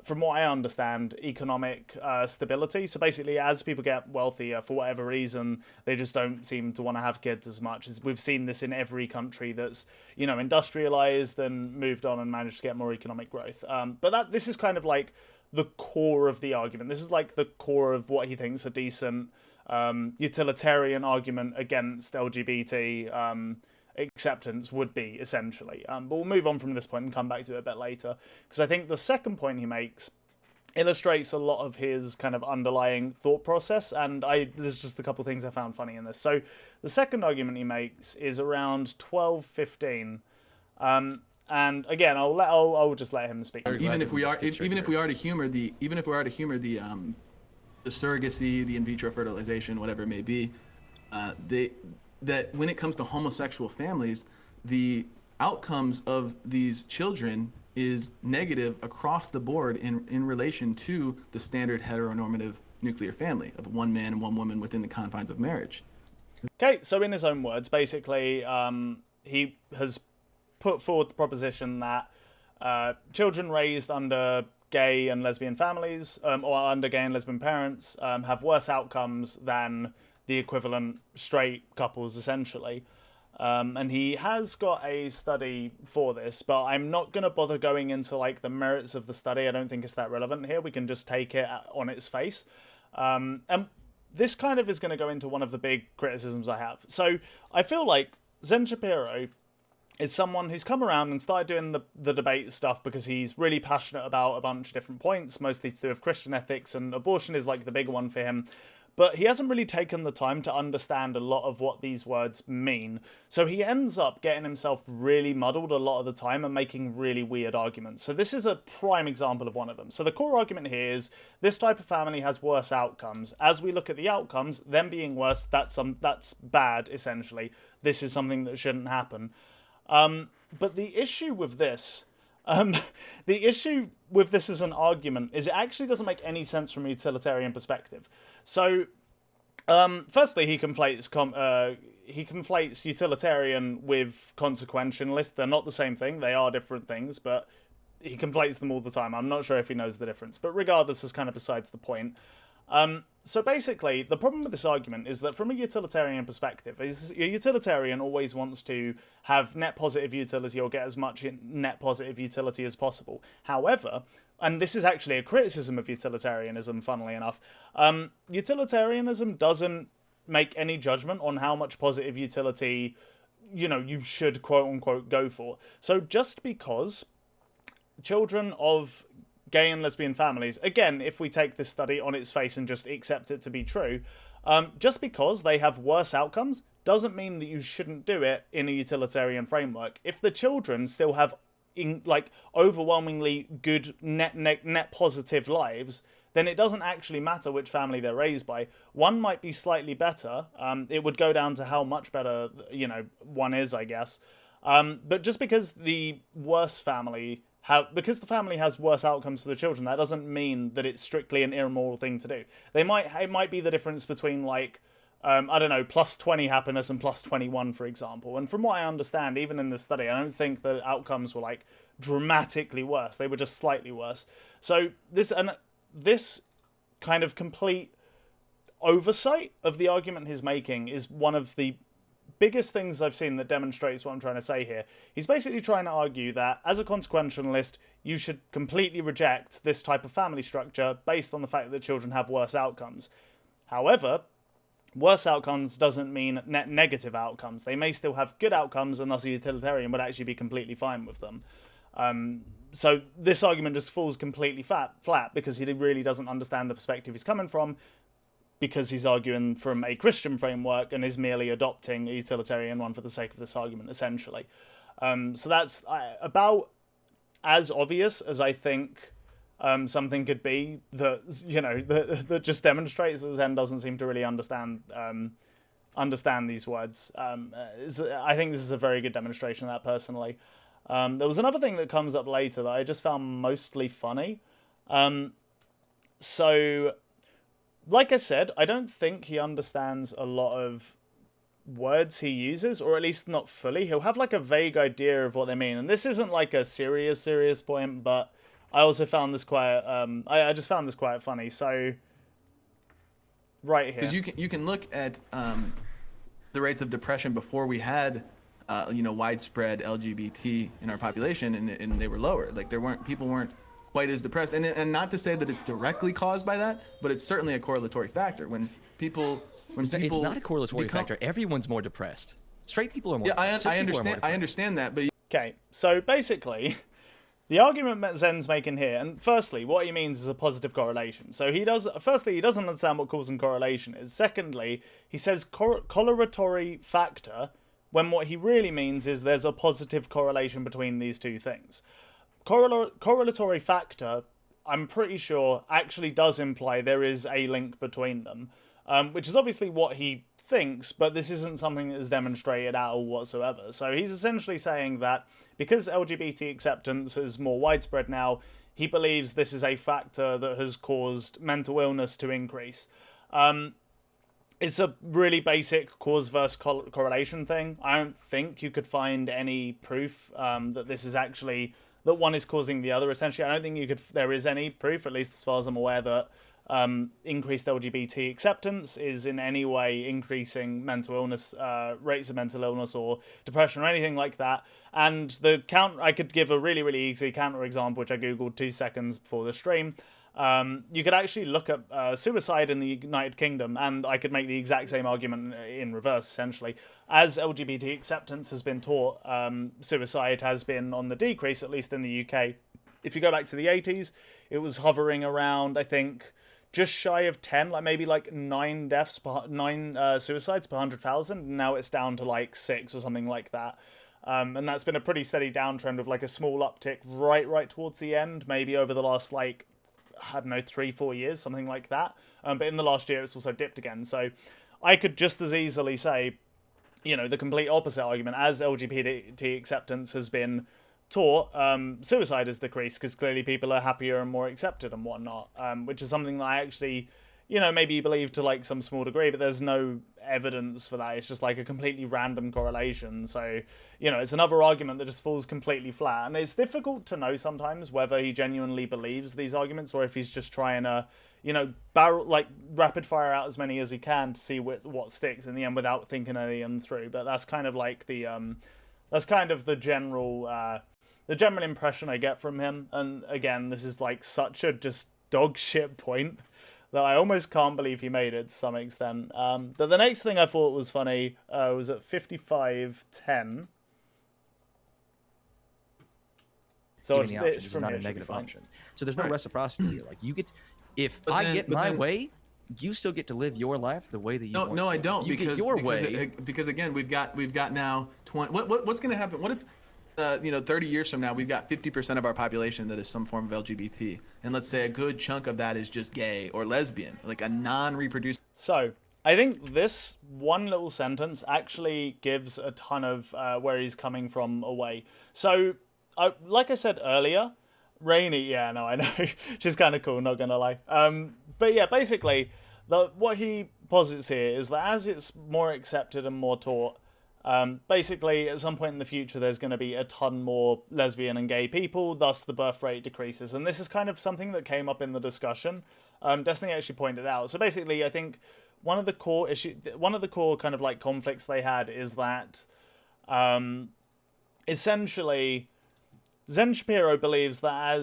what I understand, economic stability. So basically, as people get wealthier, for whatever reason, they just don't seem to want to have kids as much. As we've seen this in every country that's, industrialized and moved on and managed to get more economic growth. But this is kind of like the core of the argument. This is like the core of what he thinks a decent utilitarian argument against LGBT acceptance would be, essentially. But we'll move on from this point and come back to it a bit later, because I think the second point he makes illustrates a lot of his kind of underlying thought process, and there's just a couple things I found funny in this. So the second argument he makes is around 12:15, and again, I'll just let him speak. Even if we are to humor the surrogacy, the in vitro fertilization, whatever it may be, that when it comes to homosexual families, the outcomes of these children is negative across the board in relation to the standard heteronormative nuclear family of one man and one woman within the confines of marriage. Okay, so in his own words, basically, he has put forward the proposition that children raised under gay and lesbian families, or under gay and lesbian parents, have worse outcomes than the equivalent straight couples, essentially. And he has got a study for this, but I'm not going to bother going into like the merits of the study. I don't think it's that relevant here. We can just take it on its face. And this kind of is going to go into one of the big criticisms I have. So I feel like Zen Shapiro is someone who's come around and started doing the debate stuff because he's really passionate about a bunch of different points, mostly to do with Christian ethics, and abortion is like the big one for him. But he hasn't really taken the time to understand a lot of what these words mean. So he ends up getting himself really muddled a lot of the time and making really weird arguments. So this is a prime example of one of them. So the core argument here is this type of family has worse outcomes. As we look at the outcomes, them being worse, that's bad, essentially. This is something that shouldn't happen. But the issue with this... the issue with this as an argument is it actually doesn't make any sense from a utilitarian perspective. So, firstly, he conflates utilitarian with consequentialist. They're not the same thing. They are different things, but he conflates them all the time. I'm not sure if he knows the difference, but regardless, is kind of besides the point. So basically, the problem with this argument is that from a utilitarian perspective, a utilitarian always wants to have net positive utility or get as much net positive utility as possible. However, and this is actually a criticism of utilitarianism, funnily enough, utilitarianism doesn't make any judgment on how much positive utility, you should quote-unquote go for. So just because children of gay and lesbian families, again, if we take this study on its face and just accept it to be true, just because they have worse outcomes doesn't mean that you shouldn't do it in a utilitarian framework. If the children still have overwhelmingly good net positive lives, then it doesn't actually matter which family they're raised by. One might be slightly better. It would go down to how much better one is, I guess. But just because the worse family because the family has worse outcomes for the children, that doesn't mean that it's strictly an immoral thing to do. It might be the difference between I don't know, plus 20 happiness and plus 21, for example. And from what I understand, even in this study, I don't think the outcomes were dramatically worse. They were just slightly worse. So this kind of complete oversight of the argument he's making is one of the biggest things I've seen that demonstrates what I'm trying to say here. He's basically trying to argue that as a consequentialist, you should completely reject this type of family structure based on the fact that children have worse outcomes. However, worse outcomes doesn't mean net negative outcomes. They may still have good outcomes, and thus a utilitarian would actually be completely fine with them. So this argument just falls completely flat because he really doesn't understand the perspective he's coming from, because he's arguing from a Christian framework and is merely adopting a utilitarian one for the sake of this argument, essentially. So that's about as obvious as I think something could be that just demonstrates that Zen doesn't seem to really understand these words. I think this is a very good demonstration of that, personally. There was another thing that comes up later that I just found mostly funny. So, like I said, I don't think he understands a lot of words he uses, or at least not fully. He'll have a vague idea of what they mean, and this isn't a serious point, but I also found this quite I just found this quite funny. So right here, because you can look at the rates of depression before we had widespread LGBT in our population, and they were lower. People weren't quite as depressed, and not to say that it's directly caused by that, but it's certainly a correlatory factor. It's not a correlatory factor. Everyone's more depressed. Straight people are more. Yeah, I understand that, but okay. So basically, the argument that Zen's making here, and firstly, what he means is a positive correlation. So he doesn't understand what cause and correlation is. Secondly, he says correlatory factor, when what he really means is there's a positive correlation between these two things. Correlatory factor, I'm pretty sure, actually does imply there is a link between them, which is obviously what he thinks, but this isn't something that is demonstrated at all whatsoever. So he's essentially saying that because LGBT acceptance is more widespread now, he believes this is a factor that has caused mental illness to increase. it's a really basic cause versus correlation thing. I don't think you could find any proof that this is actually that one is causing the other. Essentially, I don't think there is any proof, at least as far as I'm aware, that increased LGBT acceptance is in any way increasing mental illness rates of mental illness or depression or anything like that. And I could give a really, really easy counter example, which I googled 2 seconds before the stream. You could actually look at suicide in the United Kingdom, and I could make the exact same argument in reverse, essentially. As LGBT acceptance has been taught, suicide has been on the decrease, at least in the UK. If you go back to the 80s, it was hovering around, I think, just shy of 10, like maybe like 9 suicides per 100,000. Now it's down to like 6 or something like that. And that's been a pretty steady downtrend with like a small uptick right towards the end, maybe over the last like, I don't know, 3-4 years, something like that. But in the last year, it's also dipped again. So I could just as easily say, the complete opposite argument. As LGBT acceptance has been taught, suicide has decreased because clearly people are happier and more accepted and whatnot, which is something that I actually, maybe believe to like some small degree, but there's no evidence for that. It's just like a completely random correlation. So, it's another argument that just falls completely flat. And it's difficult to know sometimes whether he genuinely believes these arguments or if he's just trying to, rapid fire out as many as he can to see what sticks in the end without thinking any of them through. But that's kind of like the general impression I get from him. And again, this is like such a just dog shit point that I almost can't believe he made it to some extent. But the next thing I thought was funny was at 55:10. So Giving the option is not a negative option. So there's no reciprocity here. Like if I get my way, you still get to live your life the way that you want to. No, I don't, you because get your way. Because again, we've got now 20. What's going to happen? What if 30 years from now, we've got 50% of our population that is some form of LGBT, and let's say a good chunk of that is just gay or lesbian, like a non-reproducible. So I think this one little sentence actually gives a ton of where he's coming from away. So, like I said earlier, Rainy, yeah, no, I know, she's kind of cool, not gonna lie. But yeah, basically, what he posits here is that as it's more accepted and more taught, basically, at some point in the future, there's going to be a ton more lesbian and gay people, thus the birth rate decreases. And this is kind of something that came up in the discussion. Destiny actually pointed out. So basically, I think one of the core kind of like conflicts they had is that essentially Zen Shapiro believes that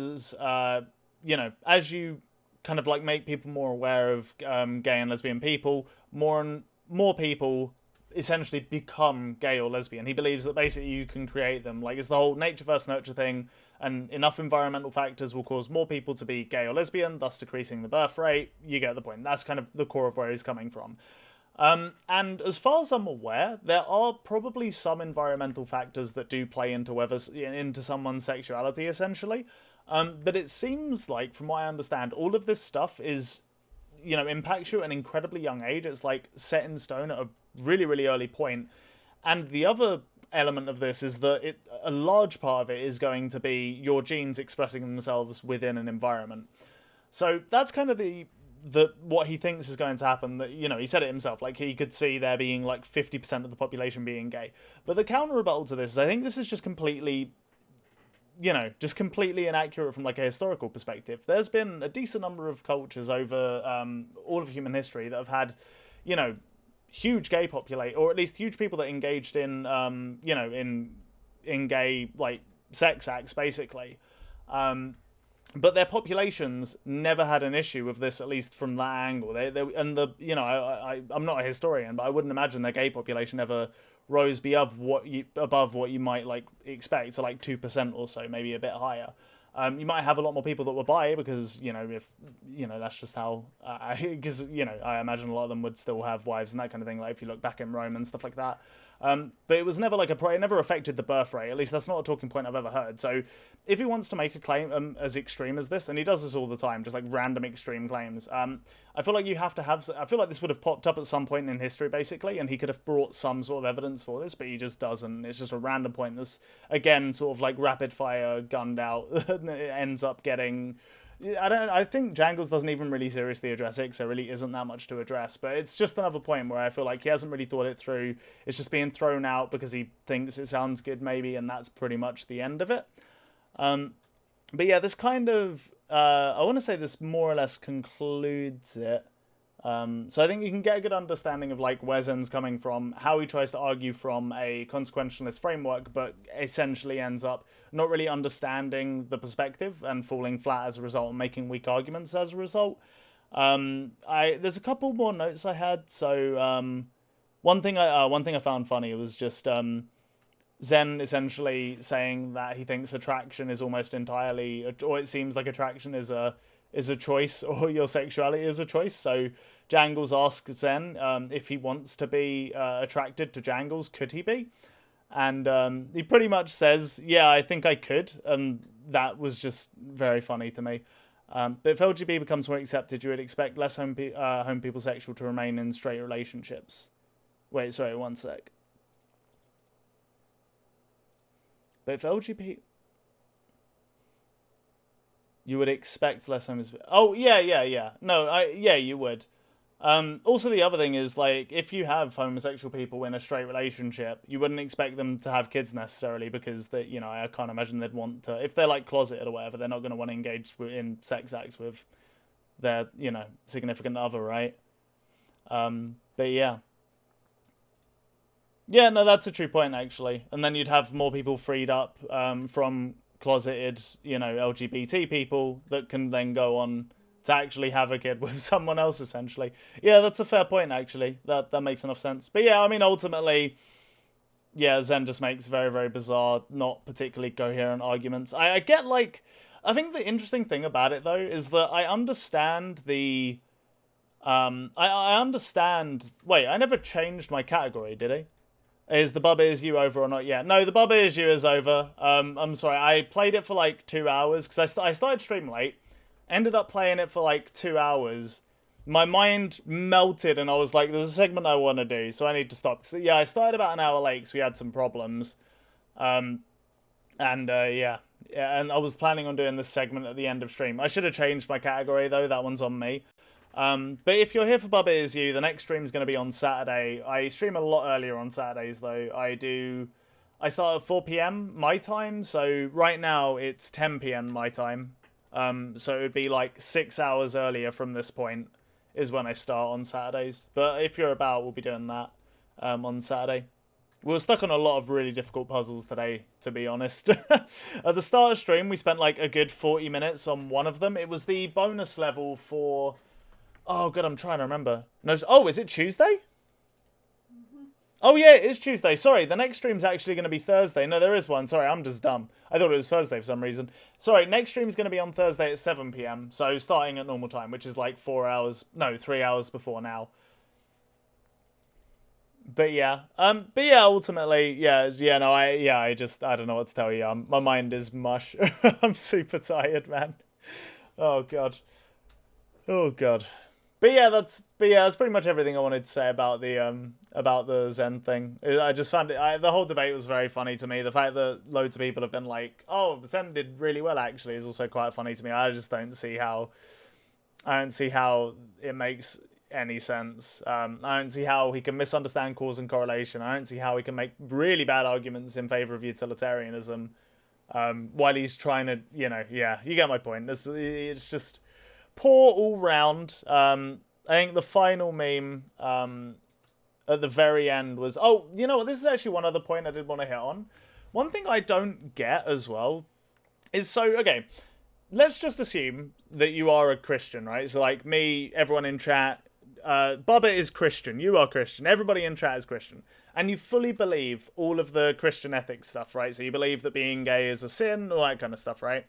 as you kind of like make people more aware of gay and lesbian people, more and more people essentially become gay or lesbian. He believes that basically you can create them. Like, it's the whole nature versus nurture thing, and enough environmental factors will cause more people to be gay or lesbian, thus decreasing the birth rate. You get the point. That's kind of the core of where he's coming from. And as far as I'm aware, there are probably some environmental factors that do play into someone's sexuality, essentially. But it seems like, from what I understand, all of this stuff is, impacts you at an incredibly young age. It's like set in stone at a really, really early point. And the other element of this is that a large part of it is going to be your genes expressing themselves within an environment. So that's kind of what he thinks is going to happen. That, he said it himself, like he could see there being like 50% of the population being gay. But the counter rebuttal to this is I think this is just completely inaccurate from like a historical perspective. There's been a decent number of cultures over all of human history that have had, huge gay population, or at least huge people that engaged in, in gay like sex acts, basically. But their populations never had an issue with this, at least from that angle. I'm not a historian, but I wouldn't imagine their gay population ever rose above what you might like expect, so like 2% or so, maybe a bit higher. You might have a lot more people that were bi because, if that's just how, because, I imagine a lot of them would still have wives and that kind of thing, like if you look back in Rome and stuff like that. But it was never like it never affected the birth rate. At least that's not a talking point I've ever heard. So if he wants to make a claim as extreme as this, and he does this all the time, just like random extreme claims, I feel like I feel like this would have popped up at some point in history, basically, and he could have brought some sort of evidence for this, but he just doesn't. It's just a random point that's, again, sort of like rapid fire gunned out. It ends up getting, I think Jangles doesn't even really seriously address it, because there really isn't that much to address. But it's just another point where I feel like he hasn't really thought it through. It's just being thrown out because he thinks it sounds good, maybe, and that's pretty much the end of it. But yeah, this kind of, I want to say this more or less concludes it. So I think you can get a good understanding of like where Zen's coming from, how he tries to argue from a consequentialist framework, but essentially ends up not really understanding the perspective and falling flat as a result and making weak arguments as a result. There's a couple more notes I had. So one thing I found funny was just Zen essentially saying that he thinks attraction is almost entirely, or it seems like attraction is a choice, or your sexuality is a choice. So Jangles asks Zen if he wants to be attracted to Jangles, could he be? And he pretty much says, yeah, I think I could. And that was just very funny to me. But if LGB becomes more accepted, you would expect less home people sexual to remain in straight relationships. Wait, sorry, one sec. But if LGBT... You would expect less homosexual... Oh, yeah. No, yeah, you would. Also, the other thing is, like, if you have homosexual people in a straight relationship, you wouldn't expect them to have kids necessarily, because, they, you know, I can't imagine they'd want to... If they're, like, closeted or whatever, they're not going to want to engage in sex acts with their, you know, significant other, right? But, yeah. Yeah, no, that's a true point, actually. And then you'd have more people freed up from closeted, you know, LGBT people that can then go on to actually have a kid with someone else, essentially. Yeah, that's a fair point, actually. That makes enough sense. But yeah, I mean, ultimately, yeah, Zen just makes very, very bizarre, not particularly coherent arguments. I get, like... I think the interesting thing about it, though, is that I understand the... I understand... Wait, I never changed my category, did I? Is the Bubba Is You over or not yet? No, the Bubba Is You is over. I'm sorry, I played it for like 2 hours, because I started stream late, ended up playing it for like 2 hours. My mind melted, and I was like, there's a segment I want to do, so I need to stop. So, yeah, I started about an hour late, because we had some problems. Yeah, and I was planning on doing this segment at the end of stream. I should have changed my category, though. That one's on me. But if you're here for Bubba Is You, the next stream is going to be on Saturday. I stream a lot earlier on Saturdays, though. I start at 4 p.m. my time, so right now it's 10 p.m. my time. So it would be like 6 hours earlier from this point is when I start on Saturdays. But if you're about, we'll be doing that on Saturday. We were stuck on a lot of really difficult puzzles today, to be honest. At the start of stream, we spent like a good 40 minutes on one of them. It was the bonus level for... Oh, God, I'm trying to remember. No, oh, is it Tuesday? Mm-hmm. Oh, yeah, it is Tuesday. Sorry, the next stream's actually going to be Thursday. No, there is one. Sorry, I'm just dumb. I thought it was Thursday for some reason. Sorry, next stream's going to be on Thursday at 7 p.m. So starting at normal time, which is like 3 hours before now. But yeah, ultimately, I don't know what to tell you. My mind is mush. I'm super tired, man. Oh, God. But yeah, that's pretty much everything I wanted to say about the Zen thing. I just found the whole debate was very funny to me. The fact that loads of people have been like, "Oh, Zen did really well," actually, is also quite funny to me. I just don't see how it makes any sense. I don't see how he can misunderstand cause and correlation. I don't see how he can make really bad arguments in favor of utilitarianism while he's trying to, you get my point. It's just poor all round. I think the final meme at the very end was... Oh, you know what? This is actually one other point I did want to hit on. One thing I don't get as well is... So, okay, let's just assume that you are a Christian, right? So, like me, everyone in chat... Bubba is Christian, you are Christian, everybody in chat is Christian. And you fully believe all of the Christian ethics stuff, right? So you believe that being gay is a sin, all that kind of stuff, right?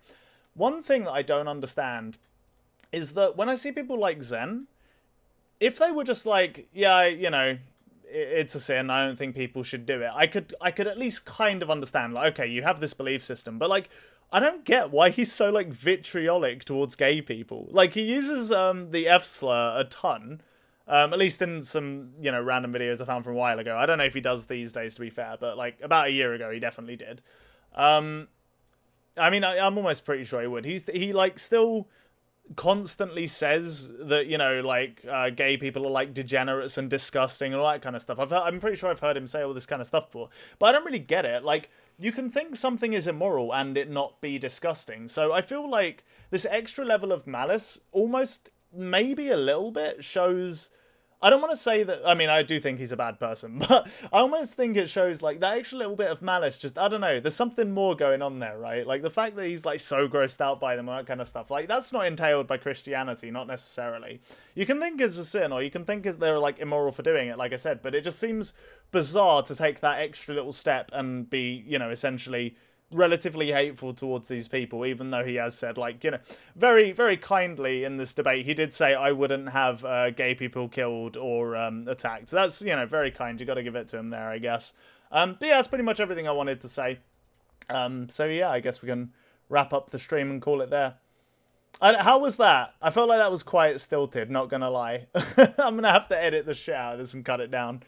One thing that I don't understand... is that when I see people like Zen, if they were just like, yeah, it's a sin, I don't think people should do it, I could at least kind of understand, like, okay, you have this belief system, but, like, I don't get why he's so, like, vitriolic towards gay people. Like, he uses the F slur a ton, at least in some, random videos I found from a while ago. I don't know if he does these days, to be fair, but, like, about a year ago, he definitely did. I mean, I'm almost pretty sure he would. He like, still... constantly says that, you know, like, gay people are, like, degenerates and disgusting and all that kind of stuff. I'm pretty sure I've heard him say all this kind of stuff before, but I don't really get it. Like, you can think something is immoral and it not be disgusting. So I feel like this extra level of malice almost maybe a little bit shows... I don't want to say that... I mean, I do think he's a bad person, but I almost think it shows, like, that extra little bit of malice. Just, I don't know, there's something more going on there, right? Like, the fact that he's, like, so grossed out by them and that kind of stuff. Like, that's not entailed by Christianity, not necessarily. You can think it's a sin, or you can think they're, like, immoral for doing it, like I said, but it just seems bizarre to take that extra little step and be, you know, essentially... relatively hateful towards these people, even though he has said, like, you know, very, very kindly in this debate, he did say, I wouldn't have gay people killed or attacked. So that's, you know, very kind. You got to give it to him there, I guess. But yeah, that's pretty much everything I wanted to say. So yeah, I guess we can wrap up the stream and call it there. How was that? I felt like that was quite stilted, not gonna lie. I'm gonna have to edit the shit out of this and cut it down.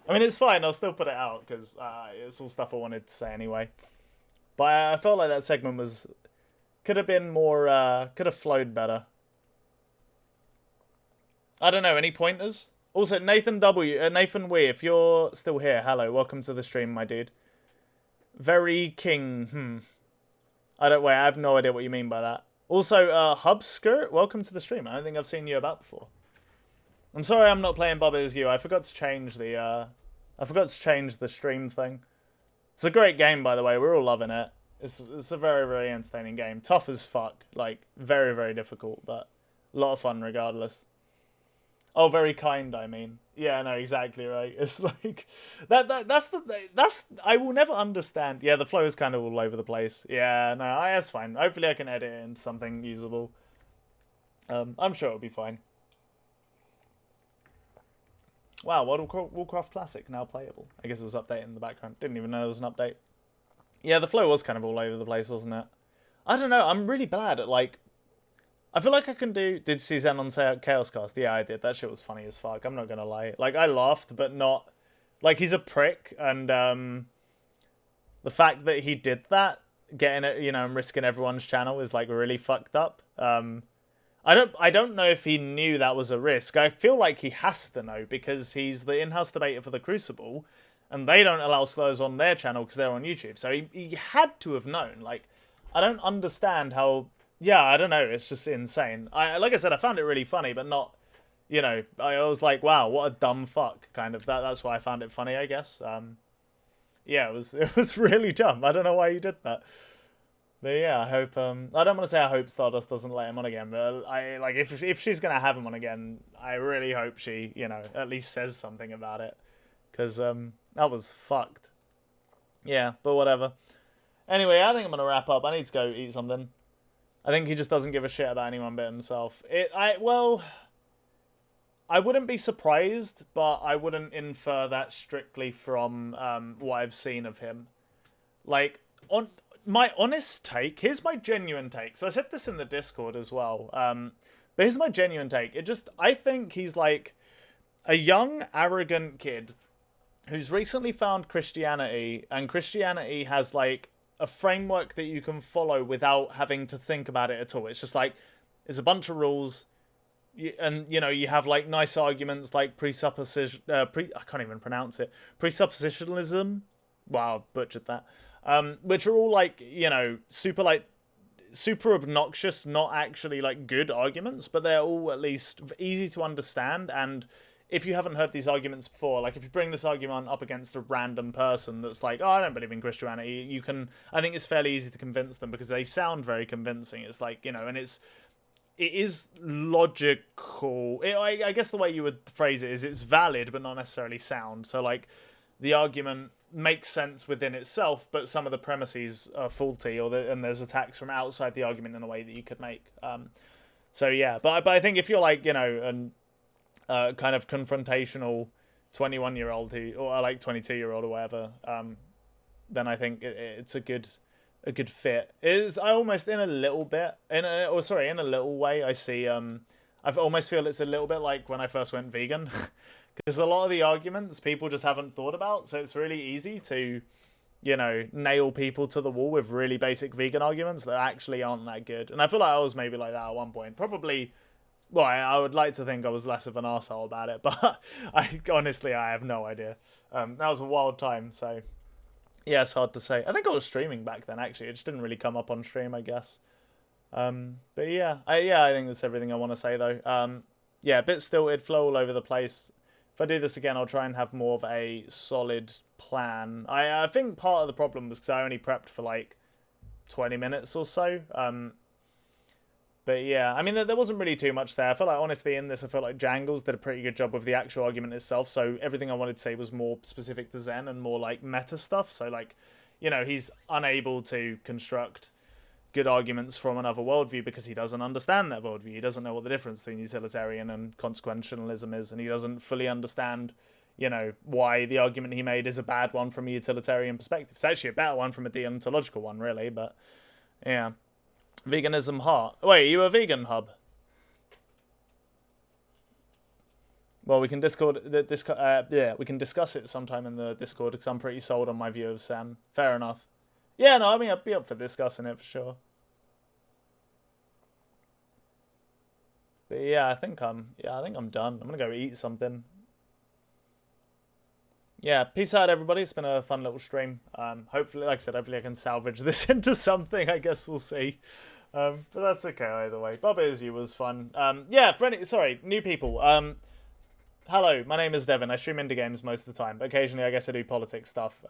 I mean, it's fine. I'll still put it out because it's all stuff I wanted to say anyway. But I felt like that segment could have been more, could have flowed better. I don't know, any pointers? Also, Nathan Wee, if you're still here, hello, welcome to the stream, my dude. Very king, I have no idea what you mean by that. Also, Hubskirt, welcome to the stream. I don't think I've seen you about before. I'm sorry I'm not playing Bubba Is You. I forgot to change the, stream thing. It's a great game, by the way. We're all loving it. It's a very, very entertaining game. Tough as fuck. Like, very, very difficult, but a lot of fun regardless. Oh, very kind, I mean. Yeah, no, exactly right. It's like... That's I will never understand. Yeah, the flow is kind of all over the place. Yeah, no, that's fine. Hopefully I can edit it into something usable. I'm sure it'll be fine. Wow, World of Warcraft Classic now playable. I guess it was updating in the background. Didn't even know there was an update. Yeah, the flow was kind of all over the place, wasn't it? I don't know. I'm really bad at, like... I feel like I can do... Did you see Zen on Chaos Cast? Yeah, I did. That shit was funny as fuck. I'm not going to lie. Like, I laughed, but not... Like, he's a prick, and the fact that he did that, getting it, you know, and risking everyone's channel is, like, really fucked up. I don't know if he knew that was a risk. I feel like he has to know because he's the in-house debater for the Crucible and they don't allow slurs on their channel because they're on YouTube. So he had to have known. Like, I don't understand how... Yeah, I don't know. It's just insane. Like I said, I found it really funny, but not... You know, I was like, wow, what a dumb fuck. Kind of. That's why I found it funny, I guess. Yeah, it was really dumb. I don't know why you did that. But yeah, I hope, I don't want to say I hope Stardust doesn't let him on again, but if she's going to have him on again, I really hope she, you know, at least says something about it. Because, that was fucked. Yeah, but whatever. Anyway, I think I'm going to wrap up. I need to go eat something. I think he just doesn't give a shit about anyone but himself. Well, I wouldn't be surprised, but I wouldn't infer that strictly from, what I've seen of him. Like, my honest take, here's my genuine take. So I said this in the Discord as well. But here's my genuine take. I think he's like a young, arrogant kid who's recently found Christianity, and Christianity has like a framework that you can follow without having to think about it at all. It's just like, there's a bunch of rules, and you know, you have like nice arguments like presupposition, I can't even pronounce it, presuppositionalism. Wow, butchered that. Which are all like, you know, super obnoxious, not actually like good arguments, but they're all at least easy to understand. And if you haven't heard these arguments before, like if you bring this argument up against a random person that's like, oh, I don't believe in Christianity, I think it's fairly easy to convince them because they sound very convincing. It's like, you know, and it is logical. I guess the way you would phrase it is it's valid, but not necessarily sound. So like the argument makes sense within itself, but some of the premises are faulty, and there's attacks from outside the argument in a way that you could make. So yeah, but I think if you're like, you know, an kind of confrontational 21-year-old or like 22-year-old or whatever, then I think it's a good fit. I almost in a little way I see I almost feel it's a little bit like when I first went vegan. Because a lot of the arguments people just haven't thought about, so it's really easy to you know, nail people to the wall with really basic vegan arguments that actually aren't that good. And I feel like I was maybe like that at one point. Probably, well, I would like to think I was less of an arsehole about it, but I honestly, I have no idea. That was a wild time, so yeah, it's hard to say. I think I was streaming back then, actually. It just didn't really come up on stream, I guess. But yeah, I think that's everything I want to say, though. Yeah, a bit stilted, flow all over the place. If I do this again, I'll try and have more of a solid plan. I think part of the problem was because I only prepped for like 20 minutes or so. But yeah, I mean, there wasn't really too much there. I feel like, honestly, in this, I feel like Jangles did a pretty good job with the actual argument itself. So everything I wanted to say was more specific to Zen and more like meta stuff. So like, you know, he's unable to construct good arguments from another worldview because he doesn't understand that worldview. He doesn't know what the difference between utilitarian and consequentialism is, and he doesn't fully understand, you know, why the argument he made is a bad one from a utilitarian perspective. It's actually a better one from a deontological one, really, but yeah. Veganism heart. Wait, are you a vegan, Hub? Well, we can we can discuss it sometime in the Discord because I'm pretty sold on my view of Sen. Fair enough. Yeah, no, I mean, I'd be up for discussing it for sure. But yeah, I think I'm done. I'm gonna go eat something. Yeah, peace out, everybody. It's been a fun little stream. Hopefully, like I said, hopefully I can salvage this into something. I guess we'll see. But that's okay either way. Bob Is You was fun. Yeah, for new people. Hello, my name is Devin. I stream indie games most of the time, but occasionally I guess I do politics stuff.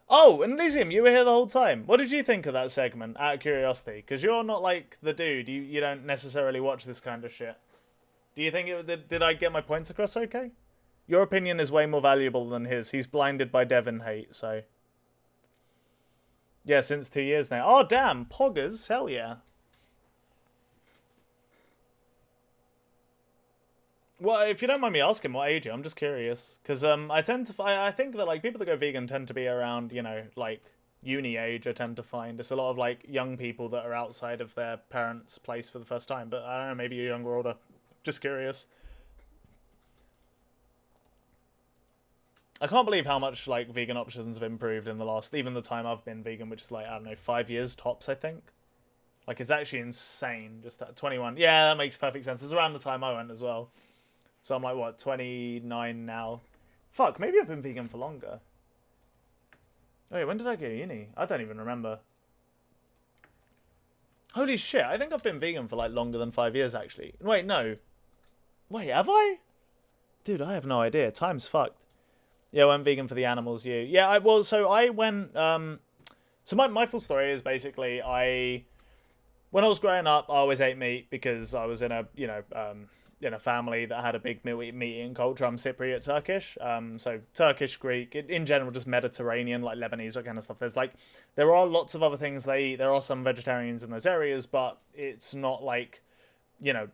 Oh, and Elysium, you were here the whole time. What did you think of that segment, out of curiosity? Because you're not like the dude. You don't necessarily watch this kind of shit. Do you think did I get my points across okay? Your opinion is way more valuable than his. He's blinded by Devin hate, so. Yeah, since 2 years now. Oh, damn. Poggers. Hell yeah. Well, if you don't mind me asking, what age are you? I'm just curious. Because I think that like people that go vegan tend to be around, you know, like uni age, I tend to find. It's a lot of like young people that are outside of their parents' place for the first time. But I don't know, maybe you're younger or older. Just curious. I can't believe how much like vegan options have improved in the last, even the time I've been vegan, which is like, I don't know, 5 years tops, I think. Like, it's actually insane. Just at 21. Yeah, that makes perfect sense. It's around the time I went as well. So I'm like, what, 29 now? Fuck, maybe I've been vegan for longer. Oh, yeah, when did I go to uni? I don't even remember. Holy shit, I think I've been vegan for like longer than 5 years, actually. Wait, no. Wait, have I? Dude, I have no idea. Time's fucked. Yeah, I went vegan for the animals, you. Yeah, I went, so my full story is basically, when I was growing up, I always ate meat because I was in a, you know, in a family that had a big meat eating culture. I'm Cypriot Turkish, so Turkish, Greek, in general, just Mediterranean, like Lebanese, that kind of stuff. There are lots of other things they eat. There are some vegetarians in those areas, but it's not like, you know,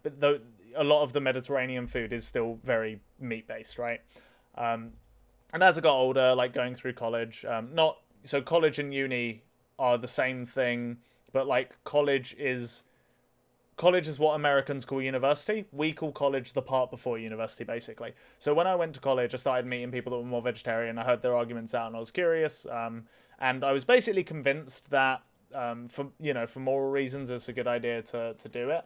a lot of the Mediterranean food is still very meat-based, right? And as I got older, like going through college, so college and uni are the same thing, but like college is what Americans call university. We call college the part before university, basically. So when I went to college, I started meeting people that were more vegetarian. I heard their arguments out, and I was curious. And I was basically convinced that, for moral reasons, it's a good idea to do it.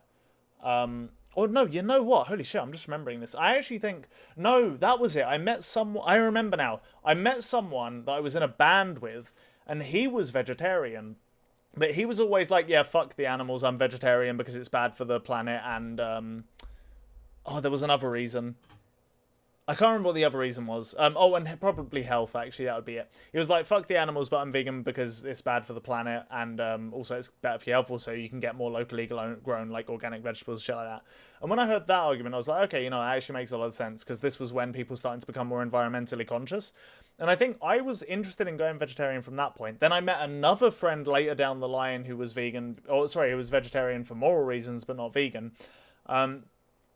Oh, no, you know what? Holy shit, I'm just remembering this. I actually think... No, that was it. I remember now. I met someone that I was in a band with, and he was vegetarian. But he was always like, yeah, fuck the animals, I'm vegetarian because it's bad for the planet, and... there was another reason. I can't remember what the other reason was. And probably health, actually, that would be it. He was like, fuck the animals, but I'm vegan because it's bad for the planet, and also it's better for your health, also you can get more locally grown, like, organic vegetables, shit like that. And when I heard that argument, I was like, okay, you know, that actually makes a lot of sense, because this was when people started to become more environmentally conscious. And I think I was interested in going vegetarian from that point. Then I met another friend later down the line who was who was vegetarian for moral reasons, but not vegan.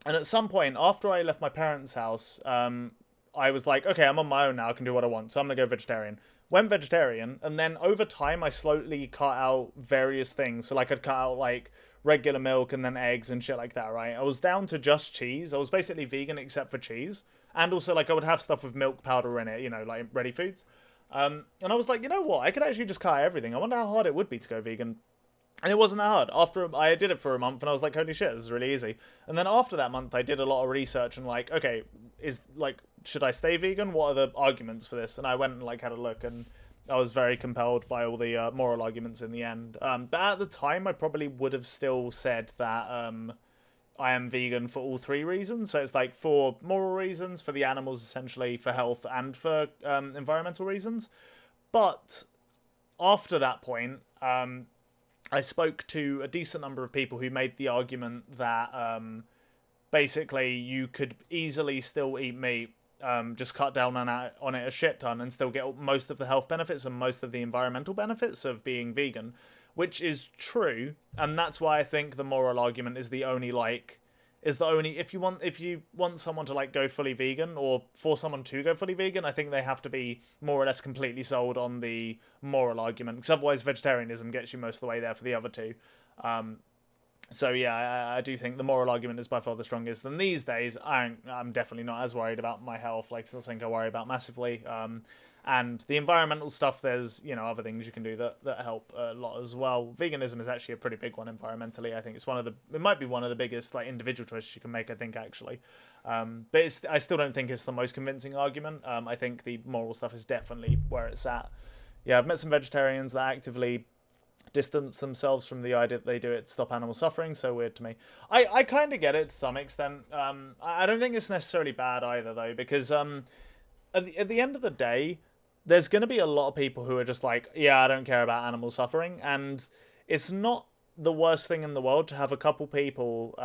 And at some point, after I left my parents' house, I was like, okay, I'm on my own now, I can do what I want, so I'm going to go vegetarian. Went vegetarian, and then over time, I slowly cut out various things. So, like, I'd cut out, like, regular milk and then eggs and shit like that, right? I was down to just cheese. I was basically vegan except for cheese. And also, like, I would have stuff with milk powder in it, you know, like, ready foods. And I was like, you know what? I could actually just cut out everything. I wonder how hard it would be to go vegan. And it wasn't that hard. After I did it for a month, and I was like, holy shit, this is really easy. And then after that month, I did a lot of research and like, okay, should I stay vegan? What are the arguments for this? And I went and like had a look, and I was very compelled by all the moral arguments in the end. But at the time, I probably would have still said that I am vegan for all three reasons. So it's like for moral reasons, for the animals essentially, for health, and for environmental reasons. But after that point, I spoke to a decent number of people who made the argument that basically you could easily still eat meat, just cut down on it a shit ton and still get most of the health benefits and most of the environmental benefits of being vegan, which is true. And that's why I think the moral argument is the only if you want someone to like go fully vegan, or for someone to go fully vegan, I think they have to be more or less completely sold on the moral argument, because otherwise vegetarianism gets you most of the way there for the other two. So yeah, I do think the moral argument is by far the strongest. And these days, I'm definitely not as worried about my health. Like, still something I worry about massively. And the environmental stuff, there's, other things you can do that help a lot as well. Veganism is actually a pretty big one environmentally. I think it might be one of the biggest like individual choices you can make, I think, actually. But I still don't think it's the most convincing argument. I think the moral stuff is definitely where it's at. Yeah, I've met some vegetarians that actively distance themselves from the idea that they do it to stop animal suffering. So weird to me. I kind of get it to some extent. I don't think it's necessarily bad either, though, because at the end of the day, there's going to be a lot of people who are just like, yeah, I don't care about animal suffering. And it's not the worst thing in the world to have a couple people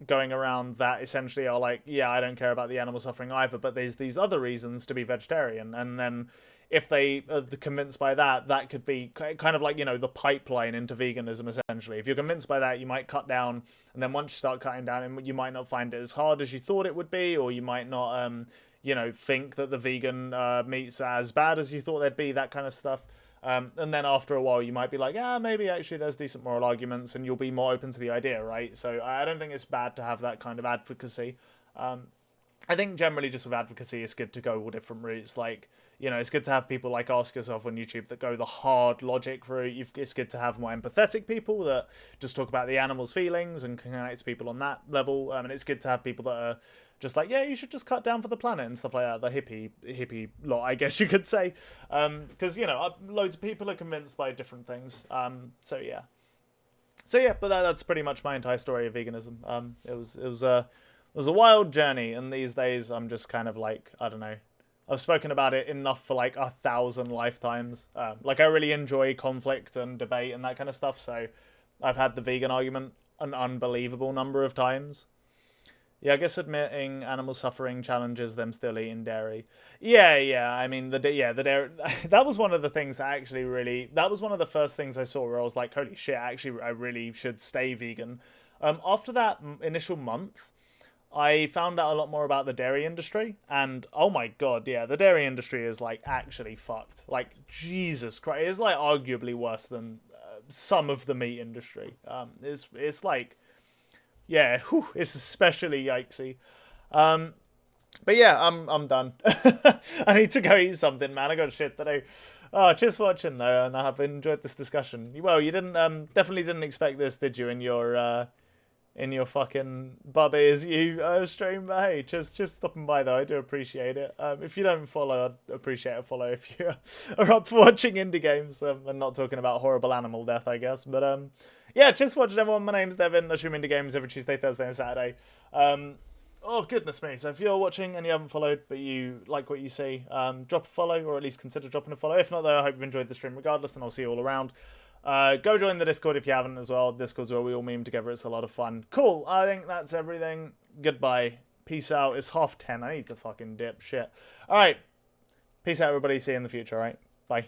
going around that essentially are like, yeah, I don't care about the animal suffering either, but there's these other reasons to be vegetarian. And then if they are convinced by that, that could be kind of like, the pipeline into veganism, essentially. If you're convinced by that, you might cut down, and then once you start cutting down, you might not find it as hard as you thought it would be, or you might not think that the vegan meats are as bad as you thought they'd be, that kind of stuff. And then after a while, you might be like, maybe actually there's decent moral arguments, and you'll be more open to the idea, right? So I don't think it's bad to have that kind of advocacy. I think generally just with advocacy, it's good to go all different routes. Like, it's good to have people like Ask Yourself on YouTube that go the hard logic route. It's good to have more empathetic people that just talk about the animals' feelings and connect to people on that level. And it's good to have people that are just like, yeah, you should just cut down for the planet and stuff like that. The hippie lot, I guess you could say. Because, loads of people are convinced by different things. So yeah, but that's pretty much my entire story of veganism. It was a wild journey, and these days I'm just kind of like, I don't know. I've spoken about it enough for like 1,000 lifetimes. I really enjoy conflict and debate and that kind of stuff, so I've had the vegan argument an unbelievable number of times. Yeah, I guess admitting animal suffering challenges them still eating dairy. Yeah. I mean, the dairy. That was one of the things that was one of the first things I saw where I was like, holy shit, actually, I really should stay vegan. After that initial month, I found out a lot more about the dairy industry, and oh my god, yeah, the dairy industry is like actually fucked. Like, Jesus Christ, it's like arguably worse than some of the meat industry. It's like, yeah, it's especially yikesy. But yeah, I'm done. I need to go eat something, man. I got shit to do. Oh, cheers for watching though, and I have enjoyed this discussion. Well, you didn't definitely didn't expect this, did you? In your fucking Bub Is You stream, but hey, just stopping by though, I do appreciate it. If you don't follow, I'd appreciate a follow if you are up for watching indie games and not talking about horrible animal death, I guess. But yeah, just watching everyone. My name's Devin. I stream indie games every Tuesday, Thursday, and Saturday. Oh goodness me! So if you're watching and you haven't followed, but you like what you see, drop a follow, or at least consider dropping a follow. If not, though, I hope you've enjoyed the stream regardless, and I'll see you all around. Go join the Discord if you haven't as well. Discord's where we all meme together. It's a lot of fun. Cool. I think that's everything. Goodbye. Peace out. It's 10:30. I need to fucking dip. Shit. All right. Peace out, everybody. See you in the future. All right. Bye.